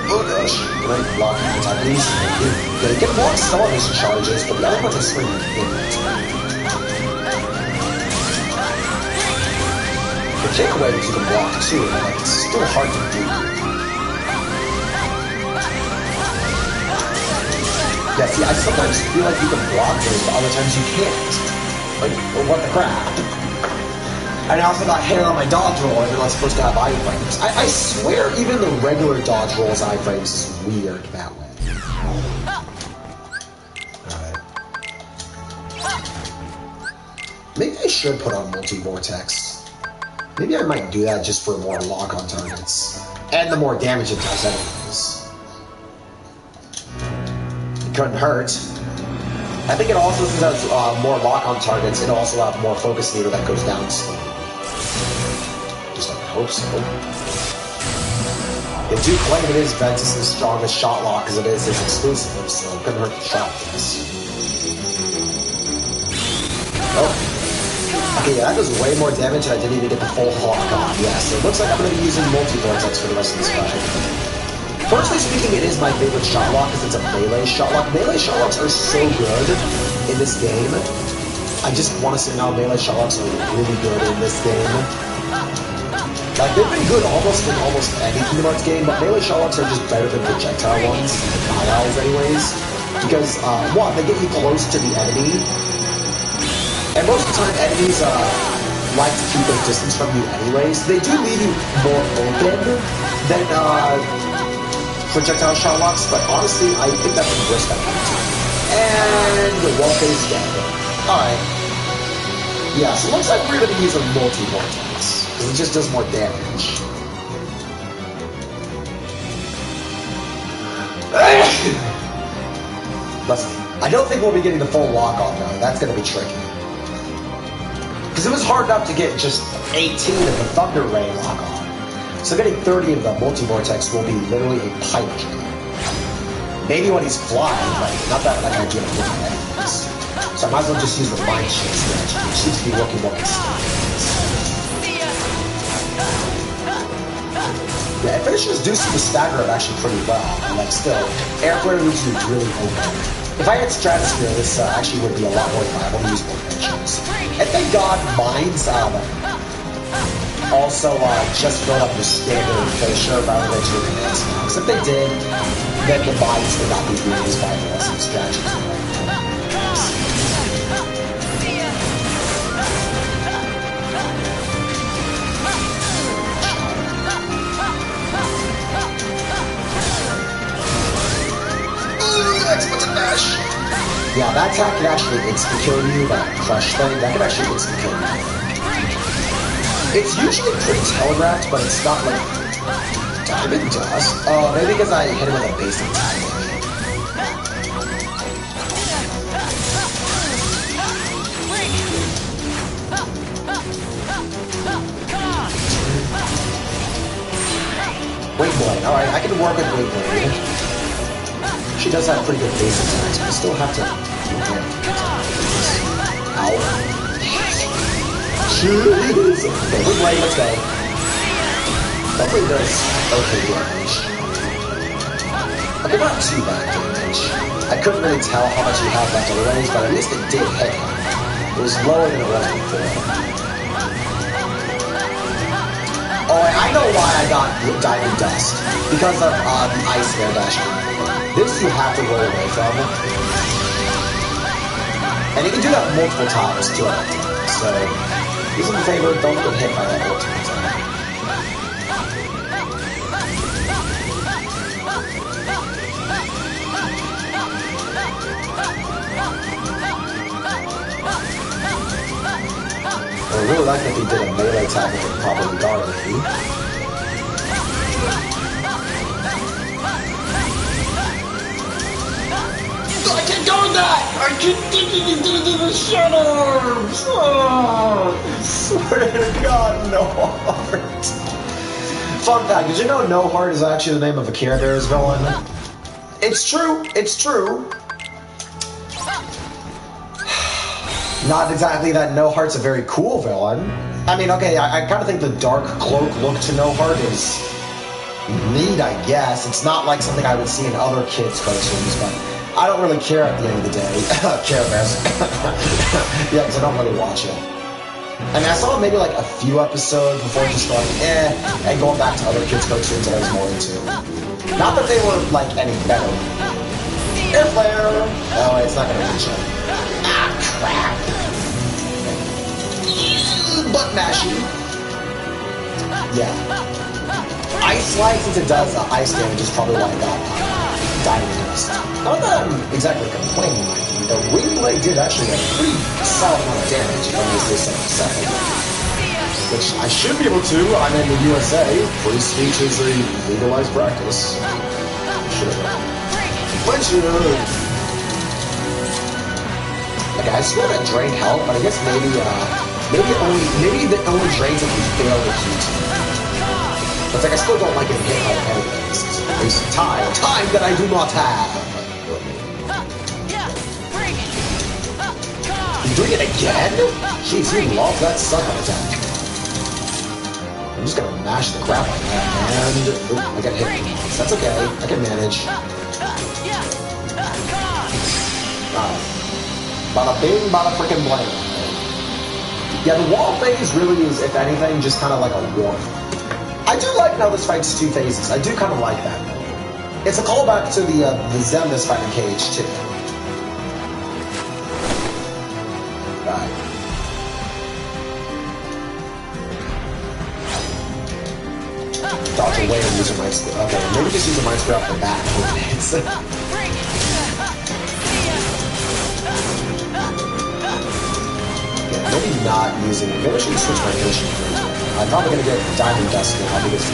Oh gosh, can I block the attack these? Yeah, you can block some of his charges, but the other ones are swinging in. The takeaway is you can block too, but like, it's still hard to do. Yeah, see, I sometimes feel like you can block those, but other times you can't. Like, well, what the crap? And I also got hit on my dodge roll, and they're not supposed to have iframes. I swear even the regular dodge roll's iframes is weird that way. Alright. Maybe I should put on multi-vortex. Maybe I might do that just for more lock-on targets. And the more damage it does anyways. It couldn't hurt. I think it also, since it has more lock-on targets, it'll also have more focus meter that goes down slowly. I hope so. They do claim it is Ventus' strongest shot lock because it is his exclusive, so it couldn't hurt to shot this. Oh. Okay, yeah, that does way more damage and I didn't even get the full hawk on. Yeah, so it looks like I'm going to be using multi-vortex for the rest of this fight. Personally speaking, it is my favorite shot lock because it's a melee shot lock. Melee shot locks are so good in this game. I just want to say now melee shot locks are really good in this game. Like, they've been good almost in almost any Kingdom Hearts game, but melee shot locks are just better than projectile ones, in my eyes anyways. Because, one, they get you close to the enemy, and most of the time enemies like to keep their distance from you anyways. They do leave you more open than projectile shot locks, but honestly, I think that's a risk I can take. And the wall face dead. Alright. Yeah, so it looks like we're going to be using multi-vortex, because it just does more damage. Listen, I don't think we'll be getting the full lock on though. That's going to be tricky. Because it was hard enough to get just 18 of the Thunder Ray lock on. So getting 30 of the multi-vortex will be literally a pipe dream. Maybe when he's flying, but not that like I do with my enemies. So I might as well just use the mind shield strategy, which seems to be working more consistently. Yeah, and finishers do seem to stagger up actually pretty well. And like still, air flare leaves you really open. If I had Stratosphere, this actually would be a lot more viable to use more finishers. And thank God mines also just filled up the standard finisher rather than your command spell. Because if they did, then the mines would not be really as viable as some strategies. Yeah, that attack could actually insta-kill you, that crush thing, that could actually insta-kill you. It's usually pretty telegraphed, but it's not like diamond dust. Oh, maybe because I hit him with a basic attack. Wait Blade, alright, I can work with Wait Blade. She does have pretty good base attacks, but I still have to deal damage. Ow. Jeez! Okay, Wait Blade, let's go. That Blade does okay damage. Okay, not too bad damage. I couldn't really tell how much he had left anyways, but at least it did hit him. It was lower than it was before. Oh, I know why I got Diamond Dust. Because of the Ice Air Dash. This you have to roll away from. And you can do that multiple times too. So, do us a favor, don't get hit by that ultimate attack. I would really like if he did a melee attack with it properly guarded me. I can't go with that! I keep thinking he's gonna do the shadows! Oh, swear to God, No Heart. Fun fact, did you know No Heart is actually the name of a character's villain? It's true, it's true. Not exactly that No Heart's a very cool villain. I mean, okay, I kind of think the dark cloak look to No Heart is neat, I guess. It's not like something I would see in other kids' cartoons, but I don't really care at the end of the day. Care Bears. Yeah, because I don't really watch it. I mean, I saw maybe like a few episodes before just going, and going back to other kids' cartoons that I was more into. Not that they were like any better. Air flare! Oh, it's not gonna reach it. Ah, crap! Butt mashing. Yeah. Ice Slide, since it does ice damage, is probably why I got Diamond Dust. Not that I'm exactly complaining, the Wing Blade did actually a pretty solid amount of damage if I may say so myself. Which I should be able to. I'm in the USA. Free speech is a legalized practice. Should have. Punch you! Okay, I swear that drained health, but I guess maybe it only drains if you fail the heat. But it's like I still don't like getting hit by the anyways. It's a waste of time that I do not have. You doing it again? Jeez, he loves that sucker attack. I'm just gonna mash the crap out of that, and ooh, I got hit. That's okay. I can manage. Bada bing, bada frickin' blang. Yeah, the wall phase really is, if anything, just kind of like a warning. I do like how this fight's 2 phases. I do kind of like that. It's a callback to the Zemus fighting cage, too. Right. Dodge away and use a mind spray. Okay, maybe just use a mind spray off the bat. Yeah, maybe not using it. Maybe I should switch my finishing. I'm probably going to get Diamond Dust now. I'll be good.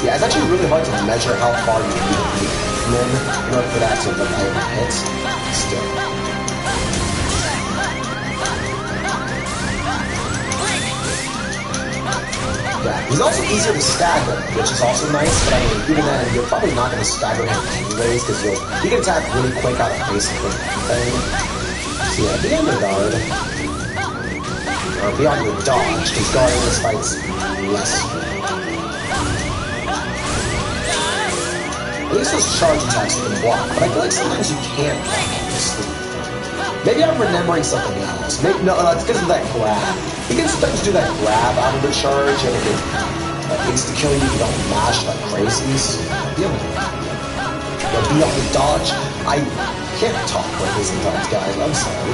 Yeah, it's actually really hard to measure how far you need to be in order for that to look like a hit. Still. Yeah, he's also easier to stagger, which is also nice, but I mean, even then, you're probably not going to stagger him anyways, because he can attack really quick out of basically anything. So yeah, be on your guard. Or be on your dodge, because guarding this fight's less. At least those charge attacks you can block, but I feel like sometimes you can't block this. Maybe I'm remembering something else. Maybe, no, it's because of that grab. You can sometimes do that grab out of the charge, and it insta-kill you if you don't mash like crazy. So be on the dodge. I can't talk like this sometimes, guys. I'm sorry.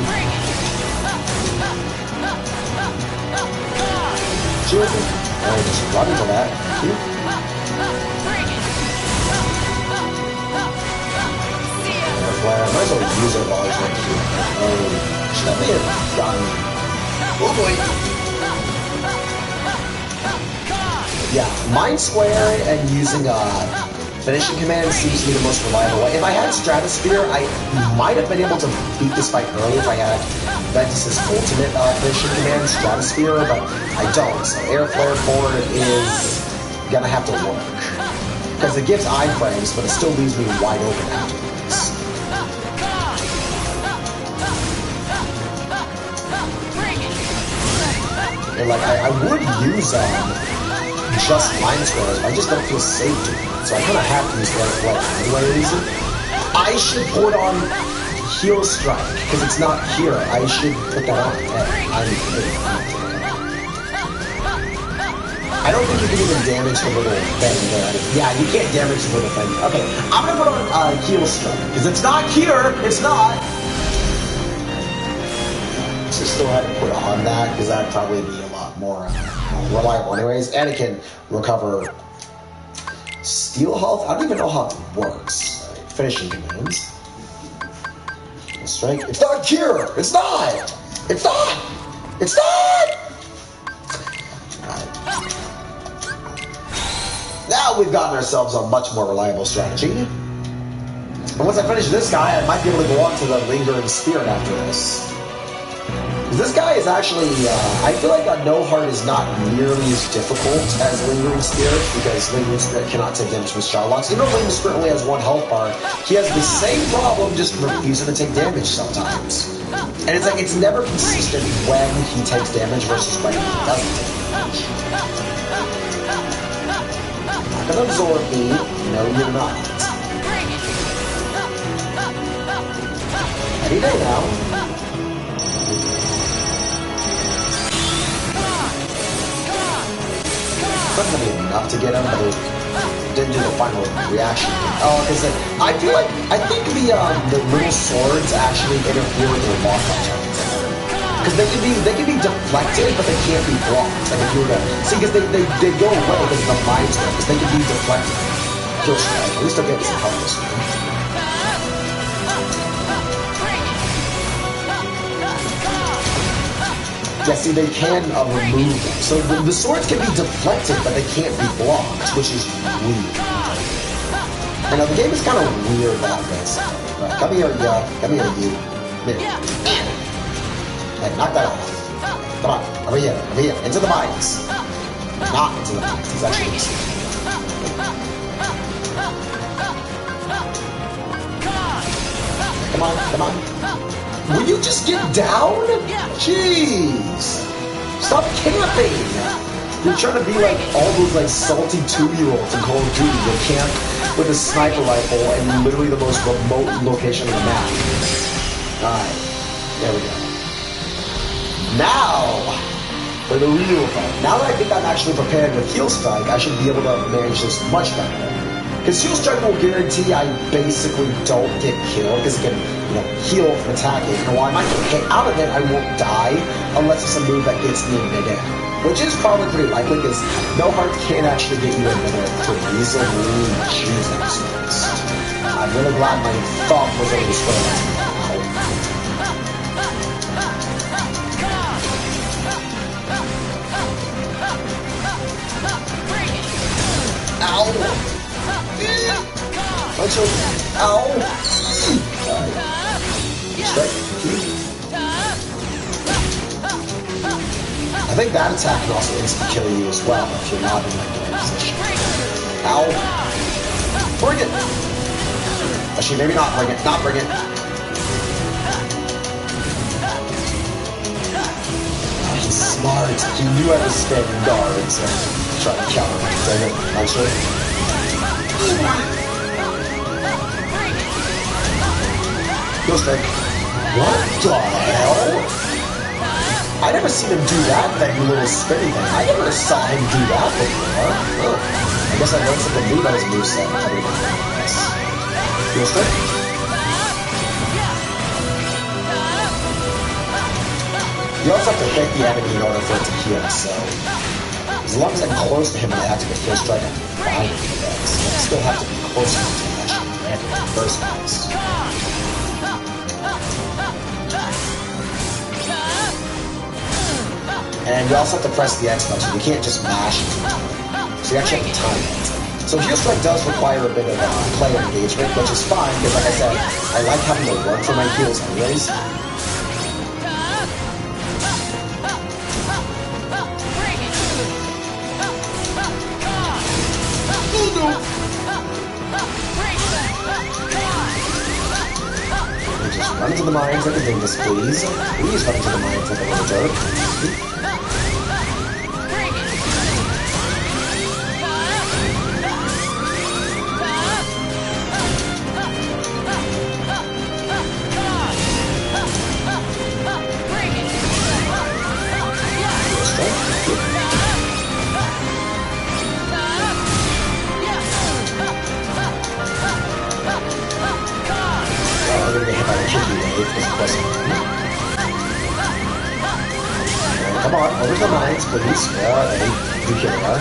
Sure. I'm just running for that. I might as well use it while I try to do it. Should I be a gun? Oh boy! Yeah, Mind Square and using finishing command seems to be the most reliable way. If I had Stratosphere, I might have been able to beat this fight early if I had Ventus's ultimate finishing command, Stratosphere, but I don't. So Air Flare forward is gonna have to work. Because it gives iframes, but it still leaves me wide open afterwards. And like, I would use just Mind Squares, but I just don't feel safe doing it. So I kind of have to use Air Flare anyways. I should put on Heal Strike, because it's not here. I should put that on. I don't think you can even damage the little thing there. Yeah, you can't damage the little thing. Okay, I'm going to put on Heal Strike, because it's not here. It's not. So still had to put on that, because that'd probably be a lot more reliable anyways. And it can recover Steel Health. I don't even know how it works. Finishing commands. Strike. It's not Cure! It's not! It's not! It's not! Now we've gotten ourselves a much more reliable strategy. And once I finish this guy, I might be able to go on to the Lingering Spirit after this. This guy is actually, I feel like a No Heart is not nearly as difficult as Lingering Spirit, because Lingering Spirit cannot take damage from Charlottes. Even though Lingering Spirit only has 1 health bar, he has the same problem, just refusing to take damage sometimes. And it's like, it's never consistent when he takes damage versus when he doesn't take damage. Not gonna absorb me. No, you're not. Any day now. Not gonna be enough to get him, but it didn't do the final reaction. Oh, because I feel like I think the little swords actually interfere with their lock-on turns. Because they can be deflected, but they can't be blocked. Like if you were to see, because they go away because of the mind strike, because they can be deflected. Kill strike. At least I'll get some help this one. Yeah, see, they can remove them. So the swords can be deflected, but they can't be blocked, which is weird. And the game is kind of weird about this. Right, come here, come here, you. Hey, knock that off. Come on, over here, into the mines. Not into the mines, he's actually Come on, come on. Will you just get down? Jeez. Stop camping. You're trying to be like all those like salty 2-year-olds in Call of Duty that camp with a sniper rifle in literally the most remote location of the map. Alright, there we go. Now, for the real fight. Now that I think I'm actually prepared with Heal Strike, I should be able to manage this much better. Because Heal Strike will guarantee I basically don't get killed, because it can, heal from attacking. And while I might get hit out of it, I won't die unless it's a move that gets me in midair. Which is probably pretty likely, because no heart can actually get you in midair pretty easily. Jesus Christ. I'm really glad my thumb was able to square that. Ow! Ow! Strike. I think that attack can also instantly kill you as well if you're not in like the right position. Ow! Bring it! Actually, maybe not bring it. Not bring it. He's smart. He knew I was standing guards and try to counter him. Dang it. Actually. Heal Strike. What the hell? I never seen him do that little spinny thing. I never saw him do that before. Oh. I guess I learned something new about his moveset. Nice. Heal Strike. You also have to hit the enemy in order for it to heal, so as long as I'm close to him and I activate Heal Strike, I'm fine with that. So I still have to be close enough to actually land in the first place. And you also have to press the X button. You can't just mash it. So you actually have to time it. So Heal Strike does require a bit of player engagement, which is fine, because like I said, I like having to work for my heals anyways. Just run into the mines like a dingus, please. Please run into the mines like a little jerk. Come on, over the mines, please. Where are they? You hit her.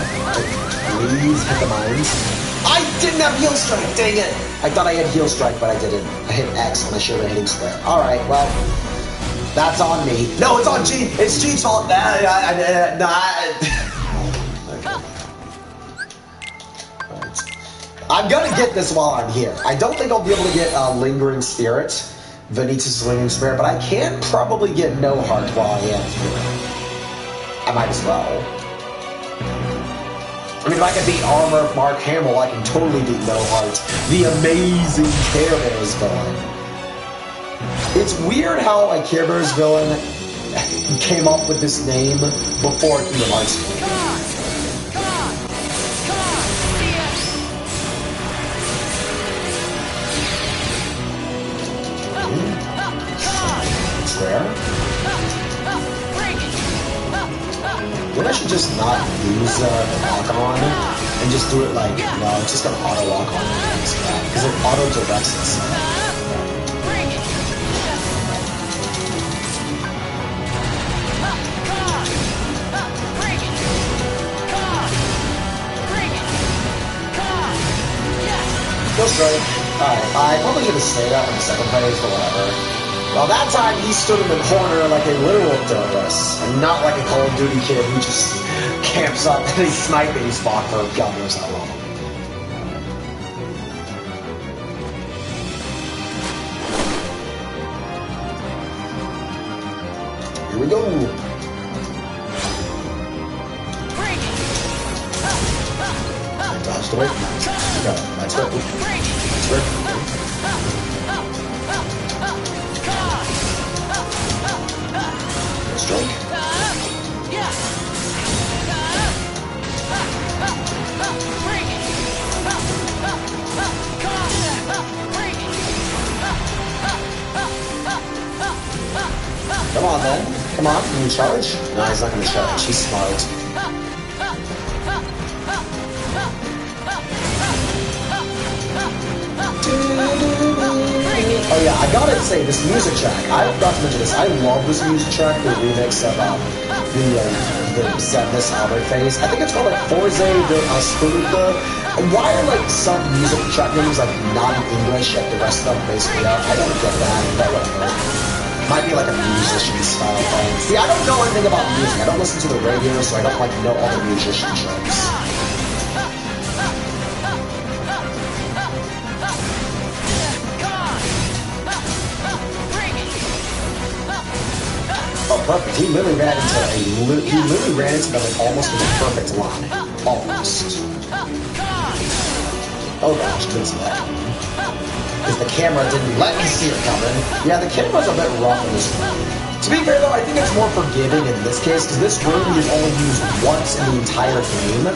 Please hit the mines. I didn't have Heal Strike, dang it! I thought I had Heal Strike, but I didn't. I hit X when I should have been hitting square. Alright, well, that's on me. No, it's on G! It's G's fault! Okay. Alright. I'm gonna get this while I'm here. I don't think I'll be able to get Lingering Spirit, Vanitas' Lingering Spirit, but I can probably get No Heart while I am here. I might as well. I mean, if I can beat Armor of Mark Hamill, I can totally beat No Heart, the amazing Care Bears villain. It's weird how a Care Bears villain came up with this name before Kingdom Hearts. Square? Maybe I should just not use the lock-on and just do it like, no, it's just gonna auto-lock on because it auto-directs itself. Heal Strike. Alright, I probably should have stayed out in the second phase, but whatever. Well, that time he stood in the corner like a literal terrorist, and not like a Call of Duty kid who just camps up and he's sniping his spot for God knows how long. Here we go. Dodged away. Go. That's right. That's right. Come on, then. Come on, can you charge? No, he's not gonna charge. He's smart. Oh yeah, I gotta say, this music track, I forgot to mention this, I love this music track, the remix of the Sadness Honor Phase. I think it's called like Forze de Aspuruta. Why are like some music track names like not in English yet the rest of them basically are? I don't get that, but whatever. Might be like a musician style thing. See, I don't know anything about music. I don't listen to the radio, so I don't like know all the musician tricks. Oh, perfect. He literally ran into them like almost in a perfect line. Almost. Oh gosh, couldn't see that coming. Because the camera didn't let me see it coming. Yeah, the camera's a bit rough in this room. To be fair though, I think it's more forgiving in this case, because this room is only used once in the entire game.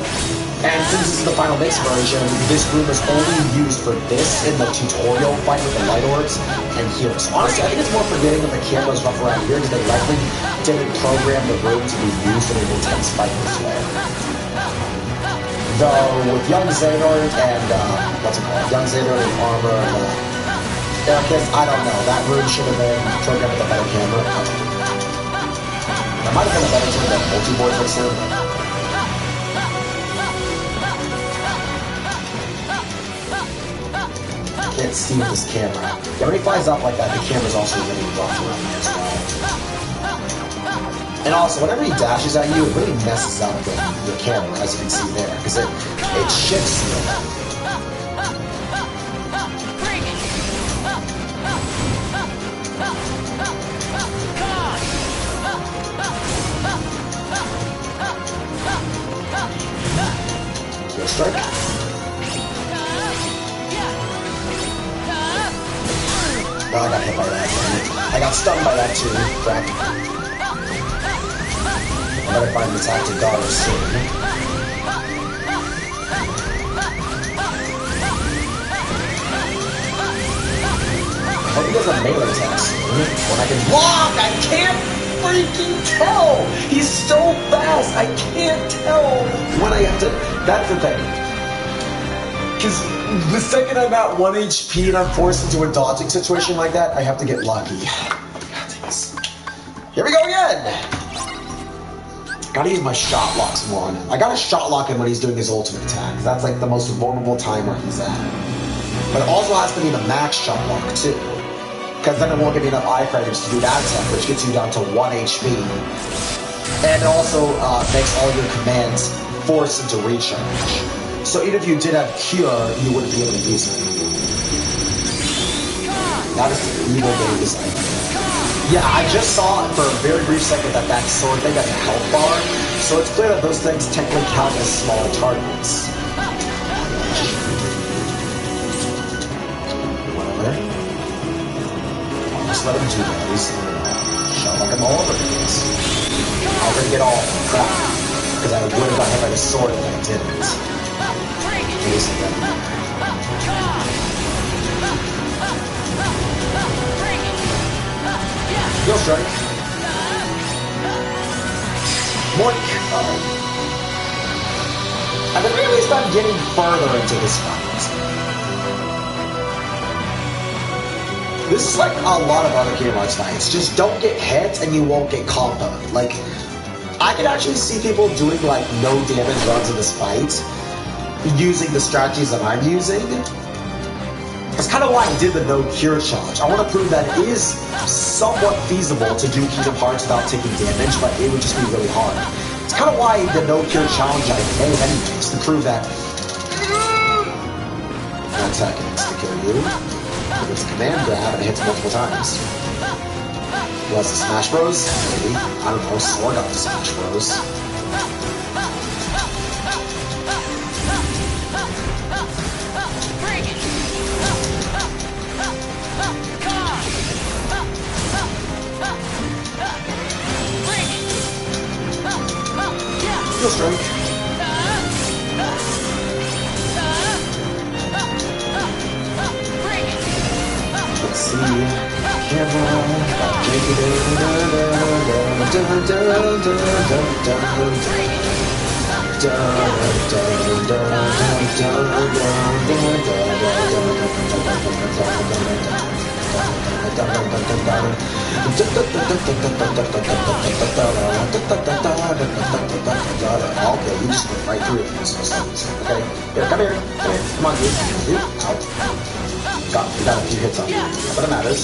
And since this is the final mix version, this room is only used for this in the tutorial fight with the light orbs and here. So honestly, I think it's more forgiving if the camera's rough around here because they likely didn't program the room to be used in an intense fight this way. Though with young Xehanort and what's it called? Young Xehanort and Armor and Ericus, I don't know. That room should have been programmed with a better camera. That might have been a better term than multi-board fixer. Can't see with this camera. Yeah, when he flies up like that, the camera's also really rough around me as well. And also, whenever he dashes at you, it really messes up the camera, as you can see there, because it shifts you. Kill strike. Oh, I got hit by that. I got stunned by that too. Crap. I better find an attack to dodge soon. I hope he does a melee attack soon. When I can block, I can't freaking tell! He's so fast, I can't tell when I have to. That's the thing. Because the second I'm at 1 HP and I'm forced into a dodging situation like that, I have to get lucky. Here we go again! Gotta use my shot locks more on him. I gotta shot lock him when he's doing his ultimate attack. That's like the most vulnerable time where he's at. But it also has to be the max shot lock too. Because then it won't give you enough iframes to do that attack, which gets you down to 1 HP. And it also makes all your commands force into recharge. So even if you did have Cure, you wouldn't be able to use it. That is the evil game design. Yeah, I just saw for a very brief second that sword thing has a health bar, so it's clear that those things technically count as smaller targets. Whatever. I'll just let him do those. Shot like I'm all over the place. I'm gonna get all crap, because I would have got hit by the sword if I didn't. Heal strike. Moink. At the very least, I'm getting further into this fight. This is like a lot of other Kingdom Hearts fights. Just don't get hit and you won't get comboed. Like, I can actually see people doing like no damage runs in this fight using the strategies that I'm using. That's kind of why I did the no cure challenge. I want to prove that it is somewhat feasible to do Kingdom Hearts without taking damage, but it would just be really hard. It's kind of why the no cure challenge I made anyways, to prove that one attack hits to kill you. It's a command grab and it hits multiple times. Who has the Smash Bros? Maybe. I don't know, Sword got the Smash Bros. Heal strike. Let's see. Camera. Okay, you just went right through it. Okay, here, come here. Come on, dude. Out. Got a few hits on you, but it matters.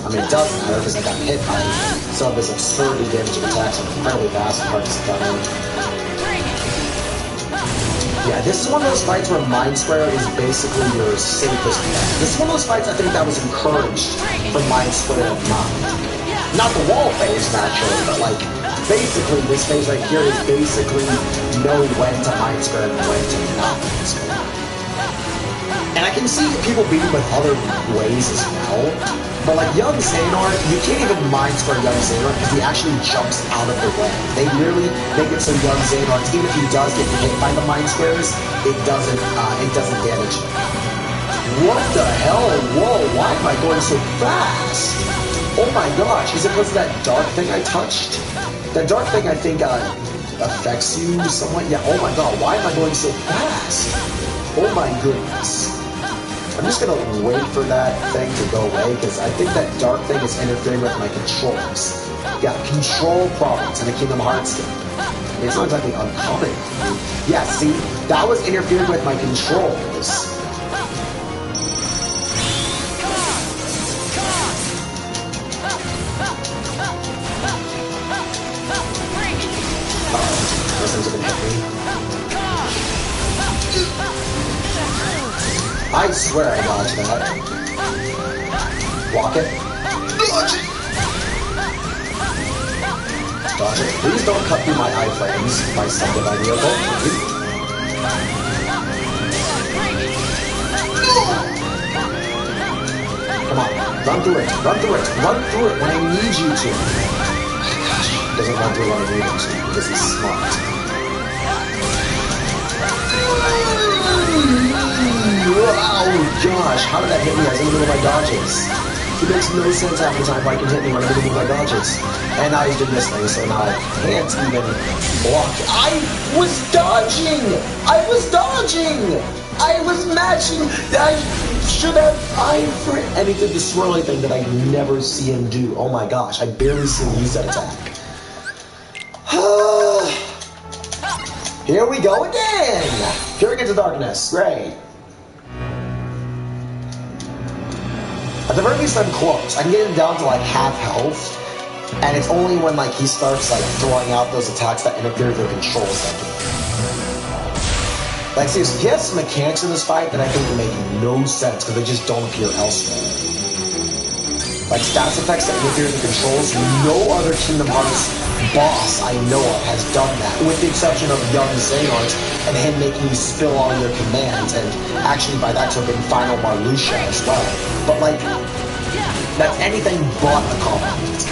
I mean, it does matter because I got hit by some of his absurdly damaging attacks and incredibly fast and hard to stun in. Yeah, this is one of those fights where Mind Square is basically your safest bet. This is one of those fights I think that was encouraged from Mind Square and Mind. Not the wall phase, naturally, but like, basically this phase right here is basically knowing when to Mind Square and when to not Mind Square. And I can see people beating with other ways as well. But like Young Xehanort, you can't even Mind Square Young Xehanort because he actually jumps out of the way. They literally make it so Young Xehanort, even if he does get hit by the Mind Squares, it doesn't damage him. What the hell? Whoa, why am I going so fast? Oh my gosh, is it because of that dark thing I touched? That dark thing I think affects you somewhat? Yeah, oh my god, why am I going so fast? Oh my goodness. I'm just gonna wait for that thing to go away because I think that dark thing is interfering with my controls. Yeah, control problems in a Kingdom Hearts game. I mean, it's not exactly uncommon. Yeah, see, that was interfering with my controls. Those things are gonna hit me. I swear I dodged that. Block it. Dodge it! Dodge it. Please don't cut through my iframes, my subdivide vehicle. Come on, run through it, run through it, run through it when I need you to. Gosh, he doesn't run through when I need him to because he's smart. Oh gosh, how did that hit me? I was in the middle of my dodges. It makes no sense half the time why he can hit me when I'm in the middle of my dodges. And now he's doing this thing, so now I can't even block. I was dodging! I was dodging! I was matching! I should have time for it. And he did the swirly thing that I never see him do. Oh my gosh, I barely see him use that attack. Here we go again! Peering into darkness. Great. At the very least, I'm close. I can get him down to like half health, and it's only when like he starts like throwing out those attacks that interfere with your controls that do. Like seriously, he has some mechanics in this fight that I think will make no sense because they just don't appear elsewhere. Like status effects that interfere with the controls. No other Kingdom Hearts boss I know of has done that, with the exception of Young Xehanort and him making you spill all your commands, and actually by that token Final Marluxia as well. But like, that's anything but a compliment.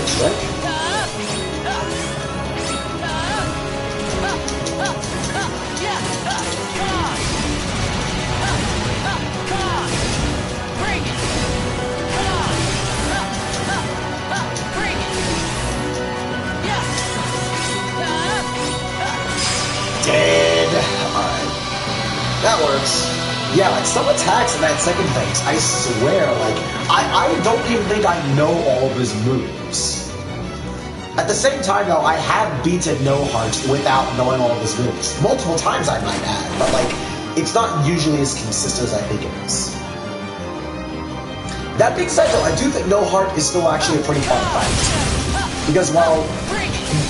Trick? Dead. Alright. That works. Yeah, like some attacks in that second phase, I swear, like, I don't even think I know all of his moves. At the same time, though, I have beaten No Heart without knowing all of his moves. Multiple times, I might add, but, like, it's not usually as consistent as I think it is. That being said, though, I do think No Heart is still actually a pretty fun fight. Because while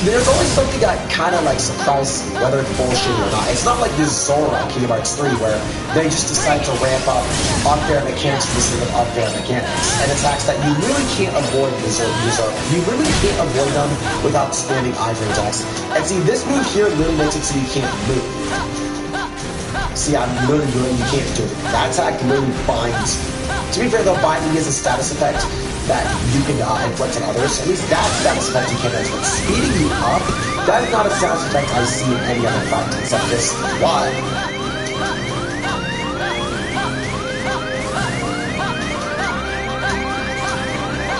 there's always something that kind of like surprises me, whether it's bullshit or not. It's not like this Zora Kingdom Hearts 3 where they just decide to ramp up unfair mechanics for the sake of unfair mechanics, and attacks that you really can't avoid with Zora. You really can't avoid them without spamming iframe attacks. And see, this move here literally makes it so you can't move. See, I'm literally doing, you can't do it. That attack literally binds. To be fair though, binding is a status effect that you can inflict on others. At least that status effect you can't inflict. Speeding you up, that is not a status effect I see in any other fight except this one.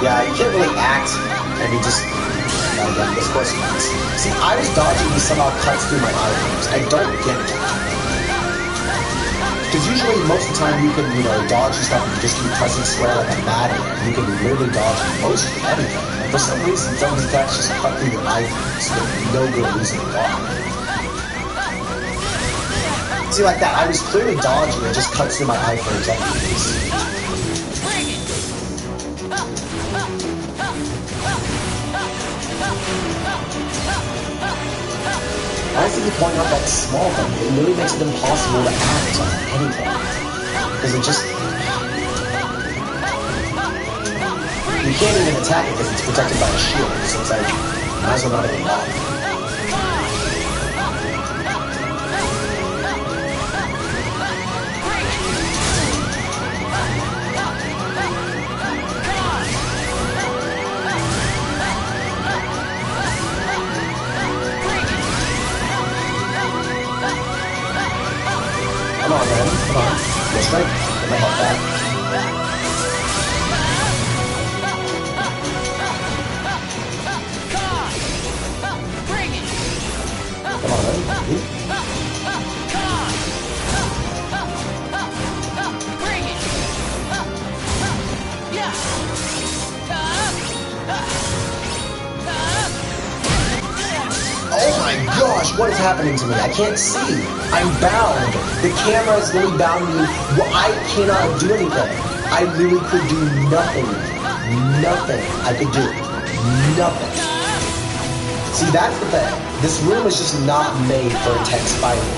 Yeah, you can't really act, and you just... Again, this course cuts. See, I was dodging, he somehow cuts through my items. I don't get it. Because usually, most of the time, you can, you know, dodge and stuff, and you just keep pressing square like a madman. You can literally dodge most anything. And for some reason, some of these attacks just cut through your items with no good reason at all. See, like that, I was clearly dodging, it just cuts through my iframes anyways. I think you point out that small thing, it literally makes it impossible to act on anything. Because it just... You can't even attack it because it's protected by a shield, so it's like, might as well not even bother. Come on, man. Come on. Go straight. Get my health back. Come on, man. Oh my gosh, what is happening to me? I can't see. I'm bound. The camera is literally bound me. Well, I cannot do anything. I literally could do nothing. Nothing I could do. Nothing. See, that's the thing. This room is just not made for intense fighting.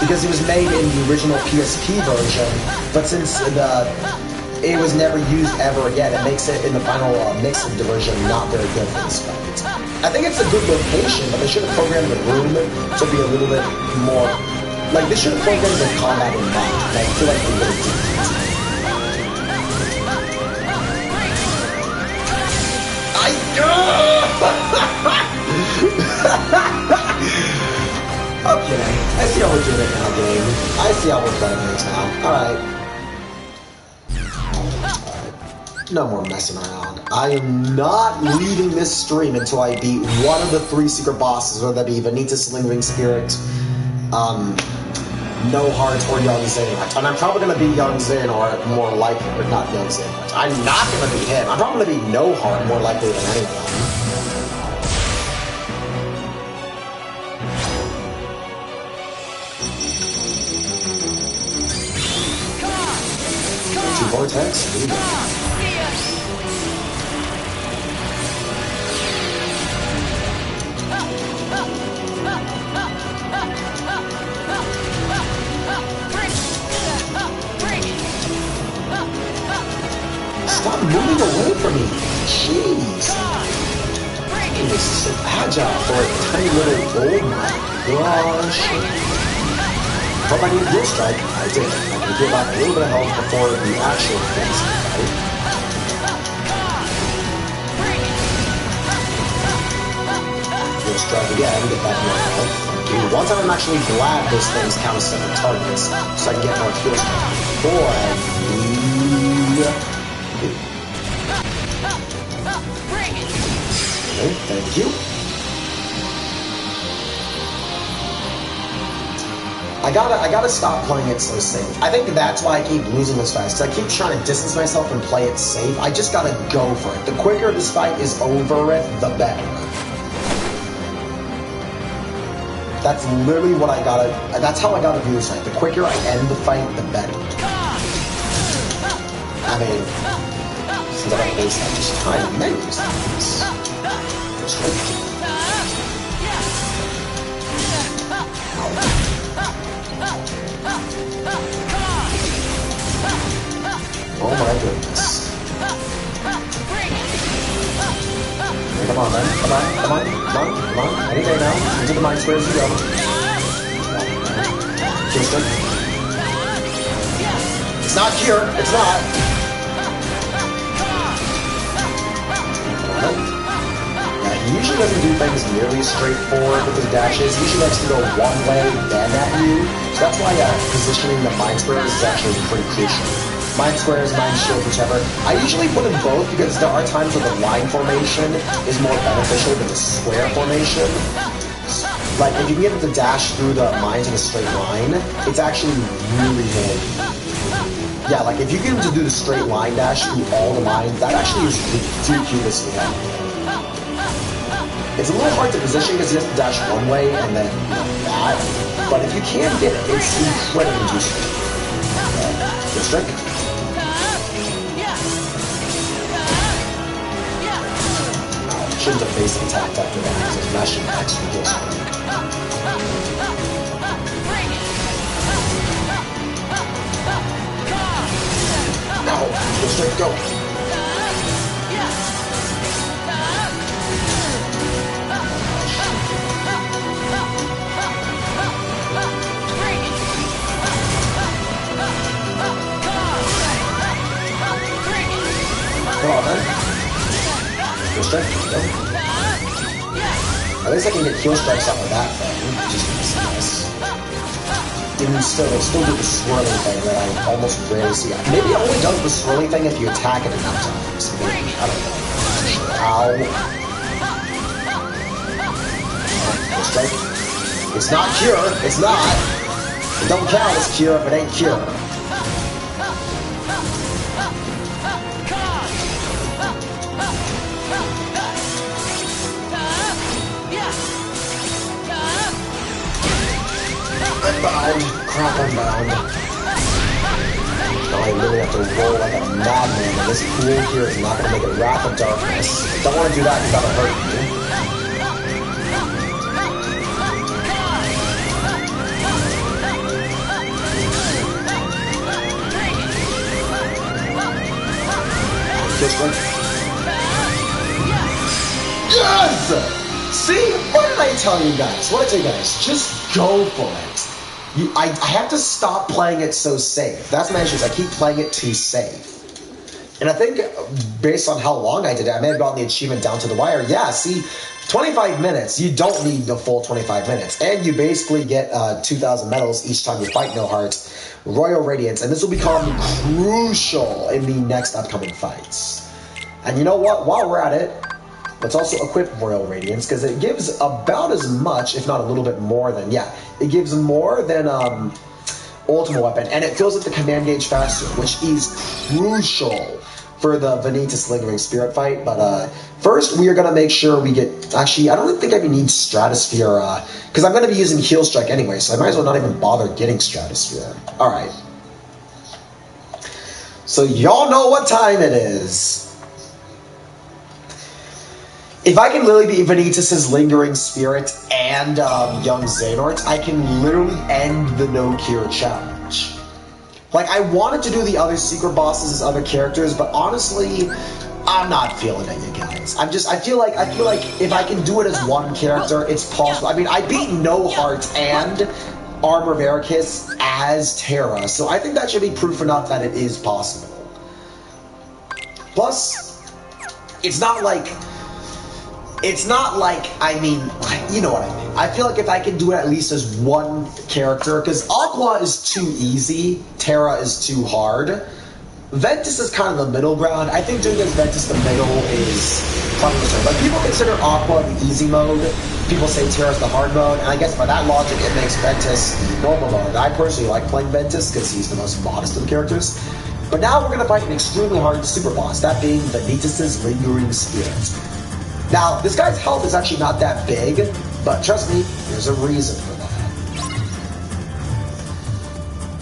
Because it was made in the original PSP version, but since it was never used ever again, it makes it in the final mixed version not very good for this fight. I think it's a good location, but they should have programmed the room to be a little bit more... Like, they should have programmed the combat in mind, and I feel like they would have done Okay, I see how we're doing it now, game. I see how we're playing things now. Alright. No more messing around. I am not leaving this stream until I beat one of the 3 secret bosses, whether that be Vanitas, Lingering Spirit, No Heart, or Young Xehanort. And I'm probably going to beat Young Xehanort more likely, or not Young Xehanort. I'm not going to beat him. I'm probably going to beat No Heart more likely than anyone. Vortex? Stop moving away from me! Jeez! It is so agile for a tiny little... Oh my gosh! Hope I need a Dual Strike. I did. I can get back a little bit of health before the actual things, right? Dual Strike again, get back more health. Once I'm actually glad those things count as separate targets, so I can get more Dual Strike. Boy, okay, thank you. I gotta stop playing it so safe. I think that's why I keep losing this fight, because I keep trying to distance myself and play it safe. I just gotta go for it. The quicker this fight is over with, the better. That's literally what I gotta... That's how I gotta view this fight. The quicker I end the fight, the better. I mean... Since I got base, I just try to make these things. Just right. Oh my goodness. Hey, come on, man. Come on, come on, come on, come on. Any day now. Into the mind squares you go. Kingston. It's not here. It's not. Yeah, he usually doesn't do things nearly as straightforward with his dashes. He usually likes to go one way, then at you. So that's why positioning the mind squares is actually pretty crucial. Mind squares, mind shield, whichever. I usually put in both because there are times where the line formation is more beneficial than the square formation. Like, if you can get it to dash through the mines in a straight line, it's actually really handy. Yeah, like, if you get him to do the straight line dash through all the mines, that actually is ridiculously helpful. It's a little hard to position because he has to dash one way and then that. But if you can get it, it's incredibly useful. Good strike. Shouldn't have faced attack after that because it's mashing extra kill strike. Ow! Go straight, go! Come on, then. Kill strike, go. At least I can get kill strikes off of that thing. Just nice. Even still, they still do the swirling thing that I almost rarely see. Maybe it only does the swirling thing if you attack it enough times. Maybe. I don't know. Ow. Kill strike. It's not cure. It's not. It don't count as cure if it ain't cure. I'm bound. Crap, I'm bound. Now I really have to roll like a madman, and this pool here is not going to make it Wrath of Darkness. Don't want to do that because that'll hurt me. This one. Yes! See? What did I tell you guys? What did I tell you guys? Just go for it. I have to stop playing it so safe. That's my issue. I keep playing it too safe. And I think based on how long I did it, I may have gotten the achievement down to the wire. Yeah, see, 25 minutes. You don't need the full 25 minutes. And you basically get 2,000 medals each time you fight No Heart. Royal Radiance. And this will become crucial in the next upcoming fights. And you know what? While we're at it, let's also equip Royal Radiance, because it gives about as much, if not a little bit more than, it gives more than Ultimate Weapon, and it fills up the command gauge faster, which is crucial for the Vanitas Lingering Spirit fight. But first, we are going to make sure we get, actually, I don't even think I even need Stratosphere, because I'm going to be using Heal Strike anyway, so I might as well not even bother getting Stratosphere. Alright. So y'all know what time it is. If I can literally be Vanitas' Lingering Spirit and Young Xehanort, I can literally end the No Cure challenge. Like, I wanted to do the other secret bosses as other characters, but honestly, I'm not feeling it, you guys. I feel like if I can do it as one character, it's possible. I mean, I beat No Heart and Armor of Ericus as Terra, so I think that should be proof enough that it is possible. Plus, it's not like, I mean, you know what I mean. I feel like if I can do it at least as one character, because Aqua is too easy, Terra is too hard. Ventus is kind of the middle ground. I think doing as Ventus the middle is probably the same. Like, people consider Aqua the easy mode, people say Terra's the hard mode, and I guess by that logic it makes Ventus the normal mode. I personally like playing Ventus because he's the most modest of the characters. But now we're going to fight an extremely hard super boss, that being Vanitas' Lingering Spirit. Now, this guy's health is actually not that big, but trust me, there's a reason for that.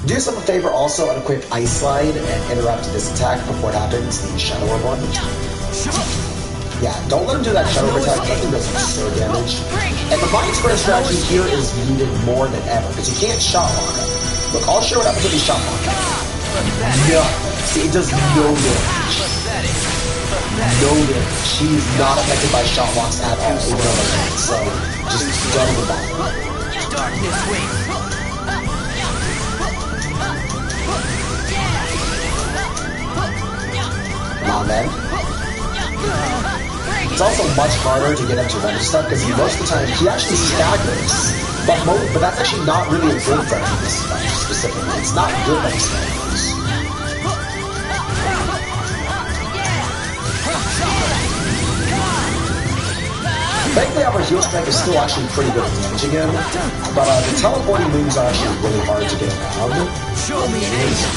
Do yourself a favor also and equip Ice Slide and interrupt this attack before it happens, the Shadow Orb one. Yeah, don't let him do that Shadow Orb attack, that thing does absurd damage. And the Mind Square strategy here is needed more than ever, because you can't shot lock him. Look, I'll show it up until he shot lock him. No, see, it does no damage. No damage. She's not affected by shot locks at all, even on the land, so just don't move on. Come on, man. It's also much harder to get him to run his stuff because most of the time he actually staggers. But that's actually not really a good thing in this fight specifically. It's not good that he staggers. Thankfully, our heal strike is still actually pretty good at damaging him, but the teleporting moves are actually really hard to get around. Show me anger.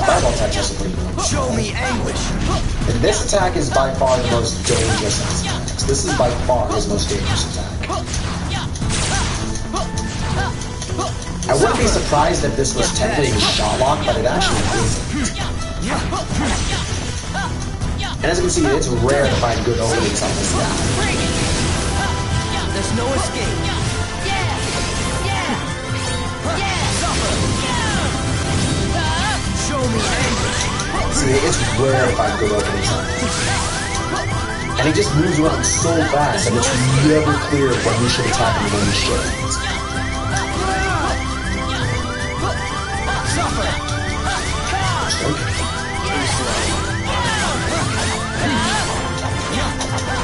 Fireball attack is also pretty good. Show me anguish. And this attack is by far the most dangerous of his attacks. This is by far his most dangerous attack. I wouldn't be surprised if this was technically his shot lock, but it actually isn't. And as you can see, it's rare to find good openings on this guy. There's no escape. Show me anguish. See, it's rare to find good openings on this. And he just moves around so fast, and it's never clear when you should attack and when you shouldn't.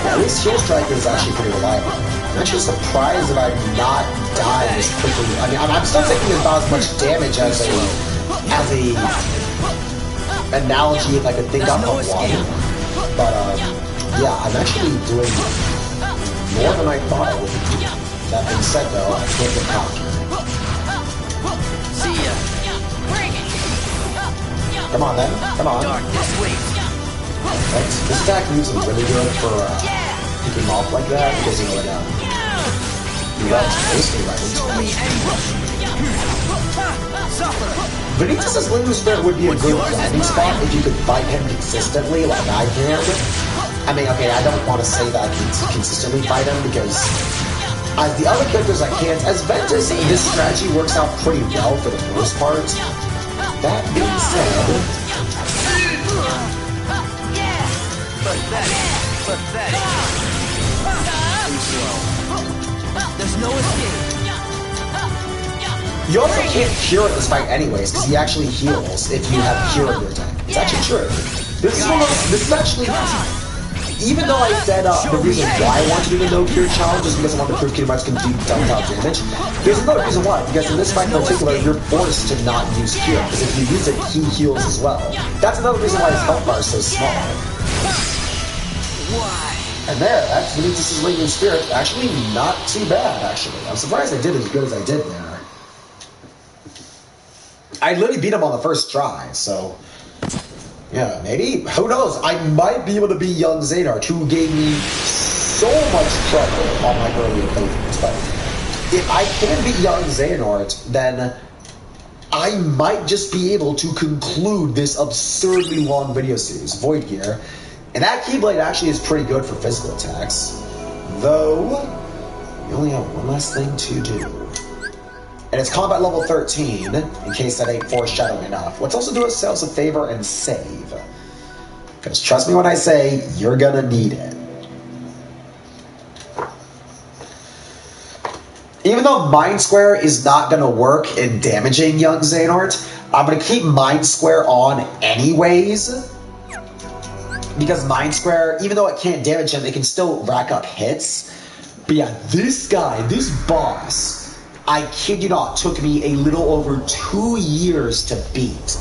Yeah, at least Heal Strike is actually pretty reliable. I'm actually surprised that I'm not dying as quickly. I mean, I'm still taking about as much damage as a analogy if I could think of one. But yeah, I'm actually doing more than I thought I would be. That being said, though, I can't get cocky. See ya. Come on, then. Come on. Darkness waits. This attack moves him really good for picking him off like that because you know like he runs basically right into Show me anguish. Suffer. Benitez's Lingu Spirit would be a good landing spot if you could fight him consistently like I can. I mean, okay, I don't want to say that I can consistently fight him because as the other characters I can't. As Ventus, this strategy works out pretty well for the most part. That being said, Pathetic. Too slow. There's no escape. you also can't cure this fight anyways because he actually heals if you have cure in your attack. It's actually true. This is actually, even though I said the reason why I want to do the no cure challenge is because I want to prove Kingdom Hearts can do double top damage. There's another reason why, because in this fight in particular, you're forced to not use cure, because if you use it, he heals as well. That's another reason why his health bar is so small. And there, that's Benitez's Lingu Spirit. Actually, not too bad, actually. I'm surprised I did as good as I did there. I literally beat him on the first try, so... yeah, maybe, who knows? I might be able to be young Xehanort, who gave me so much trouble on my earlier playthroughs. But if I can beat young Xehanort, then I might just be able to conclude this absurdly long video series, Void Gear. And that Keyblade actually is pretty good for physical attacks. Though, we only have one last thing to do. And it's combat level 13, in case that ain't foreshadowing enough. Let's also do ourselves a favor and save. Because trust me when I say, you're gonna need it. Even though Mind Square is not gonna work in damaging young Xehanort, I'm gonna keep Mind Square on anyways. Because Mind Square, even though it can't damage him, it can still rack up hits. But yeah, this guy, this boss... I kid you not, took me a little over 2 years to beat.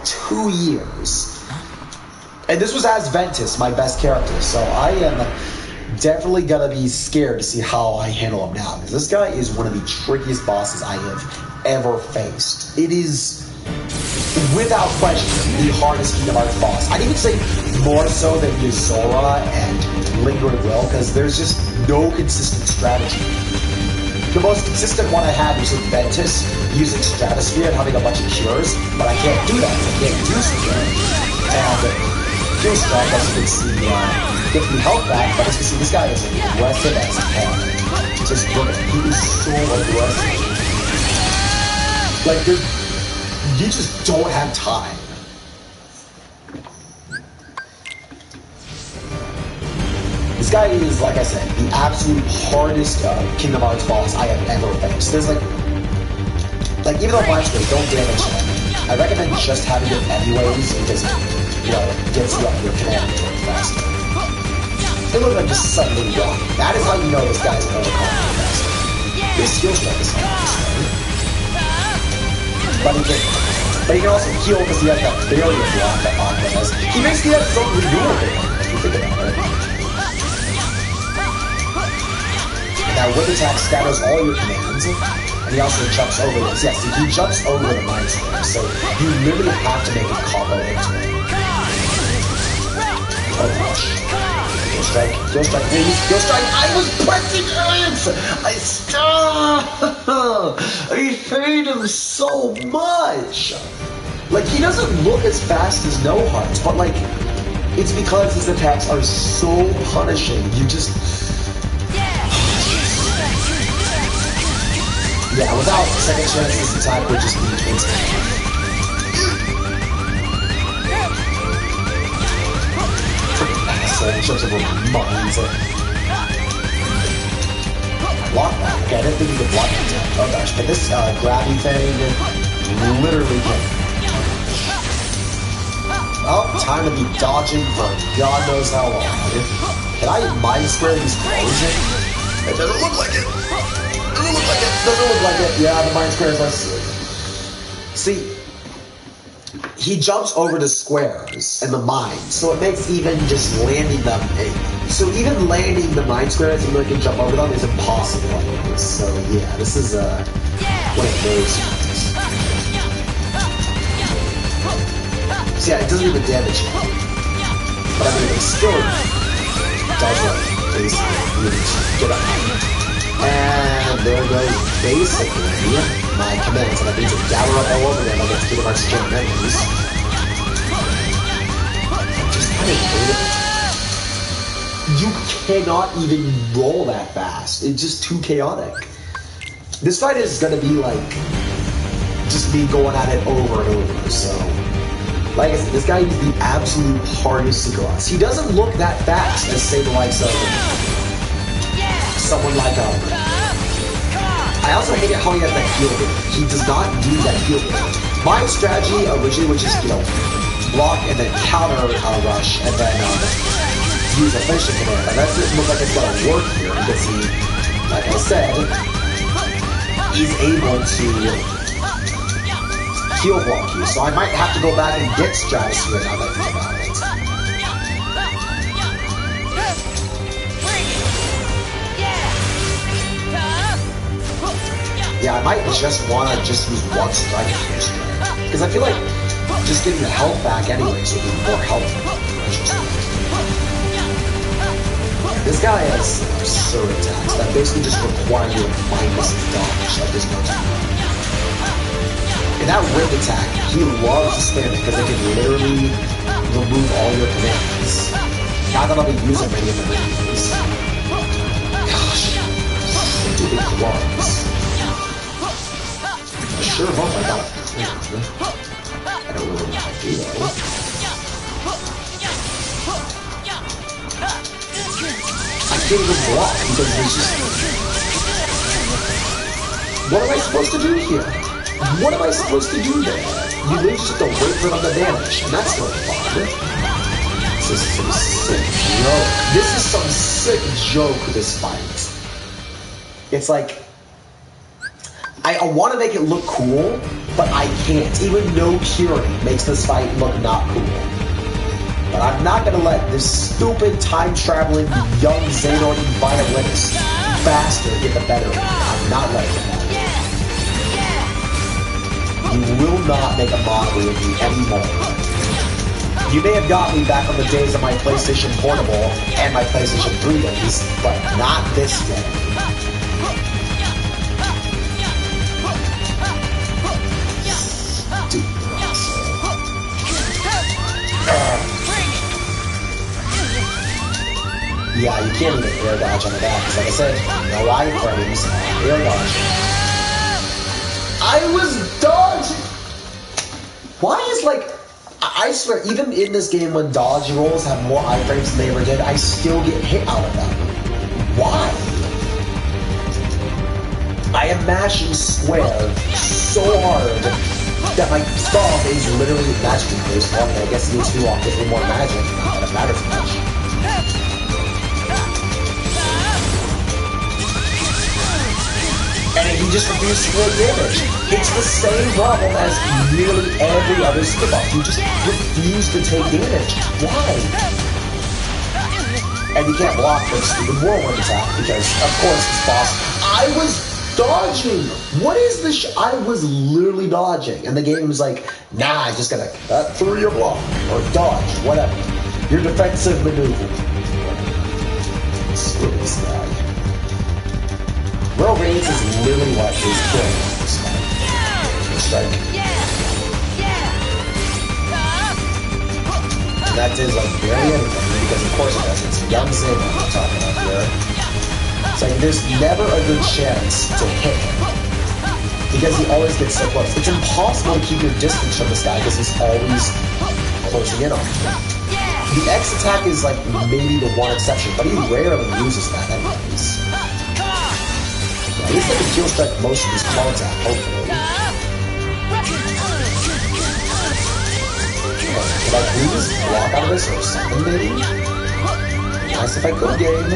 2 years. And this was as Ventus, my best character, so I am definitely gonna be scared to see how I handle him now, because this guy is one of the trickiest bosses I have ever faced. It is, without question, the hardest Kingdom Hearts boss. I'd even say more so than Yuzora and Lingering Will, because there's just no consistent strategy. The most consistent one I had was with Ventus, using Stratosphere and having a bunch of cures, but I can't do that. I can't do Secure. And Kill Strike, as you can see, gives me health back, but as you can see, this guy is aggressive as hell. Just look at him. He is so aggressive. Like, you just don't have time. This guy is, like I said, the absolute hardest Kingdom Hearts boss I have ever faced. There's like even though Mind Square don't damage him, I recommend just having it anyways because it, gets you up your command really faster. It looks like just suddenly wrong. That is how you know this guy's overcome faster. His skill strike is not this way. But he can also heal because he has that barrier block that Aqua has. He basically has his own renewal thing. think about it. And that whip attack scatters all your commands, and he also jumps over those. Yes, he jumps over the mind square, so you literally have to make a combo into it. Oh gosh. Go strike, please. Go strike. I was pressing it. I hate him so much. Like, he doesn't look as fast as No Hearts, but like, it's because his attacks are so punishing. You just... Yeah, without second chance, this attack would just be instant. Freaking asshole, jumps over mines. Block that. Okay, I didn't think you could block that attack. Oh gosh, but this grabby thing literally can... Oh, time to be dodging for God knows how long. Can I mind square these clothes? It doesn't look like it. Doesn't look like it. Yeah, the mind squares are... See, he jumps over the squares in the mind, so it makes even just landing them... So even landing the mind squares, even though he can jump over them, is impossible. So yeah, this is one of those things. So yeah, it doesn't even damage him. But I mean, it still does what basically get up. And there goes basically my commands. And that means to gather up all over them against Kingdom Hearts Chain of Memories. Just kind of hate it. You cannot even roll that fast. It's just too chaotic. This fight is gonna be like just me going at it over and over, so... Like I said, this guy is the absolute hardest to cross. He doesn't look that fast as say the likes of someone like I also hate how he has that heal hit. He does not do that heal hit. My strategy originally was just, block and then counter rush and then use a finishing command. And that doesn't look like it's gonna work here because he, like I said, is able to heal block you, so I might have to go back and get Stratosphere now that I think about it. Yeah, I might just want to just use one strike because I feel like just getting the health back anyways would be more helpful. This guy has absurd attacks that basically just require you to minus dodge, like there's no time. And that whip attack, he loves to spam it because it can literally remove all your commands. Not that I'll be using many of them anyways. Gosh, stupid gloves. I sure hope I got a plan. I don't really know how to do though. I can't even block because there's just... What am I supposed to do here? What am I supposed to do there? You literally just have to wait for them to vanish, and that's no fun. This is some sick joke. This is some sick joke, this fight. It's like, I want to make it look cool, but I can't. Even no curing makes this fight look not cool. But I'm not going to let this stupid time-traveling young Xenon violinist bastard get the better of me. I'm not letting it happen. You will not make a mockery of me anymore. You may have got me back on the days of my PlayStation Portable and my PlayStation 3 days, but not this day. Stupid asshole. Yeah, you can't even air dodge on the back, because like I said, no iframes, air dodge. I was dodging! Why is I swear, even in this game when dodge rolls have more iframes than they ever did, I still get hit out of them. Why? I am mashing square so hard that my thumb is literally magically placed on me. I guess it needs to walk with more magic, not that it matters much. And he just refuses to roll damage. It's the same problem as nearly every other skip off. You just refuse to take damage. Why? And you can't block the stupid whirlwind attack because, of course, it's boss. I was dodging. What is this? I was literally dodging, and the game was like, "Nah, just gotta cut through your block or dodge, whatever. Your defensive maneuver." Screw this guy. Royal Reigns is literally what is killing this guy. Strike. And that is like barely anything because of course it does. It's Young Zing I'm talking about here. It's like there's never a good chance to hit him because he always gets so close. It's impossible to keep your distance from this guy because he's always closing in on you. The X attack is like maybe the one exception, but he rarely uses that anyways. At least I can kill strike most of his cards out, hopefully. Could I please block out of this or something, maybe? Nice if I could, game.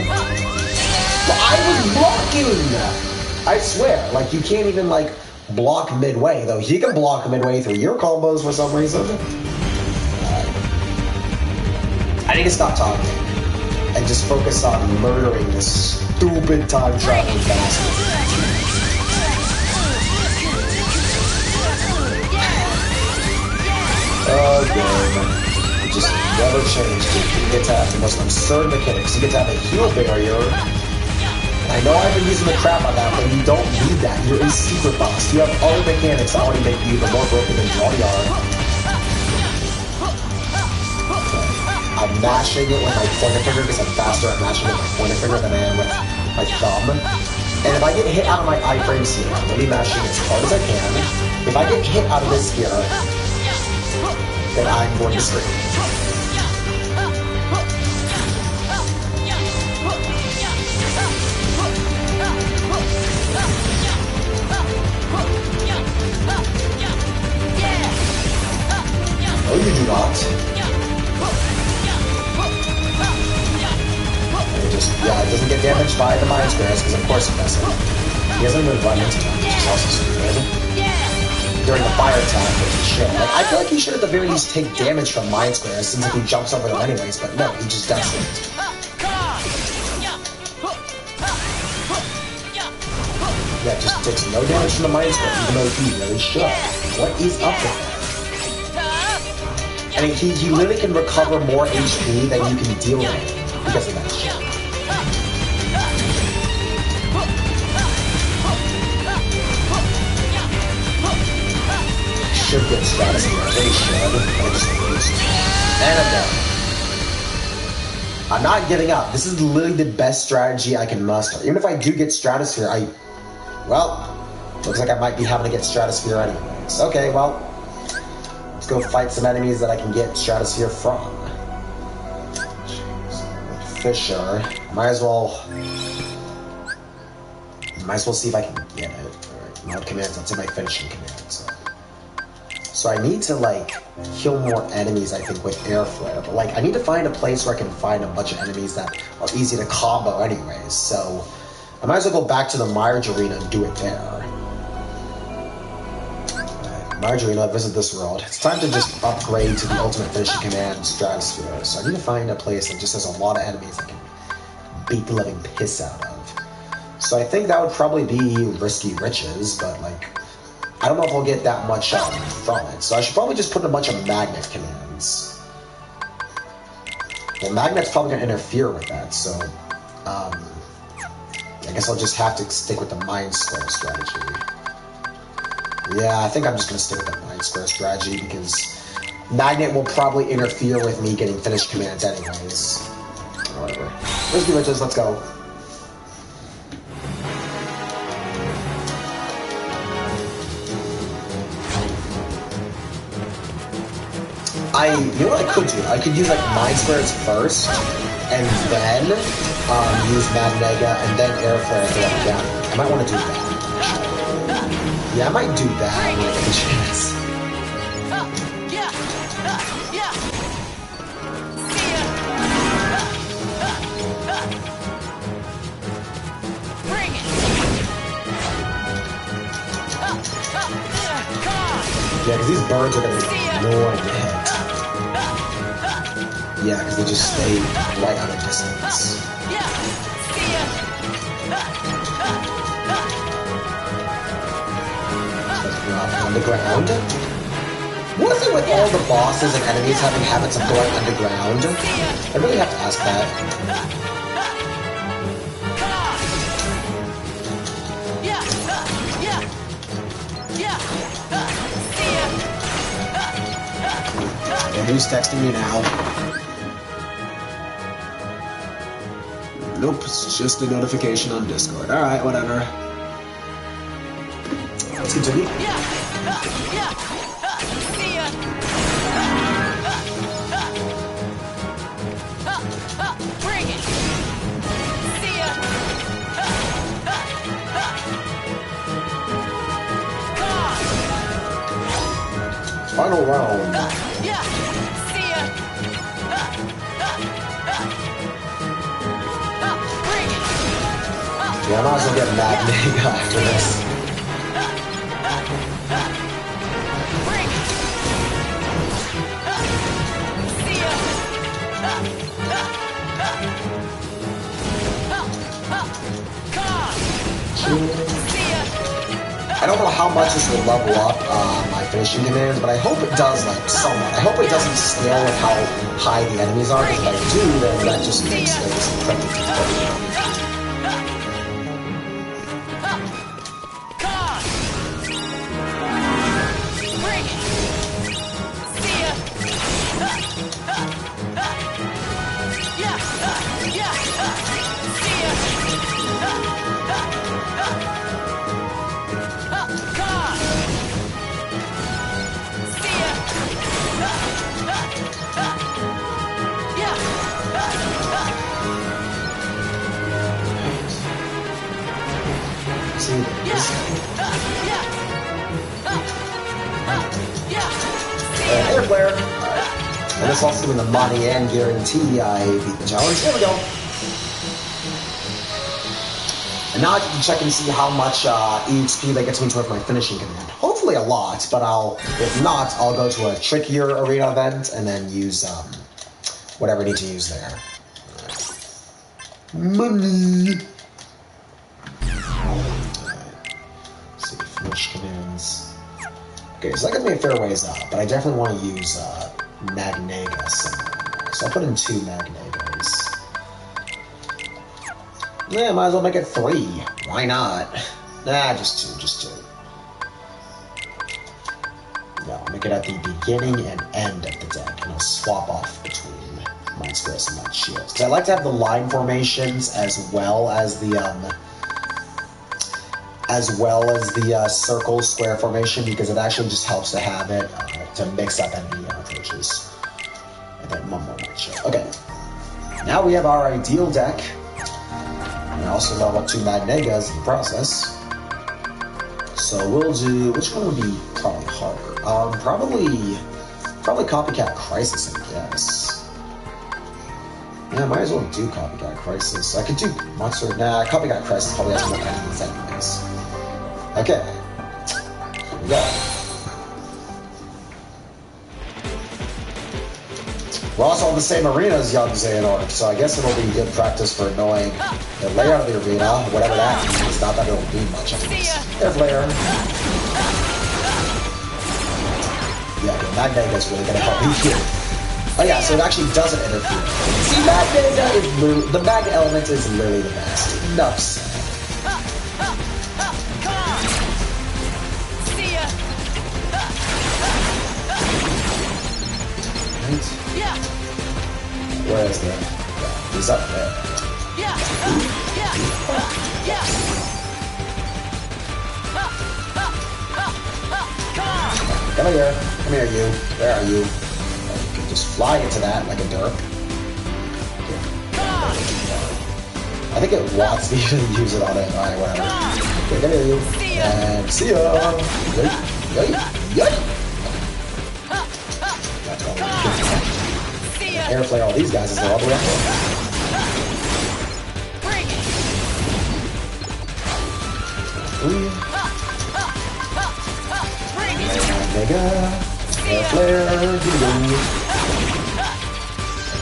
But I was blocking! I swear, like, you can't even, like, block midway, though. He can block midway through your combos for some reason. I need to stop talking and just focus on murdering this stupid time-traveling bastard. Oh, game. It just never changed. You get to have the most absurd mechanics. You get to have a heal barrier. I know I've been using the crap on that, but you don't need that. You're a super boss. You have other mechanics that already make you the more broken than you already are. I'm mashing it with my pointer finger because I'm faster at mashing it with my pointer finger than I am with my thumb. And if I get hit out of my iframes here, I'm really mashing as hard as I can. If I get hit out of this here, then I'm going to scream. No, you do not. Yeah, it doesn't get damaged by the Mind Squares, because of course it doesn't. He hasn't even run into them, which is also stupid. During the fire attack, which he should. Like, I feel like he should at the very least take damage from Mind Squares, since if he jumps over them anyways, but no, he just doesn't. Yeah, just takes no damage from the Mind Square, even though he really should. What is up with that? I mean, he literally can recover more HP than you can deal with because of that shit. Should get Stratosphere. I really should. I just refuse. And I'm down. I'm not giving up. This is literally the best strategy I can muster. Even if I do get Stratosphere, well, looks like I might be having to get Stratosphere anyways. Okay, well, let's go fight some enemies that I can get Stratosphere from. Fisher. Might as well see if I can get it. Alright, mod commands, that's in my finishing commands. So I need to, like, kill more enemies, I think, with Air Flare. But, like, I need to find a place where I can find a bunch of enemies that are easy to combo anyways. So I might as well go back to the Marge Arena and do it there. Alright, Marge Arena, visit this world. It's time to just upgrade to the ultimate finishing command, Stratosphere. So I need to find a place that just has a lot of enemies I can beat the living piss out of. So I think that would probably be Risky Riches, but, like, I don't know if I'll get that much from it, so I should probably just put in a bunch of magnet commands. Well, magnet's probably going to interfere with that, so I guess I'll just have to stick with the Mind Square strategy. Yeah, I think I'm just going to stick with the Mind Square strategy because magnet will probably interfere with me getting finished commands anyways. Whatever. Risky Riches, let's go. You know what I could do? I could use like Mind Squares first, and then use Mad Mega, and then Air Flare to let down. I might want to do that. Yeah, I might do that when I get the chance. Yeah, because these birds are going to be annoying to hit. Yeah, because they just stay right out of distance. Yeah. See ya. On the ground? What is it with all the bosses and enemies having habits of going underground? I really have to ask that. Yeah. Yeah. Yeah. See ya. And who's texting me now? Nope, it's just a notification on Discord. Alright, whatever. Let's continue. Yeah. Yeah. See ya. Bring it. See ya. Final round. Yeah. See ya. Bring it. Yeah, I might as well get Mad Mega after this. Bring it. See ya. See ya. I don't know how much this will level up my finishing commands, but I hope it does, like, somewhat. I hope it doesn't scale with how high the enemies are, because if I do, then that just makes things incredibly difficult. Bring it. See ya. Yeah. Yeah. See ya. See ya. Yeah. See, Yeah. Yeah. air flare. And this also in the money and guarantee I beat the challenge. There we go. And now I can check and see how much EXP that gets me towards my finishing command. Hopefully a lot, but if not, I'll go to a trickier arena event and then use whatever I need to use there. Money. Let's see, finish commands. Okay, so that gets me a fair ways up, but I definitely want to use Magnega somewhere. So I'll put in 2 Magnegas. Yeah, might as well make it 3. Why not? Nah, just 2. Yeah, I'll make it at the beginning and end of the deck, and I'll swap off between Mind Squares and Mind Shields. Because I like to have the line formations as well as the circle square formation, because it actually just helps to have it to mix up enemy approaches. And then one more match. Okay, now we have our ideal deck. And I also level up 2 Magnegas in the process. So we'll do, which one would be probably harder? Probably Copycat Crisis, I guess. Yeah, I might as well do Copycat Crisis. I could do Monster. Nah, Copycat Crisis probably has more enemies anyways. Okay. Here we go. We're also in the same arena as young Xehanort, so I guess it'll be good practice for knowing the layout of the arena, whatever that means. Not that it'll be much of this. Air Flare. Yeah, the Magnega is really going to help me here. Oh yeah, so it actually doesn't interfere. See, Magnega is literally, the Mag element is literally the best. Enough said. Right? Yeah. Where is that? He's up there. Yeah. Yeah. Yeah. Come here. Come here, you. Where are you? Oh, you can just fly into that like a derp. I think it wants me to use it on it. Alright, whatever. Okay, come here, you. And see ya! Yay! Yay! Yay! That's all. Air flare all these guys as they're all the way up there. Bring it. Bring it. Mega. Air flare. Here we go.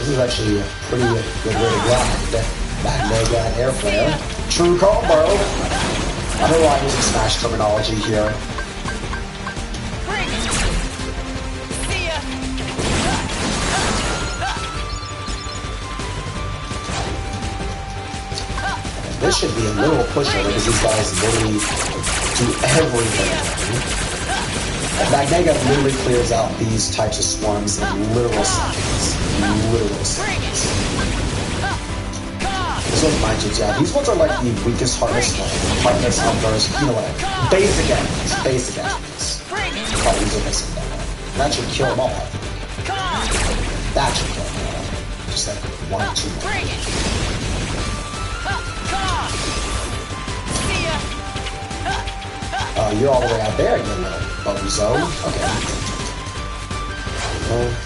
This is actually a pretty good way to grind. Magmega and Air Flare. True combo! I don't know why I'm using Smash terminology here. Bring it. See ya. This should be a little pushover because these guys literally do everything. And Magmega literally clears out these types of swarms in literal seconds. Literal seconds. This one's mine too, yeah. These ones are like the weakest hardest numbers. You know what I mean. Basic enemies. Basic enemies. Probably easier to say that. That should kill them all. That should kill them all. Just like 1 or 2 more. Oh, you're all the way out there, you little bozo. Okay. Oh,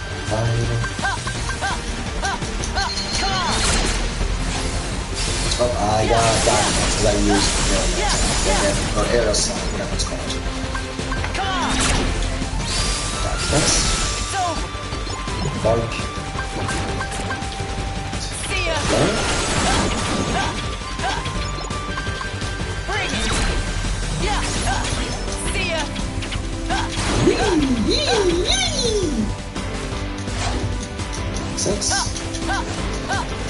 I got diamonds because I used or aerosol, whatever it's called. Diamonds. Bark. Six.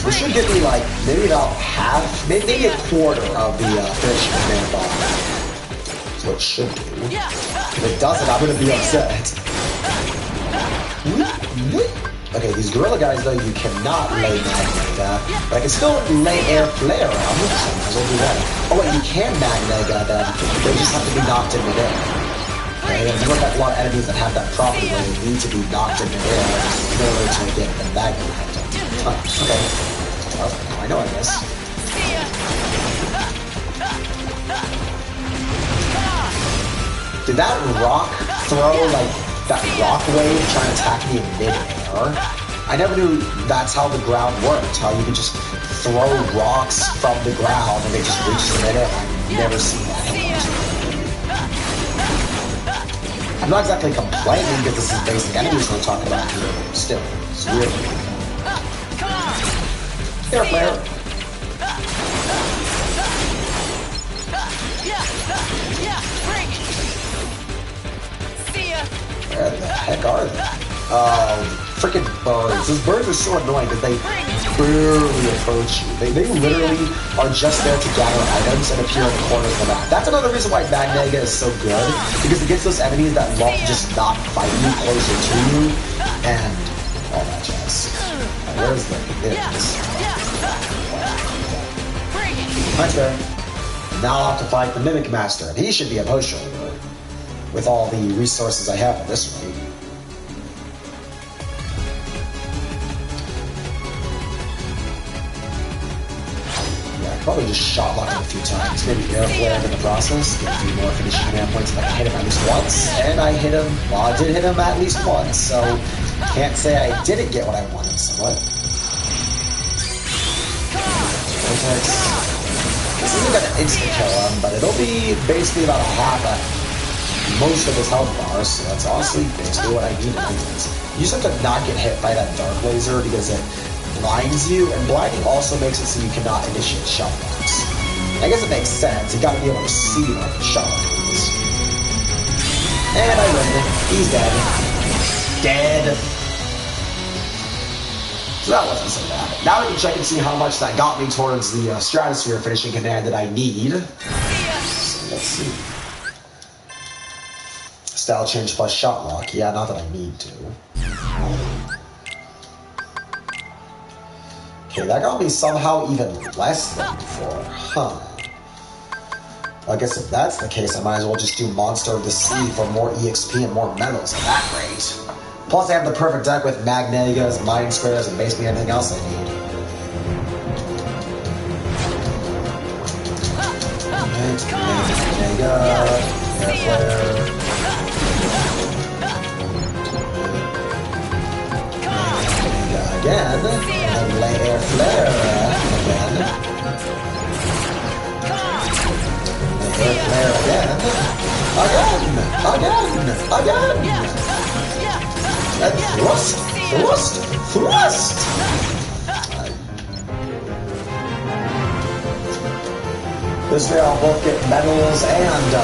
This should give me like maybe about half, maybe a quarter of the fish command bar. That's what it should do. If it doesn't, I'm gonna be upset. Okay, these gorilla guys though, you cannot lay Magmega, but I can still lay Air Flare on. I'll do that. Oh wait, you can Magmega them. They just have to be knocked in midair. Okay, and look at a lot of enemies that have that property where they need to be knocked in midair in order to get the Magmega. Okay. Well, I know I guess. Did that rock throw, like, that rock wave try to attack me in mid-air? I never knew that's how the ground worked, how you could just throw rocks from the ground and they just reach the mid-air. I've never seen that happen. I'm not exactly complaining because this is basic enemies we're talking about here, but still, it's weird. Air Flare. Where the heck are they? Freaking birds. Those birds are so annoying because they barely approach you. They literally are just there to gather items and appear in the corners of the map. That's another reason why Magmega is so good, because it gets those enemies that love to just not fight you closer to you and all that jazz. Where's the this? Right there. Now I'll have to fight the Mimic Master, and he should be a pushover with all the resources I have at this rate. Yeah, I probably just shot locked him a few times, maybe air flare in the process, get a few more finishing command points if I can hit him at least once, and I hit him, well, I did hit him at least once, so can't say I didn't get what I wanted somewhat. Antics. This isn't gonna instant kill him, but it'll be basically about half at most of his health bars, so that's honestly basically what I need to do. You just have to not get hit by that dark laser because it blinds you, and blinding also makes it so you cannot initiate shot blocks. I guess it makes sense, you gotta be able to see like the shot is. And I win. He's dead. Dead. So that wasn't so bad. Now we can check and see how much that got me towards the Stratosphere finishing command that I need. So let's see. Style change plus shot lock. Yeah, not that I need to. Okay, that got me somehow even less than before. Huh. Well, I guess if that's the case, I might as well just do Monster of the Sea for more EXP and more medals at that rate. Plus, I have the perfect deck with Magmegas, Mind Squares, and basically anything else I need. Mega, Air Flare. Mega again, and lay Air Flare again. Air Flare again. Again! And thrust! Thrust! This way I'll both get medals and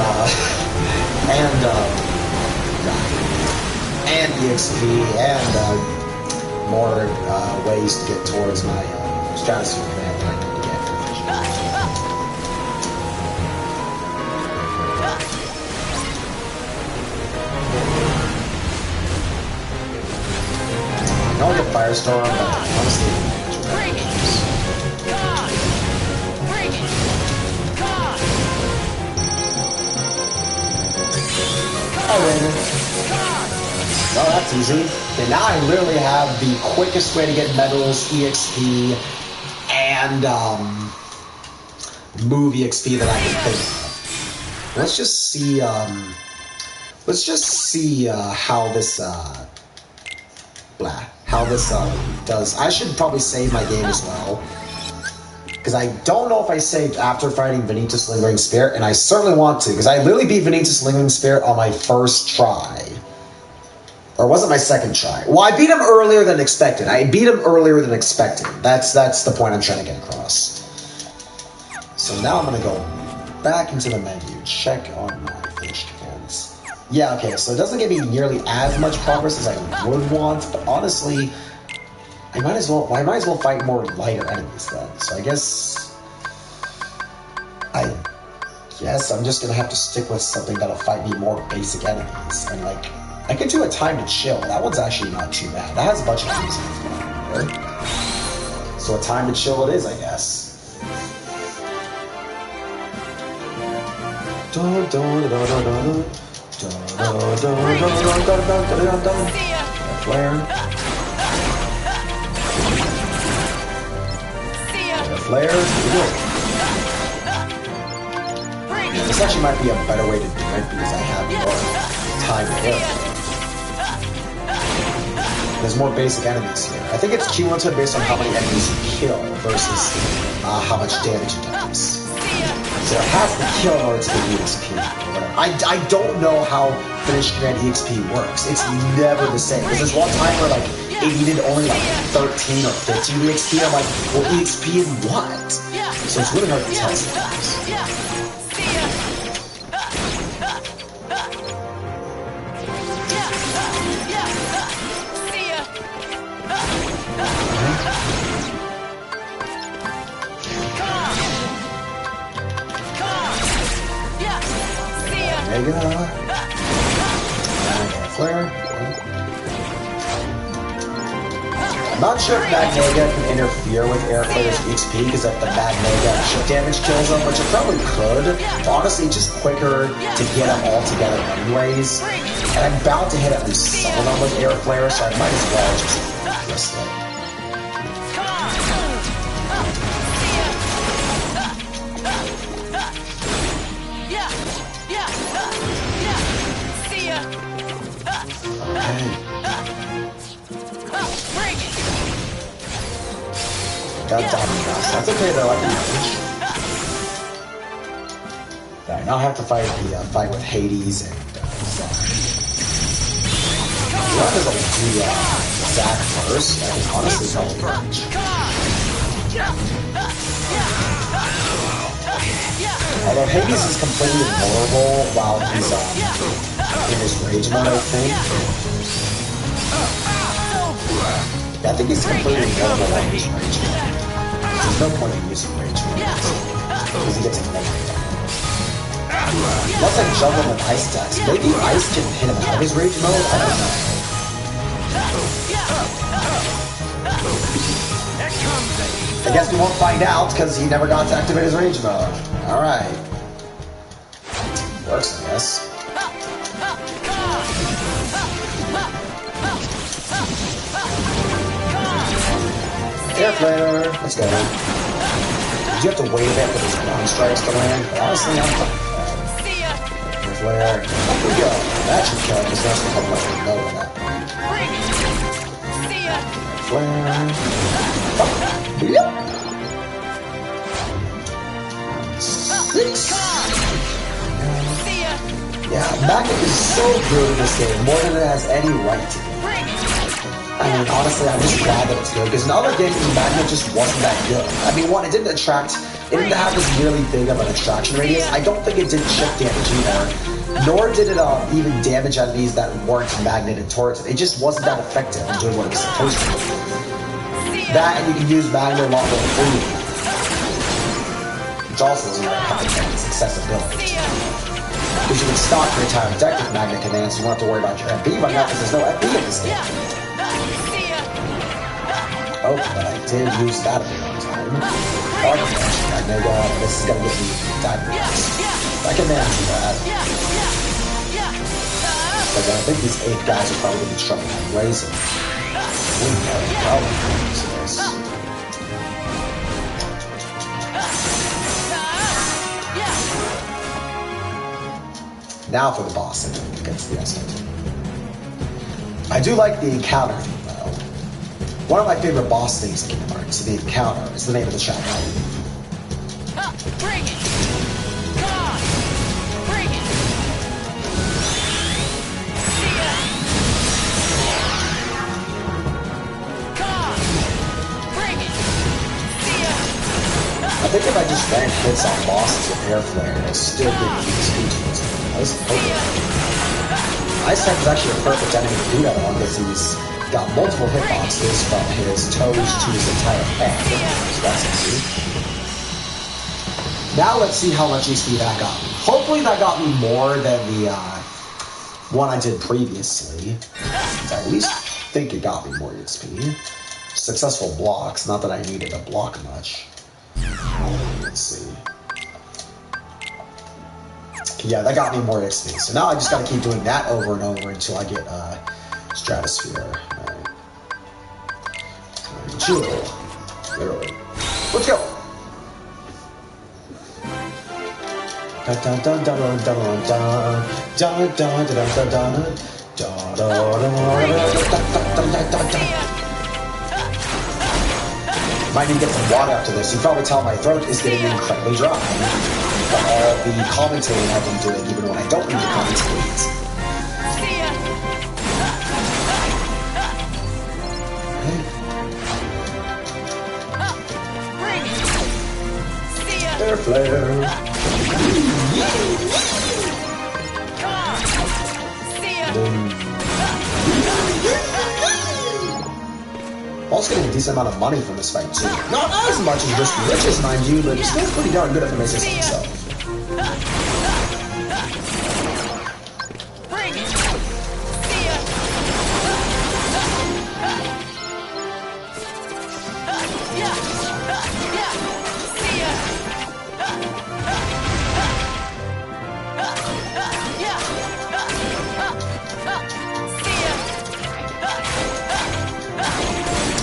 EXP and more ways to get towards my stratosphere command that I need to get. I'll get Firestorm, but honestly, Bring it! God! Bring it! God! oh, Raven. Oh, that's easy. Okay, now I literally have the quickest way to get medals, EXP, and move EXP that I can think of. Let's just see. How this does. I should probably save my game as well, because I don't know if I saved after fighting Vanitas Lingering Spirit, and I certainly want to, because I literally beat Vanitas Lingering Spirit on my first try. Or was it my second try? Well, I beat him earlier than expected. That's the point I'm trying to get across. So now I'm going to go back into the menu, check on my finished commands. Yeah, okay, so it doesn't give me nearly as much progress as I would want, but honestly, I might as well fight more lighter enemies then. So I guess I'm just going to have to stick with something that'll fight me more basic enemies. And like, I could do a time to chill. That one's actually not too bad. That has a bunch of things in it. So a time to chill it is, I guess. Flare. Flare. This actually might be a better way to do it because I have more time to hit. There's more basic enemies here. I think it's cumulative based on how many enemies you kill versus how much damage it does. So it has to kill in order to get EXP. I don't know how Finish Command EXP works. It's never the same. Because there's one time where like it needed only like 13 or 15 EXP. I'm like, well, EXP in what? So it's really hard to tell sometimes. Mega. Flare. I'm not sure if Mad Mega can interfere with Air Flare's EXP, because if the Mad Mega chip damage kills them, which it probably could, honestly, just quicker to get them all together anyways. And I'm bound to hit at least some of them with Air Flare, so I might as well just risk it. Got Dominos. That's okay though, I can manage. Alright, now I have to fight the fight with Hades and What does I do Zack first? I can honestly probably manage. Although Hades is completely invulnerable while he's in his rage mode, I think. Yeah, I think he's completely invulnerable while he's rage mode. There's no point in using rage mode because he gets invulnerable. Unless I juggle him with ice attacks. Maybe ice can hit him out of his rage mode? I don't know. I guess we won't find out because he never got to activate his rage mode. Alright. Works, I guess. Air Flare, let's go. Did you have to wait a bit for these ground strikes to land? But honestly, I'm fine with that. Air Flare, up we go. That should kill because that's how much we know at that point. Air Flare. Yep. 6. Yeah, Magic is so good in this game, more than it has any right to be. I mean, honestly, I'm just glad that it's good, because in other games, the magnet just wasn't that good. I mean, one, it didn't have this really big of an attraction radius. I don't think it did chip damage either, nor did it even damage enemies that weren't magneted towards it. It just wasn't that effective in doing what it was supposed to do. That, and you can use magnet a lot more freely, which also is another kind of accessibility. Because you can stock your entire deck with magnet commands, so you don't have to worry about your FB right now, because there's no FB in this game. Oh, but I did use that a bit on time. This is gonna get me diamonds. I can manage that. But I think these 8 guys are probably gonna be trouble anyways. Now for the boss against the Reskin. I do like the encounter theme, though. One of my favorite boss things in Kingdom Hearts, the encounter, is the name of the chapter. Bring it! Come on! Bring it! See ya! Come on! Bring it! See ya! I think if I just ran hits on bosses with air flare, it'll still give me these features. Ice Type is actually a perfect enemy to do that on, because he's got multiple hitboxes from his toes to his entire head. So that's easy. Now let's see how much XP that got me. Hopefully that got me more than the one I did previously. I at least think it got me more XP. Successful blocks, not that I needed to block much. Let's see. Yeah, that got me more XP. So now I just gotta keep doing that over and over until I get Stratosphere. Alright. Chill. Literally. Let's go! Dun dun dun dun dun dun dun dun dun dun dun. Might need to get some water after this. You can probably tell my throat is getting incredibly dry. But all the commentating I've been doing, even when I don't need to commentate. Air flare. Also getting a decent amount of money from this fight too. Not as much as just riches, mind you, but it's still pretty darn good if it makes sense himself.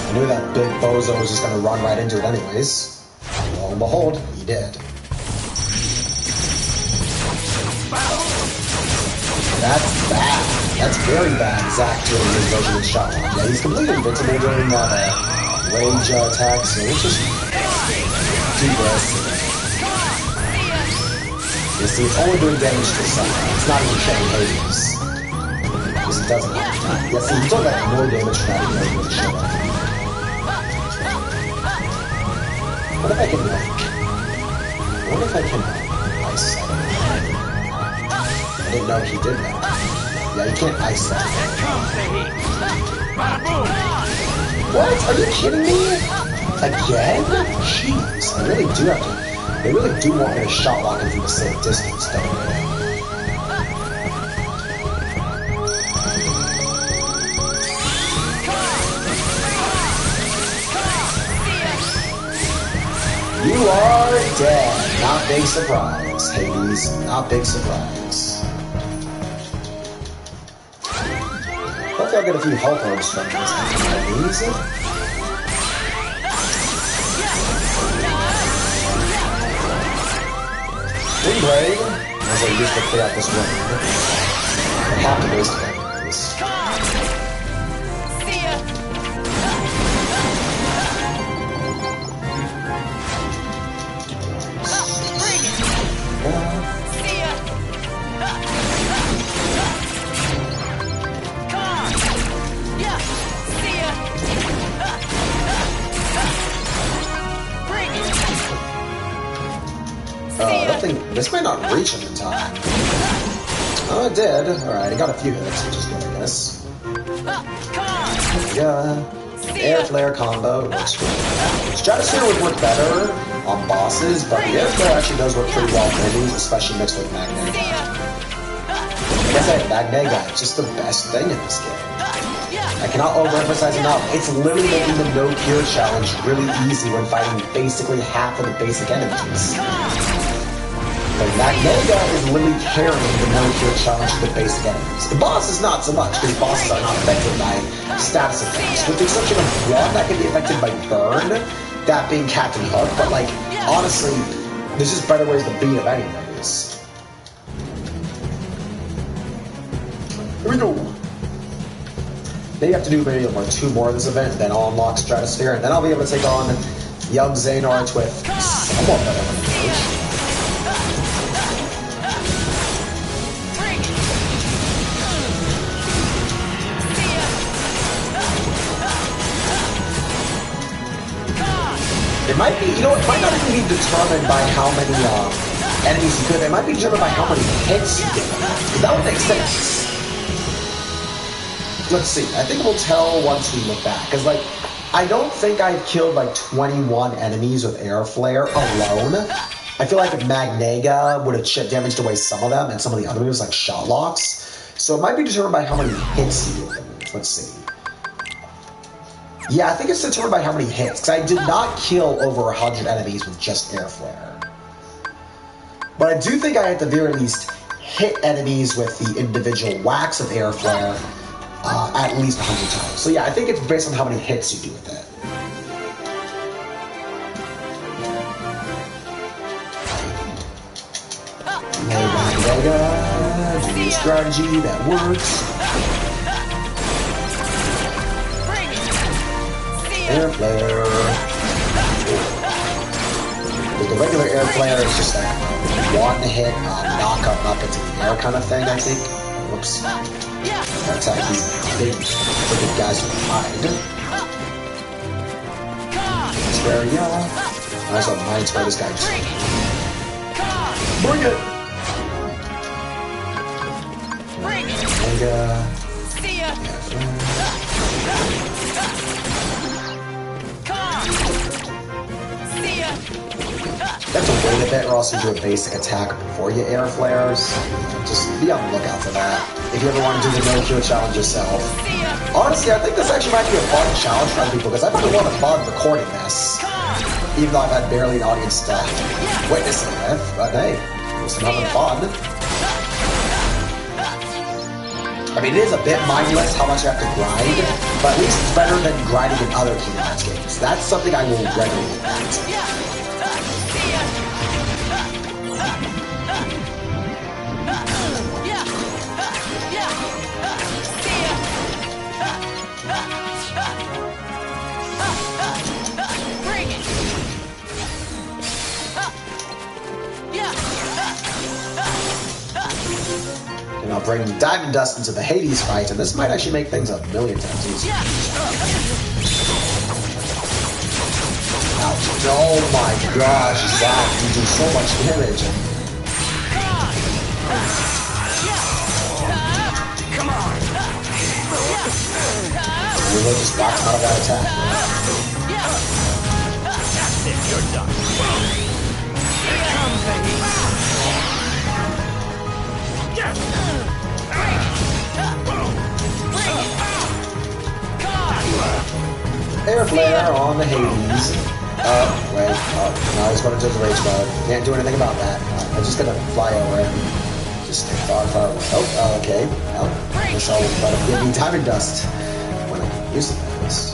I knew that big bozo was just gonna run right into it anyways. Lo and behold, he did. That's bad. That's very bad, Zack doing his version of shot. Yeah, he's completely invincible during range attacks, so let's just do this. You see, it's only doing damage to something. It's not even killing Hades. Because it doesn't have to. Yeah, see, you don't have no damage for not even able to show up. What if I can, ice that? I didn't know he did that. Yeah, you can't ice that. What? Are you kidding me? Again? Jeez, I really do have to. They really do want me to shot lock him from the same distance, don't they? You are dead. Not big surprise, Hades. Not big surprise. Hopefully I'll get a few health orbs from this. Hades. Windblade, as I use to clear out this room. I have to waste it anyways. this might not reach him in time. Oh, it did. Alright, I got a few hits, which is good, I guess. Yeah. Air flare combo works great. Stratosphere would work better on bosses, but the air flare actually does work pretty well on enemies, especially mixed with Magnega. Like I said, Magnega is just the best thing in this game. I cannot overemphasize enough. It's literally making the no cure challenge really easy when fighting basically half of the basic enemies. But Magnega is literally carrying the no cure challenge to the basic enemies. The boss is not so much, because bosses are not affected by status effects, with the exception of one that can be affected by burn, that being Captain Hook, but like, honestly, there's just better ways to beat him anyways. Here we go. Then you have to do maybe like 2 more of this event, then I'll unlock Stratosphere, and then I'll be able to take on young Xehanort with somewhat better of an approach. It might be, you know, it might not even be determined by how many enemies you could. It might be determined by how many hits you get. Because that would make sense. Let's see. I think we'll tell once we look back. Because, like, I don't think I've killed, like, 21 enemies with Air Flare alone. I feel like if Magnega would have damaged away some of them and some of the other moves, like Shot Locks. So it might be determined by how many hits you get. Let's see. Yeah, I think it's determined by how many hits, because I did not kill over 100 enemies with just Air Flare. But I do think I at the very least hit enemies with the individual whacks of Air Flare at least 100 times. So yeah, I think it's based on how many hits you do with it. New strategy that works. Air Flare. With the regular Air Flare, it's just like one hit, knock up into the air kind of thing, I think. Whoops. That's how you big guys with hide. Spare, yeah. I also mind spare this guy too. Bring it! Mega. You have to wait a bit or else you do a basic attack before you air flares. Just be on the lookout for that. If you ever want to do the no-cure challenge yourself. Honestly, I think this actually might be a fun challenge for other people because I've had a lot of fun recording this. Even though I've had barely an audience to witness it with. But hey, at least I'm having fun. I mean, it is a bit mindless how much I have to grind, but at least it's better than grinding in other Kingdom Hearts games. That's something I will regularly admit. And I'll bring Diamond Dust into the Hades fight, and this might actually make things a million times easier. Ouch. Oh my gosh, Zach, you do so much damage. Come on. We will just box out of that attack. That's it, you're done. Here comes Hades. Air Flare on the Hades. Wait. Oh, no, I just went into the rage mode. Can't do anything about that. I'm just gonna fly over it. Just stay far, far away. Oh, okay. Well, I guess I'll let him give me Diamond Dust when I'm using this.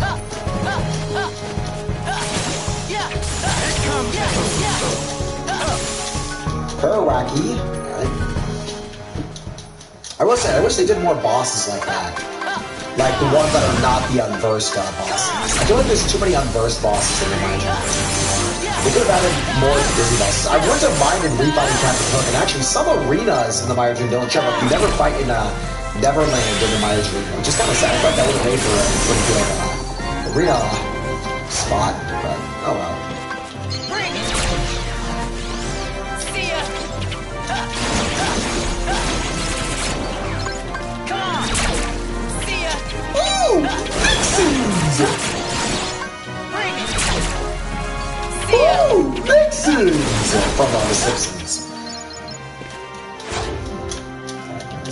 Her wacky. I will say, I wish they did more bosses like that. Like the ones that are not the unversed bosses. I feel like there's too many unversed bosses in the Major. They could have added more busy bosses. I wouldn't have minded refighting Captain Hook, and actually some arenas in the Major don't show up. You never fight in Neverland in the Major arena, which is kind of sad. I thought that would have made for a pretty good arena spot, but oh well. I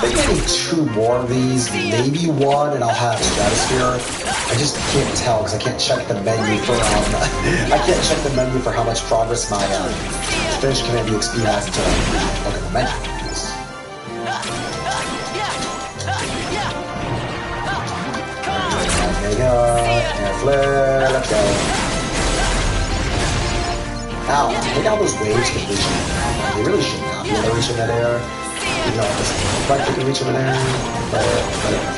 think maybe 2 more of these, maybe 1, and I'll have Stratosphere. I just can't tell because I can't check the menu for I can't check the menu for how much progress my Finish Command EXP has until I look at the menu. There you go. Air flare. Let's go. Ow! Look how those waves can reach in there. They really should not be able to reach in that air. You know, this like they can reach in there.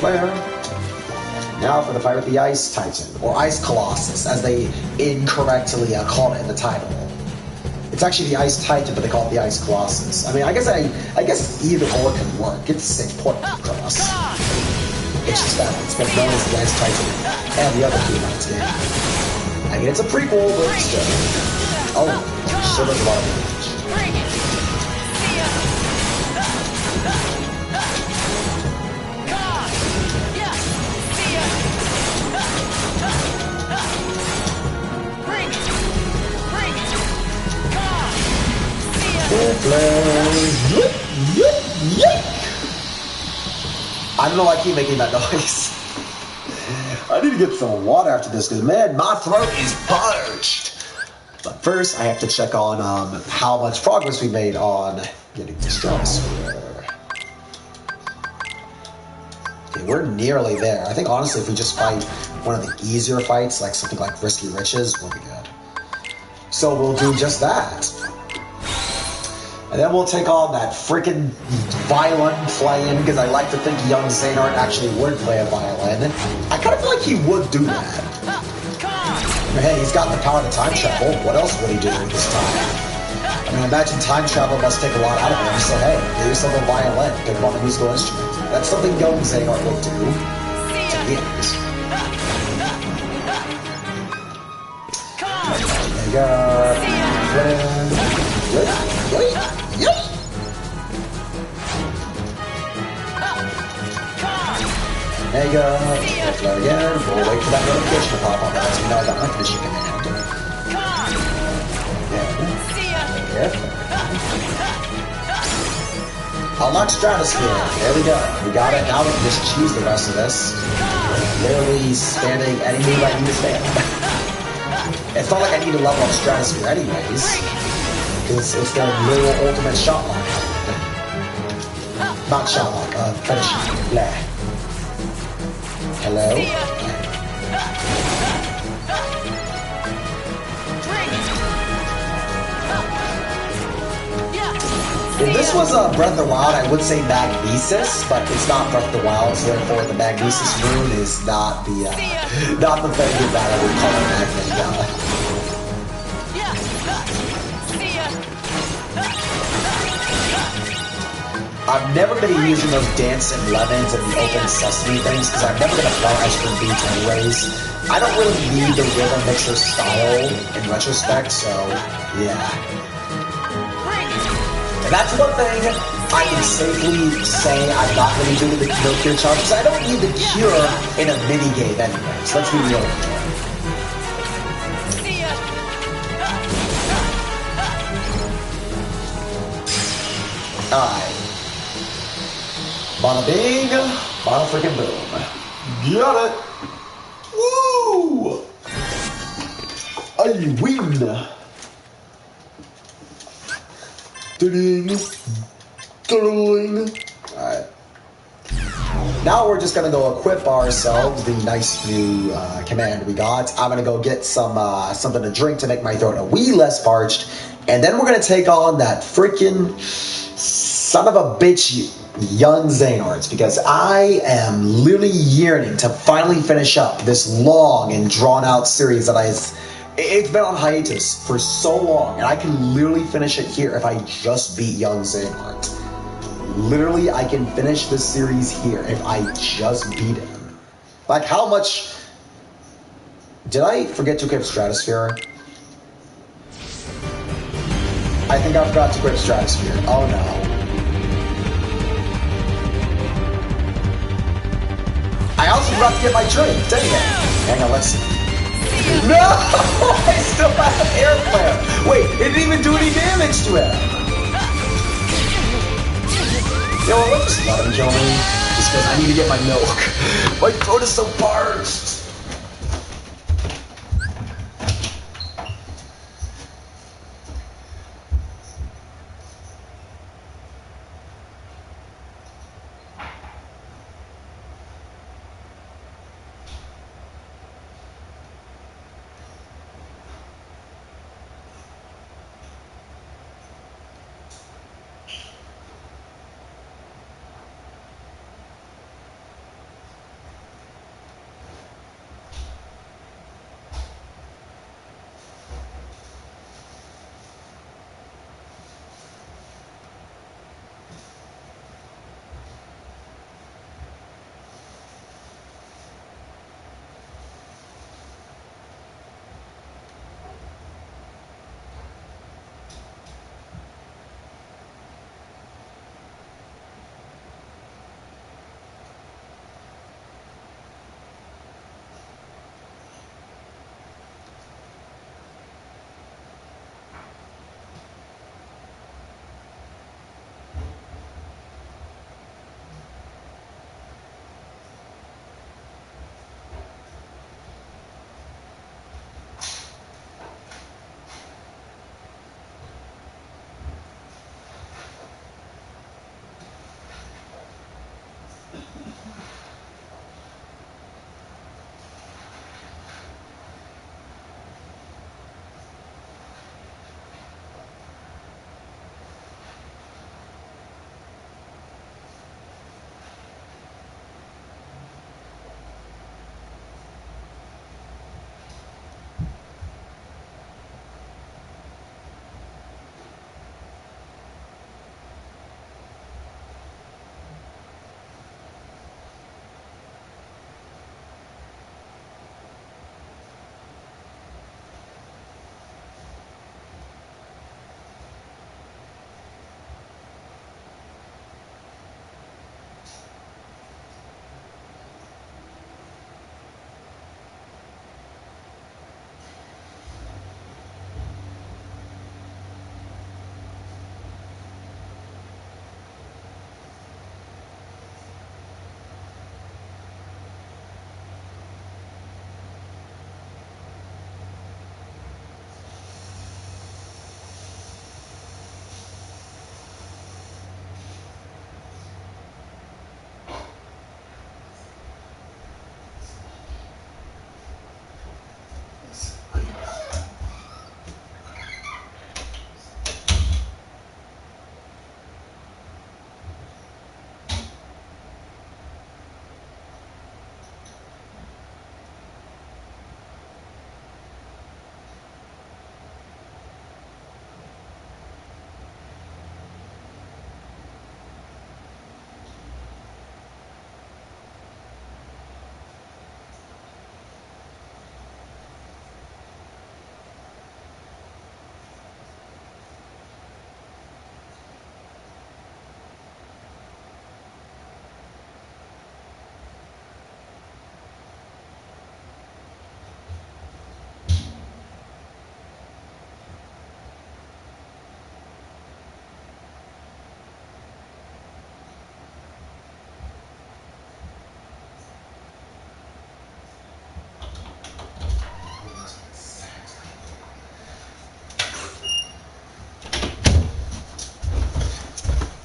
Flare. Now for the fight with the Ice Titan, or Ice Colossus, as they incorrectly called it in the title. It's actually the Ice Titan, but they call it the Ice Colossus. I mean, I guess either or can work. It's the same point across. It's just that it's been known as the Ice Titan and the other 2 in game. I mean, it's a prequel, but still. Oh, so there's a lot of damage. I don't know why I keep making that noise. I need to get some water after this, because man, my throat is parched. But first, I have to check on how much progress we made on getting the Stratosphere. Okay, we're nearly there. I think honestly, if we just fight one of the easier fights, like something like Risky Riches, we'll be good. So we'll do just that. And then we'll take on that freaking violin playing, because I like to think young Xehanort actually would play a violin. I kind of feel like he would do that. Hey, he's got the power to time travel. What else would he do this time? I mean, imagine time travel must take a lot out of him. So hey, do something violin, pick up on a musical instrument. That's something young Xehanort would do. To me, at least. There you go. There you go. Flare again. We'll wait for that notification to pop up. That's when I got my finishing command. Yeah. Unlock Stratosphere. There we go. We got it. Now we can just choose the rest of this. Literally spamming any move I need to spam. It's not like I need to level up Stratosphere anyways. Because it's the literal ultimate shot lock. Not shot lock, finish. Blah. Hello? If this was Breath of the Wild, I would say Magnesis, but it's not Breath of the Wild, so therefore the Magnesis rune is not the thing that I would call it Magnet. I'm never going to be using those dancing lemons and the open sesame things, because I'm never going to play Ice Cream Beats anyways. I don't really need the rhythm mixer style in retrospect, so yeah. And that's one thing I can safely say I'm not really doing the No Cure challenge, because I don't need the cure in a minigame anyways. Let's be real. Alright. Bada bing, bada freaking boom. Got it! Woo! I win! Ding! Ding! Alright. Now we're just gonna go equip ourselves the nice new command we got. I'm gonna go get some something to drink to make my throat a wee less parched. And then we're gonna take on that freaking son of a bitch young Xehanorts, because I am literally yearning to finally finish up this long and drawn out series that it's been on hiatus for so long, and I can literally finish it here if I just beat young Xehanort. Literally, I can finish this series here if I just beat him. Like, how much... Did I forget to equip Stratosphere? I think I forgot to equip Stratosphere. Oh no. I also forgot to get my drink. Dang it. Hang on, let's see. No! I still have an air flare. Wait, it didn't even do any damage to him. kill me, just because I need to get my milk. My throat is so parched.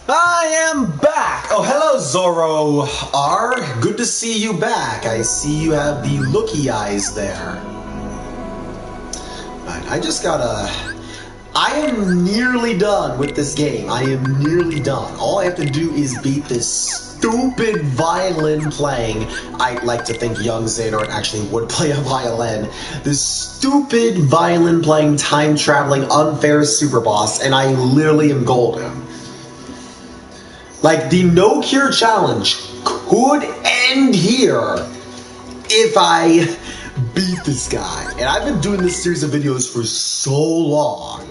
I am back! Oh, hello, Zoro R. Good to see you back. I see you have the looky eyes there. But I just gotta... I am nearly done with this game. I am nearly done. All I have to do is beat this stupid violin playing. I like to think young Xehanort actually would play a violin. This stupid violin playing, time traveling, unfair super boss, and I literally am golden. Like, the no cure challenge could end here if I beat this guy. And I've been doing this series of videos for so long.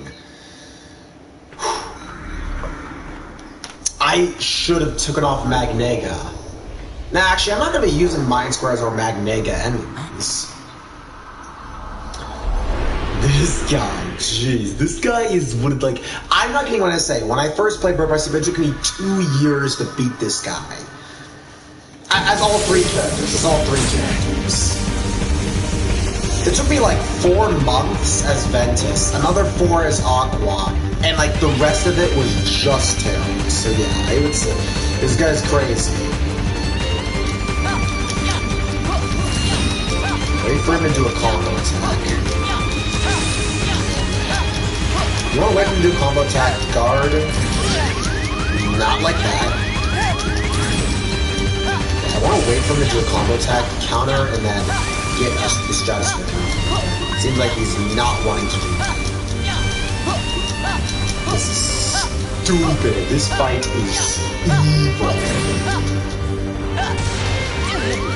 I should have taken off Magnega. Nah, actually, I'm not going to be using Mind Squares or Magnega anyways. This guy, jeez, this guy is what, like, I I'm not kidding when I say, when I first played Birth by Sleep, it took me 2 years to beat this guy. As all 3 characters. It took me like 4 months as Ventus, another 4 as Aqua, and like the rest of it was just Terry. So yeah, I would say this guy's crazy. Wait for him to do a combo attack. You want to wait for him to do a combo attack, guard? Not like that. I want to wait for him to do a combo attack, counter, and then get us the Stratosphere. Seems like he's not wanting to do that. This is stupid. This fight is evil.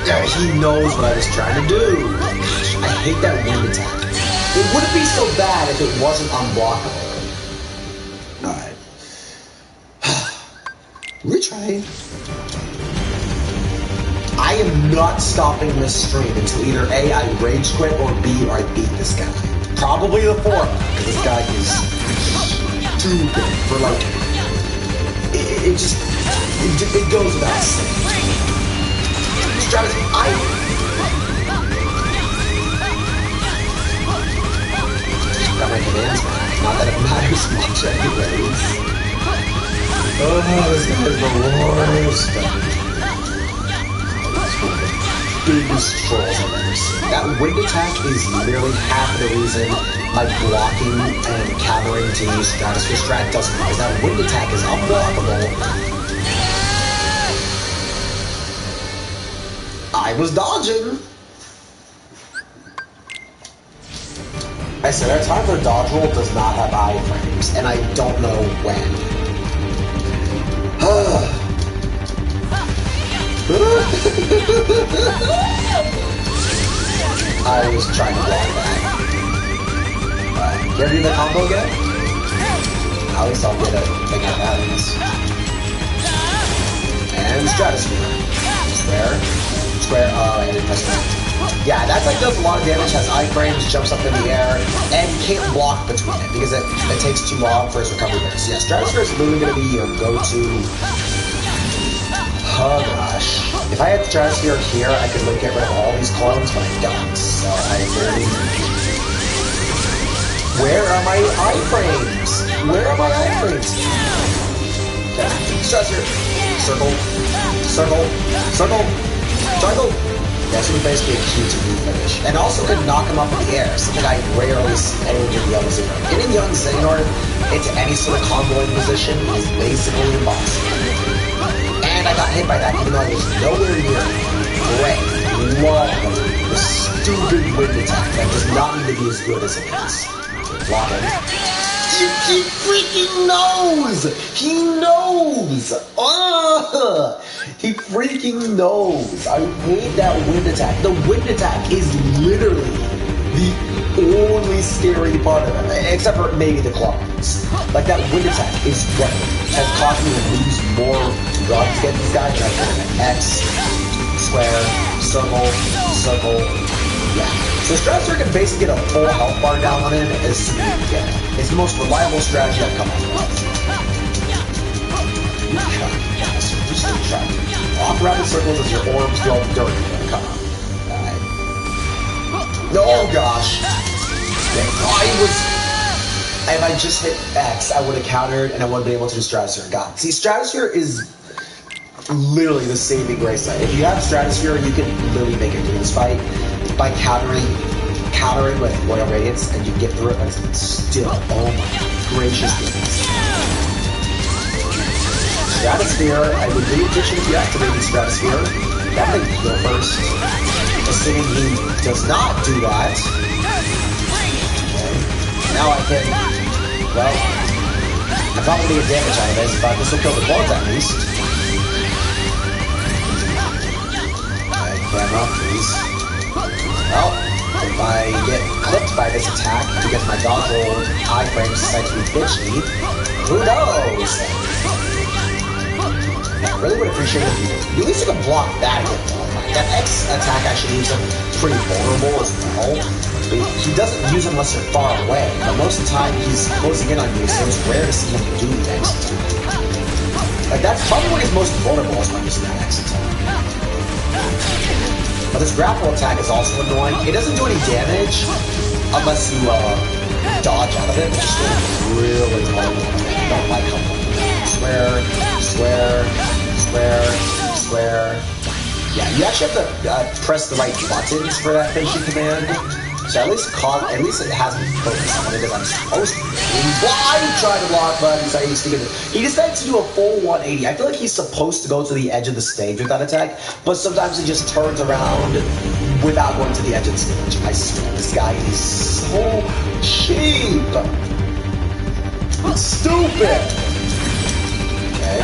Yeah, he knows what I was trying to do. Gosh, I hate that wind attack. It wouldn't be so bad if it wasn't unblockable. Alright. Retry. I am not stopping this stream until either A, I rage quit, or B, I beat this guy. Probably the former, because this guy is stupid for like... It goes without saying. Stratus, got my commands back. Not that it matters much anyways. Oh, this guy is the worst. Biggest trolls I've ever seen. That wind attack is literally half of the reason my blocking and countering to use Stratosphere strat doesn't work. Because that wind attack is unblockable. I was dodging. I said our time for dodge roll does not have iframes, and I don't know when. I was trying to block that. You ever do the combo again? At least I'll get a thing out of that. And Stratosphere. Square, oh, I didn't press that. Yeah, that's like does a lot of damage, has iframes, jumps up in the air, and you can't block between it because it takes too long for its recovery burst. So yeah, Stratosphere is literally going to be your go-to. Oh gosh. If I had Stratosphere here, I could get rid of all these clones, but I don't. So I really... Where are my iframes? Where are my iframes? Okay, Stratosphere. Circle. Yeah, so basically a Q to finish. And also could knock him up in the air, something I rarely see anyone do the Young Xehanort. Getting Young Xehanort into any sort of comboing position is basically impossible. And I got hit by that even though I was nowhere near it. Great. Love the stupid wind attack that does not need to be as good as it is. Block him. He freaking knows! He knows! He freaking knows! I hate that wind attack. The wind attack is literally the only scary part of it, except for maybe the clones. Like that wind attack is what has caused me to lose more drugs against this guy. Like X, square, circle. Yeah. So Stratosphere can basically get a full health bar down on him as soon as you get it. It's the most reliable strategy I've come up with. Just try. Walk around in circles as your orbs do all the dirty. Come on. Alright. Oh gosh. If I just hit X, I would have countered and I wouldn't be able to do Stratosphere. God. See, Stratosphere is literally the saving grace. If you have Stratosphere, you can literally make it through this fight by countering with Royal Radiance, and you get through it, but it's still, oh my gracious goodness. Stratosphere, I would really appreciate if you activated Stratosphere. That would heal first. Assuming he does not do that. Okay. Now I can, well, I'm not going to get damage out of this, but this will kill the clones at least. Alright, climb up, please. Well, if I get clipped by this attack because my dodge roll iframes decide to be bitchy, who knows? I really would appreciate it if you at least you can block that again. That X attack actually leaves him pretty vulnerable as well. He doesn't use them unless you're far away, but most of the time he's closing in on you, so it's rare to see him do the X attack. Like, that's probably when he's most vulnerable is when using that X attack. But this grapple attack is also annoying. It doesn't do any damage unless you dodge out of it, which is really annoying. I don't like how swear. Yeah, you actually have to press the right buttons for that finishing command. So at least it has me focused on it as I'm supposed to. Why try to block buttons? I used to get it. He decides to do a full 180. I feel like he's supposed to go to the edge of the stage with that attack, but sometimes he just turns around without going to the edge of the stage. I swear, this guy is so cheap. It's stupid. Okay.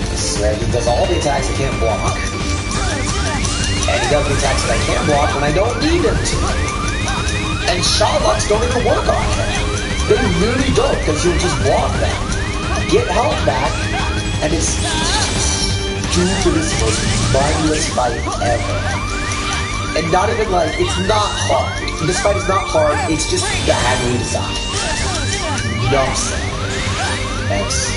I swear, he does all the attacks I can't block. And he does the attacks that I can't block when I don't need him to. And shot locks don't even work on him. They really don't, because you'll just block them. Get health back, and it's stupidest, most mindless fight ever. And not even like, it's not hard. This fight is not hard, it's just badly designed. Numbs. X.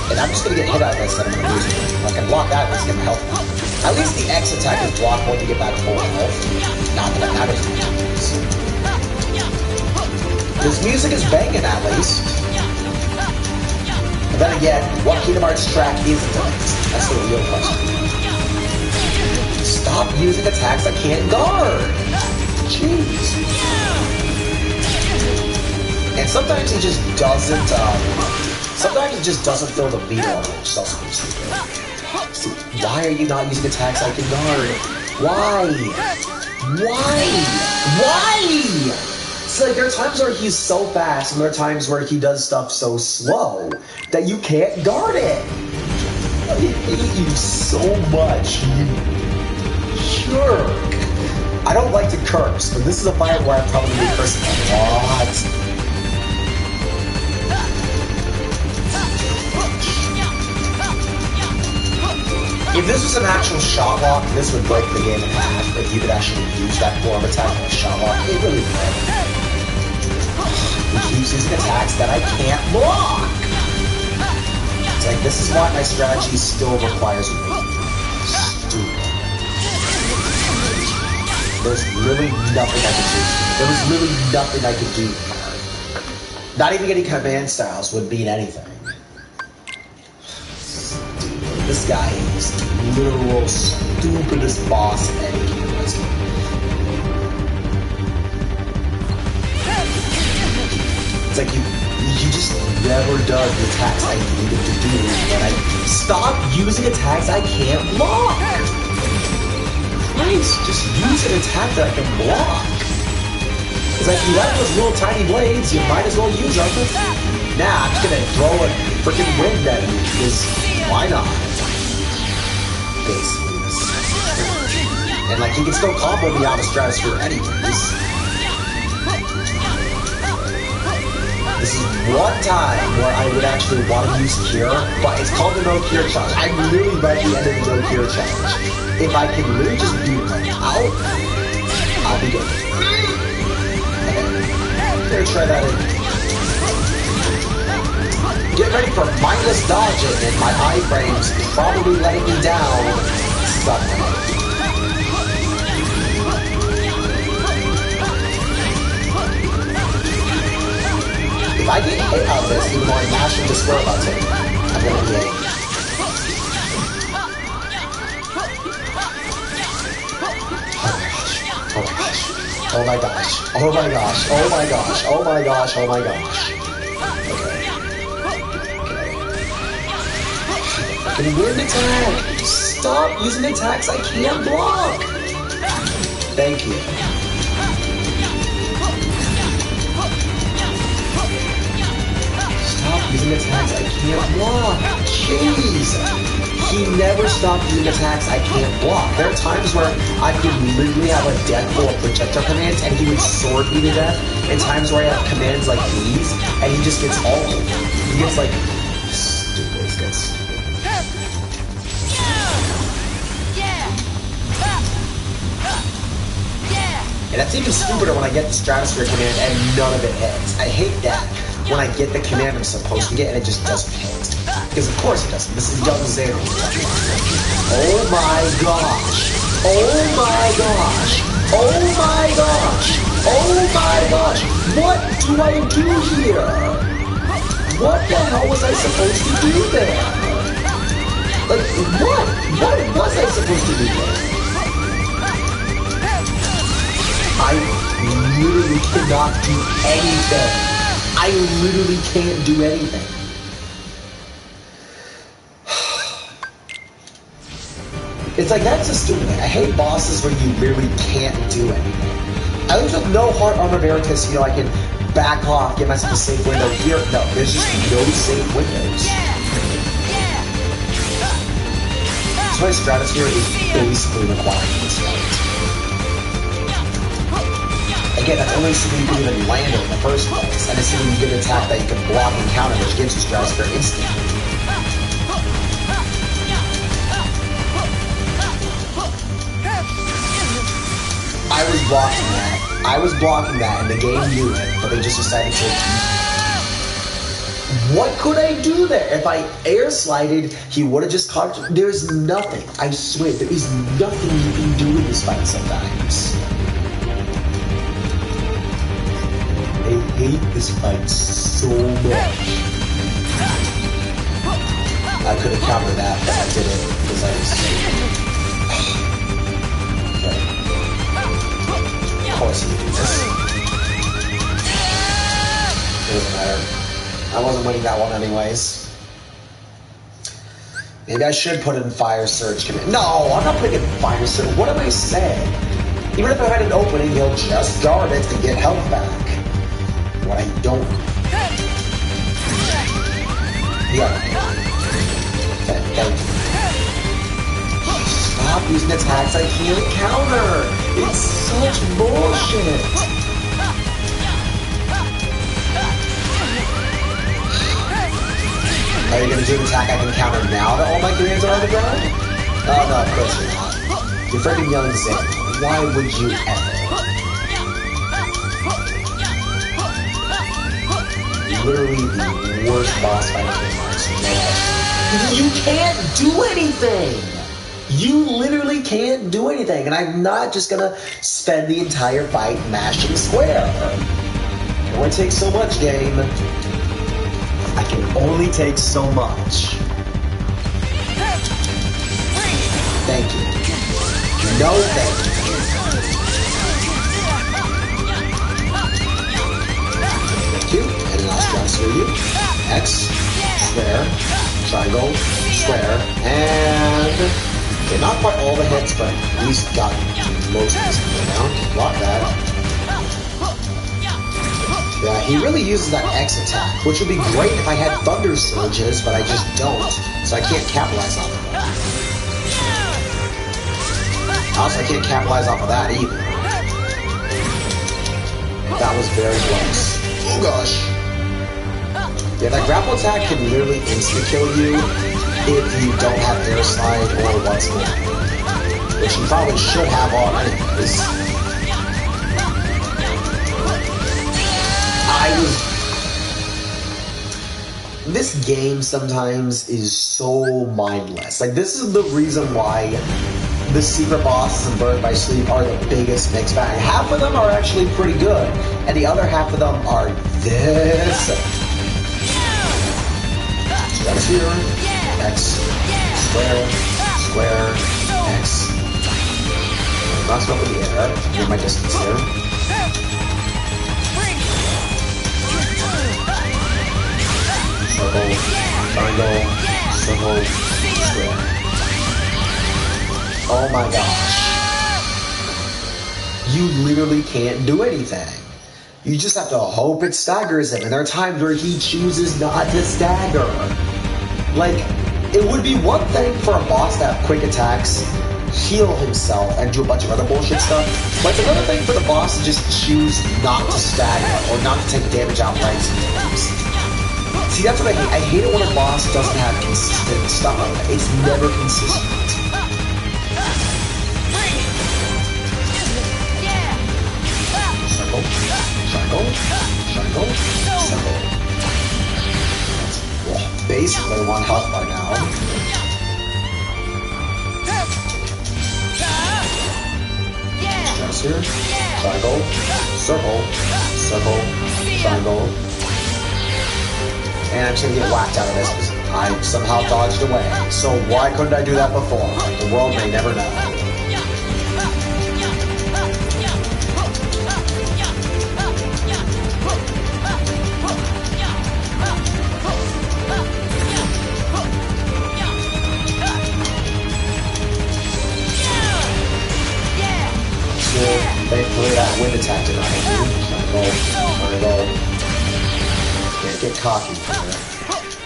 And I'm just gonna get hit out of this and I'm gonna lose it. If I can block that, let's get my health back. At least the X attack is blockable to get back full health. Not that that is this music is banging at least. But then again, what Kingdom Hearts track isn't it? That's the real question. Stop using attacks I can't guard! Jeez. And sometimes he just doesn't, feel the beat on it, which is also stupid. See, why are you not using attacks I can guard? Why? It's like, there are times where he's so fast, and there are times where he does stuff so slow that you can't guard it. I hate you so much, you jerk. I don't like to curse, but this is a fight where I'm probably going to be cursing a lot. If this was an actual shot lock, this would break the game in half. If you could actually use that form attack in a shot lock, it really would. He keeps using attacks that I can't block. It's like, this is why my strategy still requires waiting. Stupid. There's really nothing I could do. There was really nothing I could do here. Not even getting command styles would mean anything. This guy is the literal stupidest boss in any game. It's like he just never does the attacks I need him to do. And I stop using attacks I can't block. Christ, just use an attack that I can block. It's like, you have those little tiny blades, you might as well use them. Nah, I'm just gonna throw a freaking wind at you, because why not? Basically, and like, he can still combo me out of stratosphere anyways. This is one time where I would actually want to use Cure, but it's called the No Cure Challenge. I'm really right at the end of the No Cure Challenge. If I can really just beat him out, I'll be good. Okay. I'm gonna try that in. Get ready for mindless dodging, and my iframes probably letting me down. If I get hit out of this, even though I mash the square button, I'm gonna be angry. Oh my gosh. Oh my gosh. Oh my gosh. Oh my gosh. Oh my gosh. Okay. Wind attack! Stop using attacks I can't block! Thank you. Stop using attacks I can't block! Jeez! He never stopped using attacks I can't block. There are times where I could literally have a deck full of projectile commands and he would sword me to death, and times where I have commands like these, and he just gets all of them. He gets like... Stupid, he gets... And that's even stupider when I get the Stratosphere command and none of it hits. I hate that when I get the command I'm supposed to get and it just doesn't hit. Because of course it doesn't. This is young Zero. Oh my gosh. Oh my gosh. Oh my gosh. Oh my gosh. What do I do here? What the hell was I supposed to do there? Like, what? What was I supposed to do there? I literally cannot do anything. I literally can't do anything. It's like, that's a stupid thing. I hate bosses where you literally can't do anything. I was with no heart armor Veritas, I can back off, get myself a safe window here. No, there's just no safe windows. That's why Stratosphere is basically required in this fight. Again, that's only something you can even land in the first place, and it's something you get an attack that you can block and counter, which gives you Stratosphere instantly. I was blocking that. I was blocking that, and the game knew it, but they just decided to... What could I do there? If I air slided, he would have just caught... There's nothing. I swear, there is nothing you can do in this fight sometimes. I hate this fight so much. I could have countered that, but I didn't, because I was... Okay. Of course he did this. It doesn't matter. I wasn't winning that one anyways. Maybe I should put in Fire Surge command. No, I'm not putting in Fire Surge. What am I saying? Even if I had an opening, he'll just guard it to get health back. What I don't... Yeah. Okay, thank you. Stop using attacks I can't counter! It's such bullshit! Are you gonna do an attack I can counter now that all my commands are on the ground? Oh no, of course you're not. You're freaking young Zane. Why would you ever? Literally the worst boss fight in Kingdoms. You can't do anything! You literally can't do anything, and I'm not just gonna spend the entire fight mashing square. It only takes so much, game. I can only take so much. Thank you. No thank you. Thank you. And then I'll transfer you. X, square, triangle, square, and... Okay, not quite all the hits, but at least got most of this going down. Block that. Yeah, he really uses that X attack, which would be great if I had Thunder Surges, but I just don't, so I can't capitalize off of that. Also, I can't capitalize off of that either. That was very close. Oh gosh. Yeah, that grapple attack can literally insta-kill you if you don't have air slide or once more, which you probably should have already. This game sometimes is so mindless. Like, this is the reason why the secret bosses in Birth by Sleep are the biggest mixed bag. Half of them are actually pretty good, and the other half of them are this. So that's here. X, square, square, X. Bounce up in the air. Near my distance here. Circle, triangle, circle, square. Oh my gosh. You literally can't do anything. You just have to hope it staggers him, and there are times where he chooses not to stagger. Like, it would be one thing for a boss to have quick attacks, heal himself, and do a bunch of other bullshit stuff, but it's another thing for the boss to just choose not to stagger, or not to take damage outright sometimes. See, that's what I hate. I hate it when a boss doesn't have consistent stuff. It's never consistent. Triangle, triangle, circle. Well, basically 1 health bar now. Stress here. Triangle, circle, circle, triangle. And I'm just gonna get whacked out of this because I somehow dodged away. So why couldn't I do that before? The world may never know. Thankfully that wind attack did not hit me. Can't get cocky here.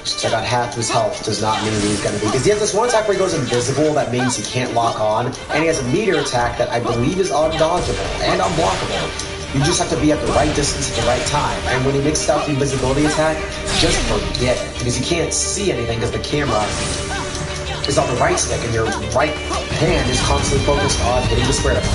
Just I got half his health does not mean he's gonna be, because he has this one attack where he goes invisible, that means he can't lock on, and he has a meteor attack that I believe is undodgeable and unblockable. You just have to be at the right distance at the right time, and when he mixes out the invisibility attack, just forget it, because you can't see anything because the camera is on the right stick and your right hand is constantly focused on hitting the square button.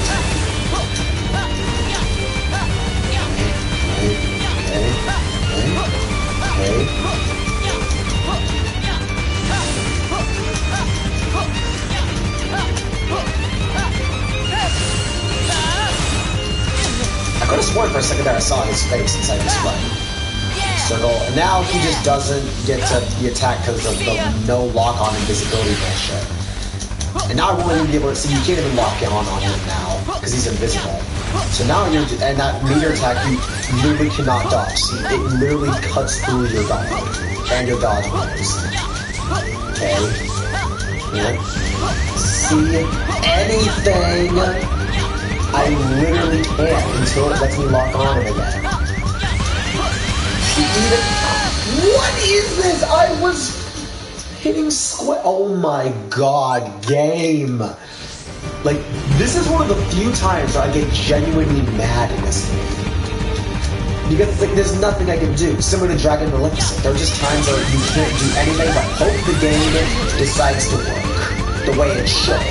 I could have sworn for a second there I saw his face inside this fight. Circle, and now he just doesn't get to be attacked because of the no lock on invisibility bullshit. And now I won't even be able to see, you can't even lock on him now because he's invisible. So now you're, and that meteor attack you literally cannot dodge. See, it literally cuts through your guard and your dodge moves. Okay. Can't see anything. I literally can't until it lets me lock on him again. See, even, what is this? I was hitting square. Oh my god, game. Like, this is one of the few times where I get genuinely mad in this game. Because it's like, there's nothing I can do. Similar to Dragon Maleficent. There are just times where you can't do anything but hope the game decides to work the way it should.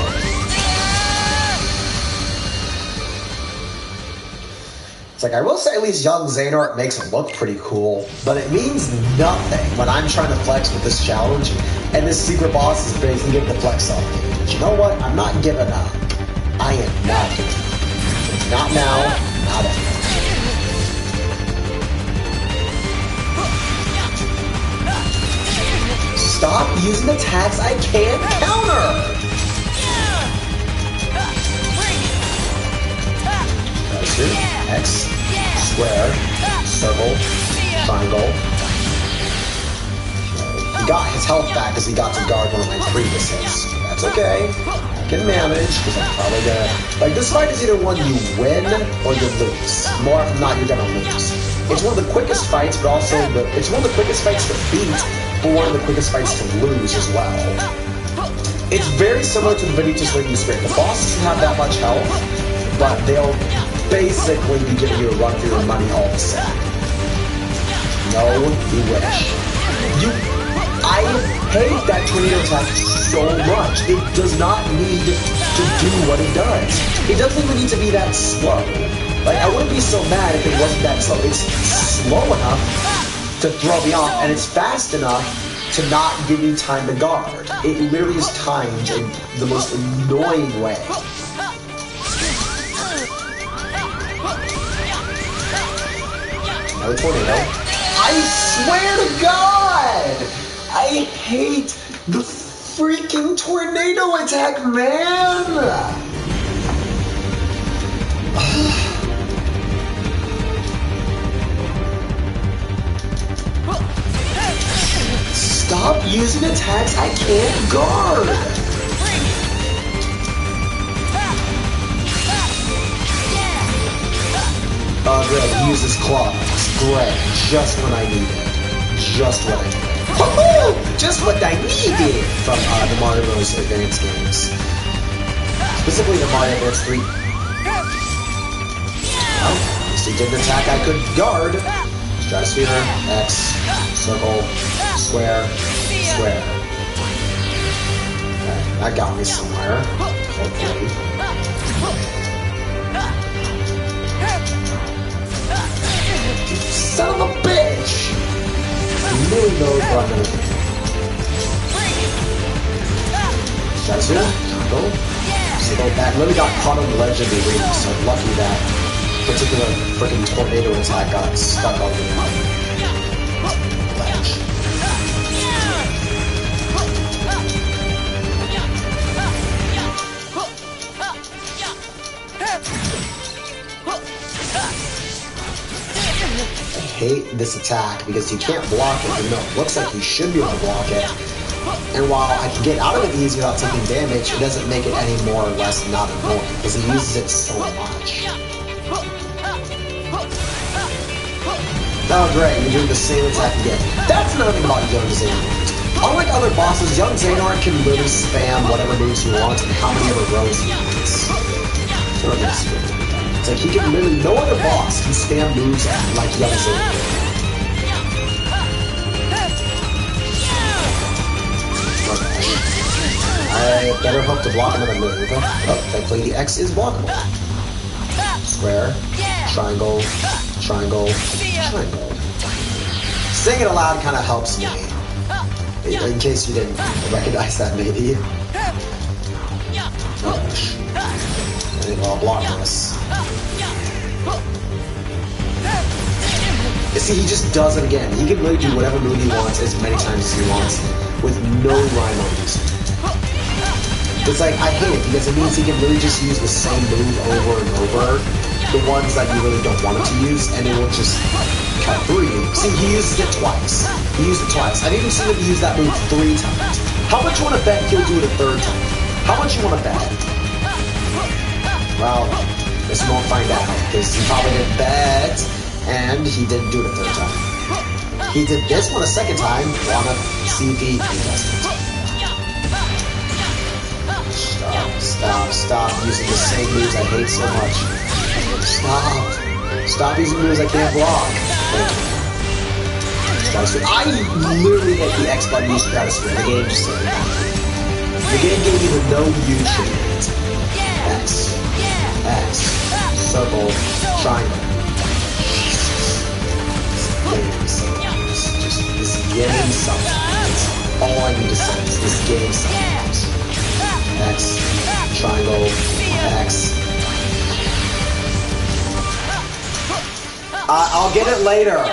It's like, I will say at least young Xehanort makes it look pretty cool, but it means nothing when I'm trying to flex with this challenge, and this secret boss is basically getting the flex off me. But you know what? I'm not giving up. I am not giving up. Not now, not ever. Stop using attacks I can't counter! X, square, circle, triangle. He got his health back because he got to guard one of my previous hits. That's okay. I can manage because I'm probably gonna... Like, this fight is either one you win or you lose. More often than not, you're gonna lose. It's one of the quickest fights, but also it's one of the quickest fights to beat, but one of the quickest fights to lose as well. It's very similar to the Vanitas Lady Spirit. The boss doesn't have that much health, but they'll basically be giving you a run for your money all the same. No, you wish. I hate that tornado attack so much. It does not need to do what it does. It doesn't even need to be that slow. Like, I wouldn't be so mad if it wasn't that slow. It's slow enough to throw me off, and it's fast enough to not give me time to guard. It literally is timed in the most annoying way. Another tornado. I swear to God! I hate the freaking tornado attack, man! Stop using attacks I can't guard! Oh, good. He uses claws. Great. Just when I need it. Just what I need. Woohoo! Just what I needed from the Mario Bros. Advance games. Specifically the Mario Advance 3. Well, at least he did an attack I could guard. Stratosphere, X, circle, square, square. Okay, that got me somewhere. Hopefully. knows what I'm gonna do. Stratosphere, go. So go back. Literally got caught on the ledge of the arena, so I'm lucky that particular freaking tornado attack got stuck on the ledge. I hate this attack because you can't block it, even though it looks like you should be able to block it. And while I can get out of it easy without taking damage, it doesn't make it any more or less not annoying because he uses it so much. Oh great, you're doing the same attack again. That's another thing about Young Xehanort. Unlike other bosses, Young Xehanort can literally spam whatever moves he wants and how many ever rows he wants. It's like he can literally, no other boss can spam moves like Young Xehanort. I better hope to block another move. Oh, thankfully the X is blockable. Square, triangle, triangle, triangle. Saying it aloud kind of helps me. In case you didn't recognize that, maybe. Oh gosh. I think I'll block this. See, he just does it again. He can really do whatever move he wants as many times as he wants with no rhyme or reason. It's like, I hate it because it means he can really just use the same move over and over, the ones that you really don't want him to use, and it will just cut through you. See, he uses it twice. He used it twice. I've even seen him use that move 3 times. How much you want to bet he'll do it a 3rd time? How much you want to bet? Well, guess we won't find out, because he probably didn't bet, and he didn't do it a 3rd time. He did this one a 2nd time. Wanna see if he does it. Stop using the same moves I hate so much. Stop using moves I can't block. I literally hit the X button, use Stratosphere. The game just said that. The game gave me the no use shit. X. Circle. Triangle. This game sometimes. All I need to say is this game sometimes. X, triangle, X. I'll get it later.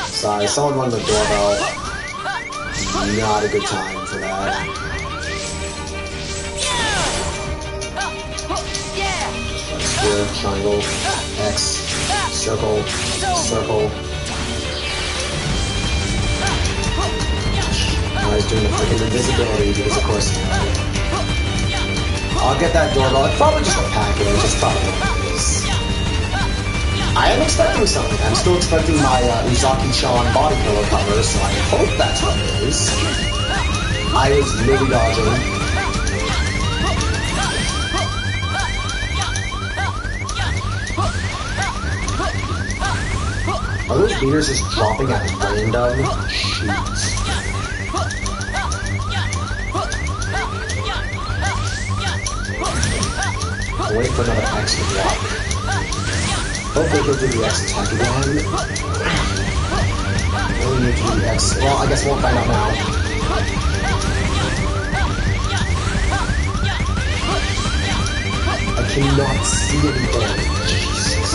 Sorry, someone rang the doorbell. Not a good time for that. Square, triangle, X, circle, circle. I was doing the freaking invisibility because of course I'll get that doorbell. It's probably just a package. It's probably what it is. I am expecting something. I'm still expecting my Uzaki-chan body pillow cover, so I hope that's what it is. I was really dodging. Are those meters just dropping at random? Jeez. I'll wait for another X to block. Hopefully he'll do the X attack again. Really need to do the X. Well, I guess we'll find out now. I cannot see anything. Jesus.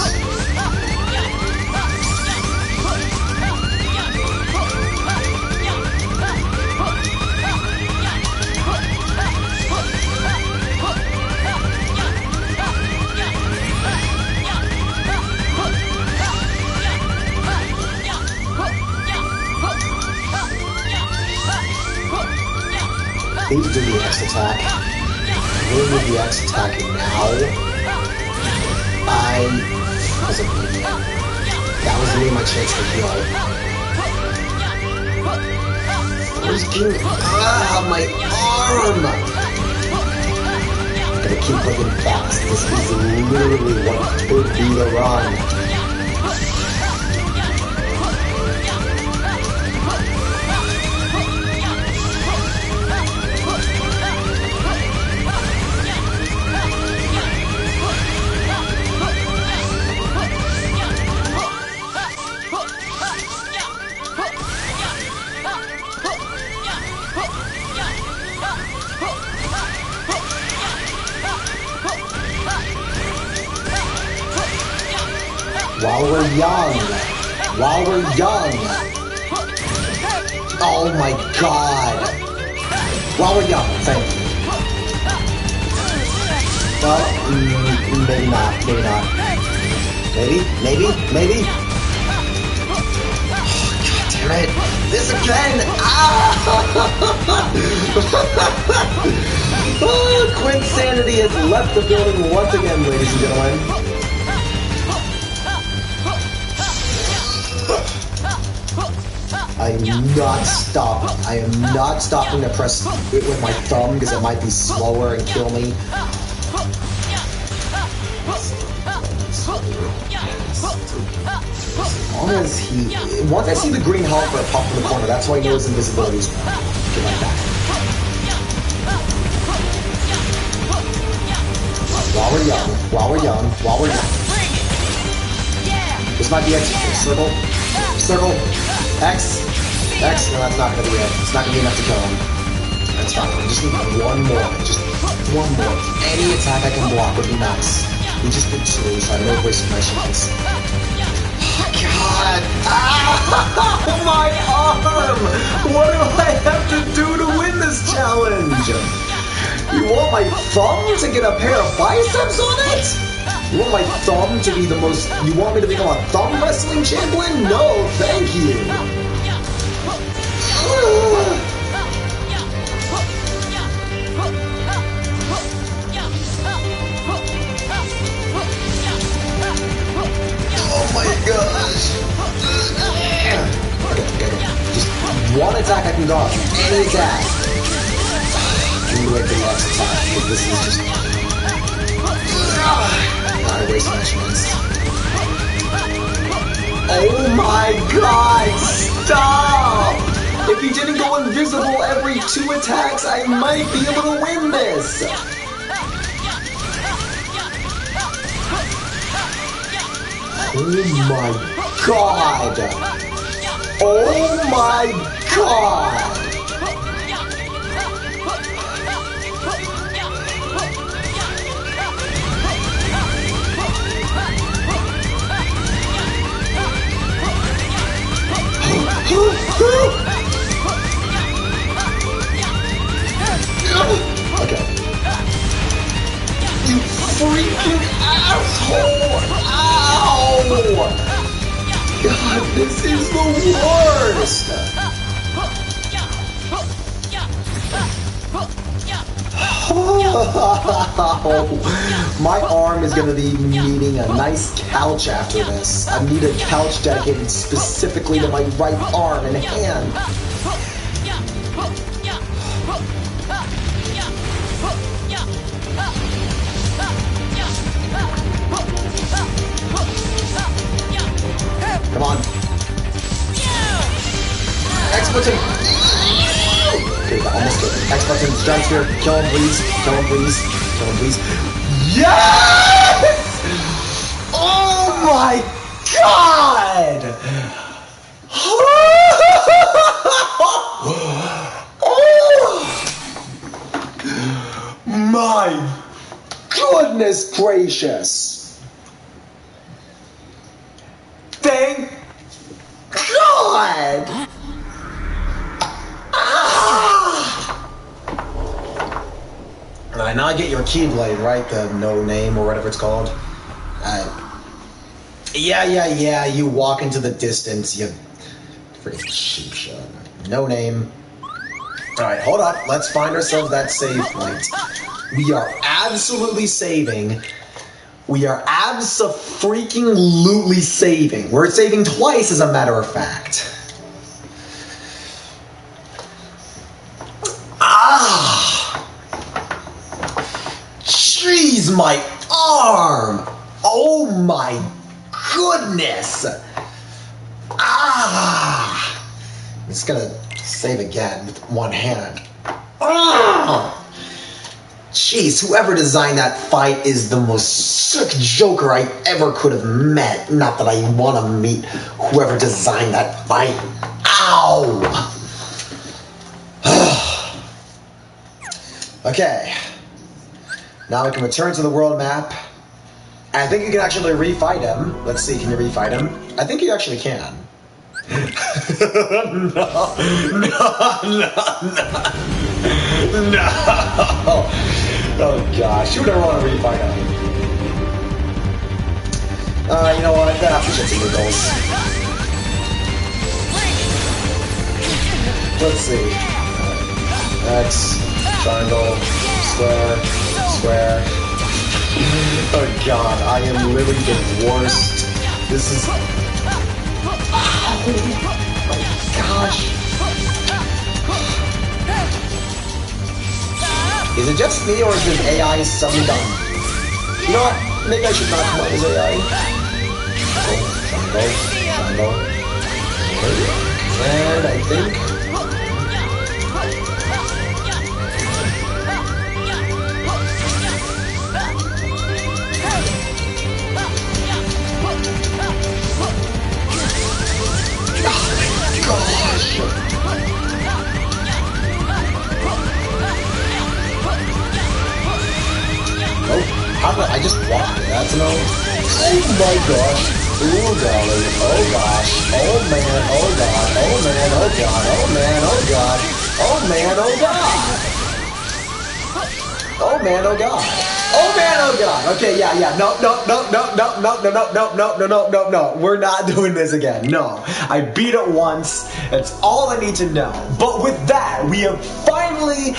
Need to do the X attack. We'll do the X attack now. I was an idiot. That was really my chance to heal. Where's King? Ah, my arm! Gotta keep looking fast. This is literally what could be the run. While we're young. While we're young. Oh my god. While we're young, thank you. Well, maybe not, maybe not. Maybe. Oh, god damn it. This again! Ah! Oh, Quinsanity has left the building once again, ladies and gentlemen. I am not stopping to press it with my thumb because it might be slower and kill me. Once I see the green helper pop in the corner, that's why I know his invisibility is get like that. While we're young. This might be execution. Circle. X. No, that's not gonna be it. It's not gonna be enough to kill him. That's fine. I just need one more. Just one more. Any attack I can block would be nice. We just did 2, so I don't waste my chance. Oh, God! Ah! My arm! What do I have to do to win this challenge? You want my thumb to get a pair of biceps on it? You want my thumb to be the most... You want me to become a thumb wrestling champion? No, thank you. Oh my gosh. Okay. Just one attack I can go off. Any attack. Let me wait for the next attack, because this is just... Not a waste of my chance. Oh my god! Stop! If he didn't go invisible every 2 attacks, I might be able to win this! Oh my god! Oh my god! Okay. You freaking asshole! Ow! God, this is the worst! My arm is gonna be needing a nice couch after this. I need a couch dedicated specifically to my right arm and hand. Come on. X button. Okay, almost good. X button, giant spear. Kill him, please. Kill him, please. Kill him, please. Yes! Oh my god! Oh my goodness gracious! Thank God! Alright, now I get your Keyblade, right? The no name or whatever it's called. Yeah, you walk into the distance, you freaking Cheapshotter. No name. Alright, hold up. Let's find ourselves that save point. We are absolutely saving. We are abso-freaking-lutely saving. We're saving twice, as a matter of fact. Jeez, my arm! Oh my goodness! I'm just gonna save again with one hand. Jeez, whoever designed that fight is the most sick joker I ever could have met. Not that I want to meet whoever designed that fight. Ow! Okay. Now we can return to the world map I think you can actually refight him. Let's see, can you refight him? I think you actually can. No. Oh gosh, you would never want to refight him. You know what? That for shits and giggles. Let's see. X, triangle, square, square. Oh god, I am literally the worst. This is... Oh my gosh. Is it just me or is this AI suddenly done? You know what? Maybe I should not come out as AI. Triangle. And I think... Gosh! Oh, how did I just walked it? That's no. Oh my gosh! Oh golly! Oh gosh! Oh man! Oh god! Oh man! Oh god! Oh man! Oh god! Oh man! Oh god! Oh man! Oh god! Oh man! Oh god! Okay, yeah. No. We're not doing this again. No, I beat it once. That's all I need to know. But with that, we have finally,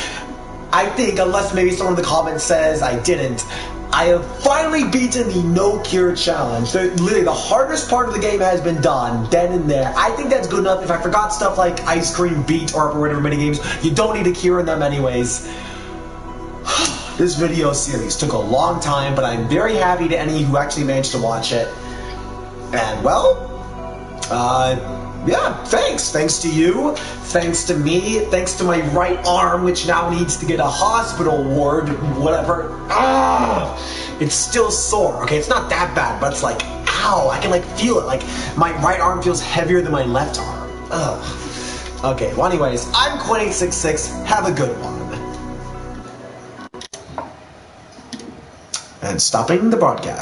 I think, unless maybe someone in the comments says I didn't, I have finally beaten the no cure challenge. Literally, the hardest part of the game has been done, then and there. I think that's good enough. If I forgot stuff like Ice Cream Beat or whatever mini games, you don't need a cure in them anyways. This video series took a long time, but I'm very happy to any who actually managed to watch it. And well, yeah, thanks. Thanks to you, thanks to me, thanks to my right arm, which now needs to get a hospital ward, whatever. It's still sore, okay? It's not that bad, but it's like, ow, I can like feel it. Like my right arm feels heavier than my left arm. Ugh. Okay, well anyways, I'm Quinn866, have a good one. And stopping the broadcast.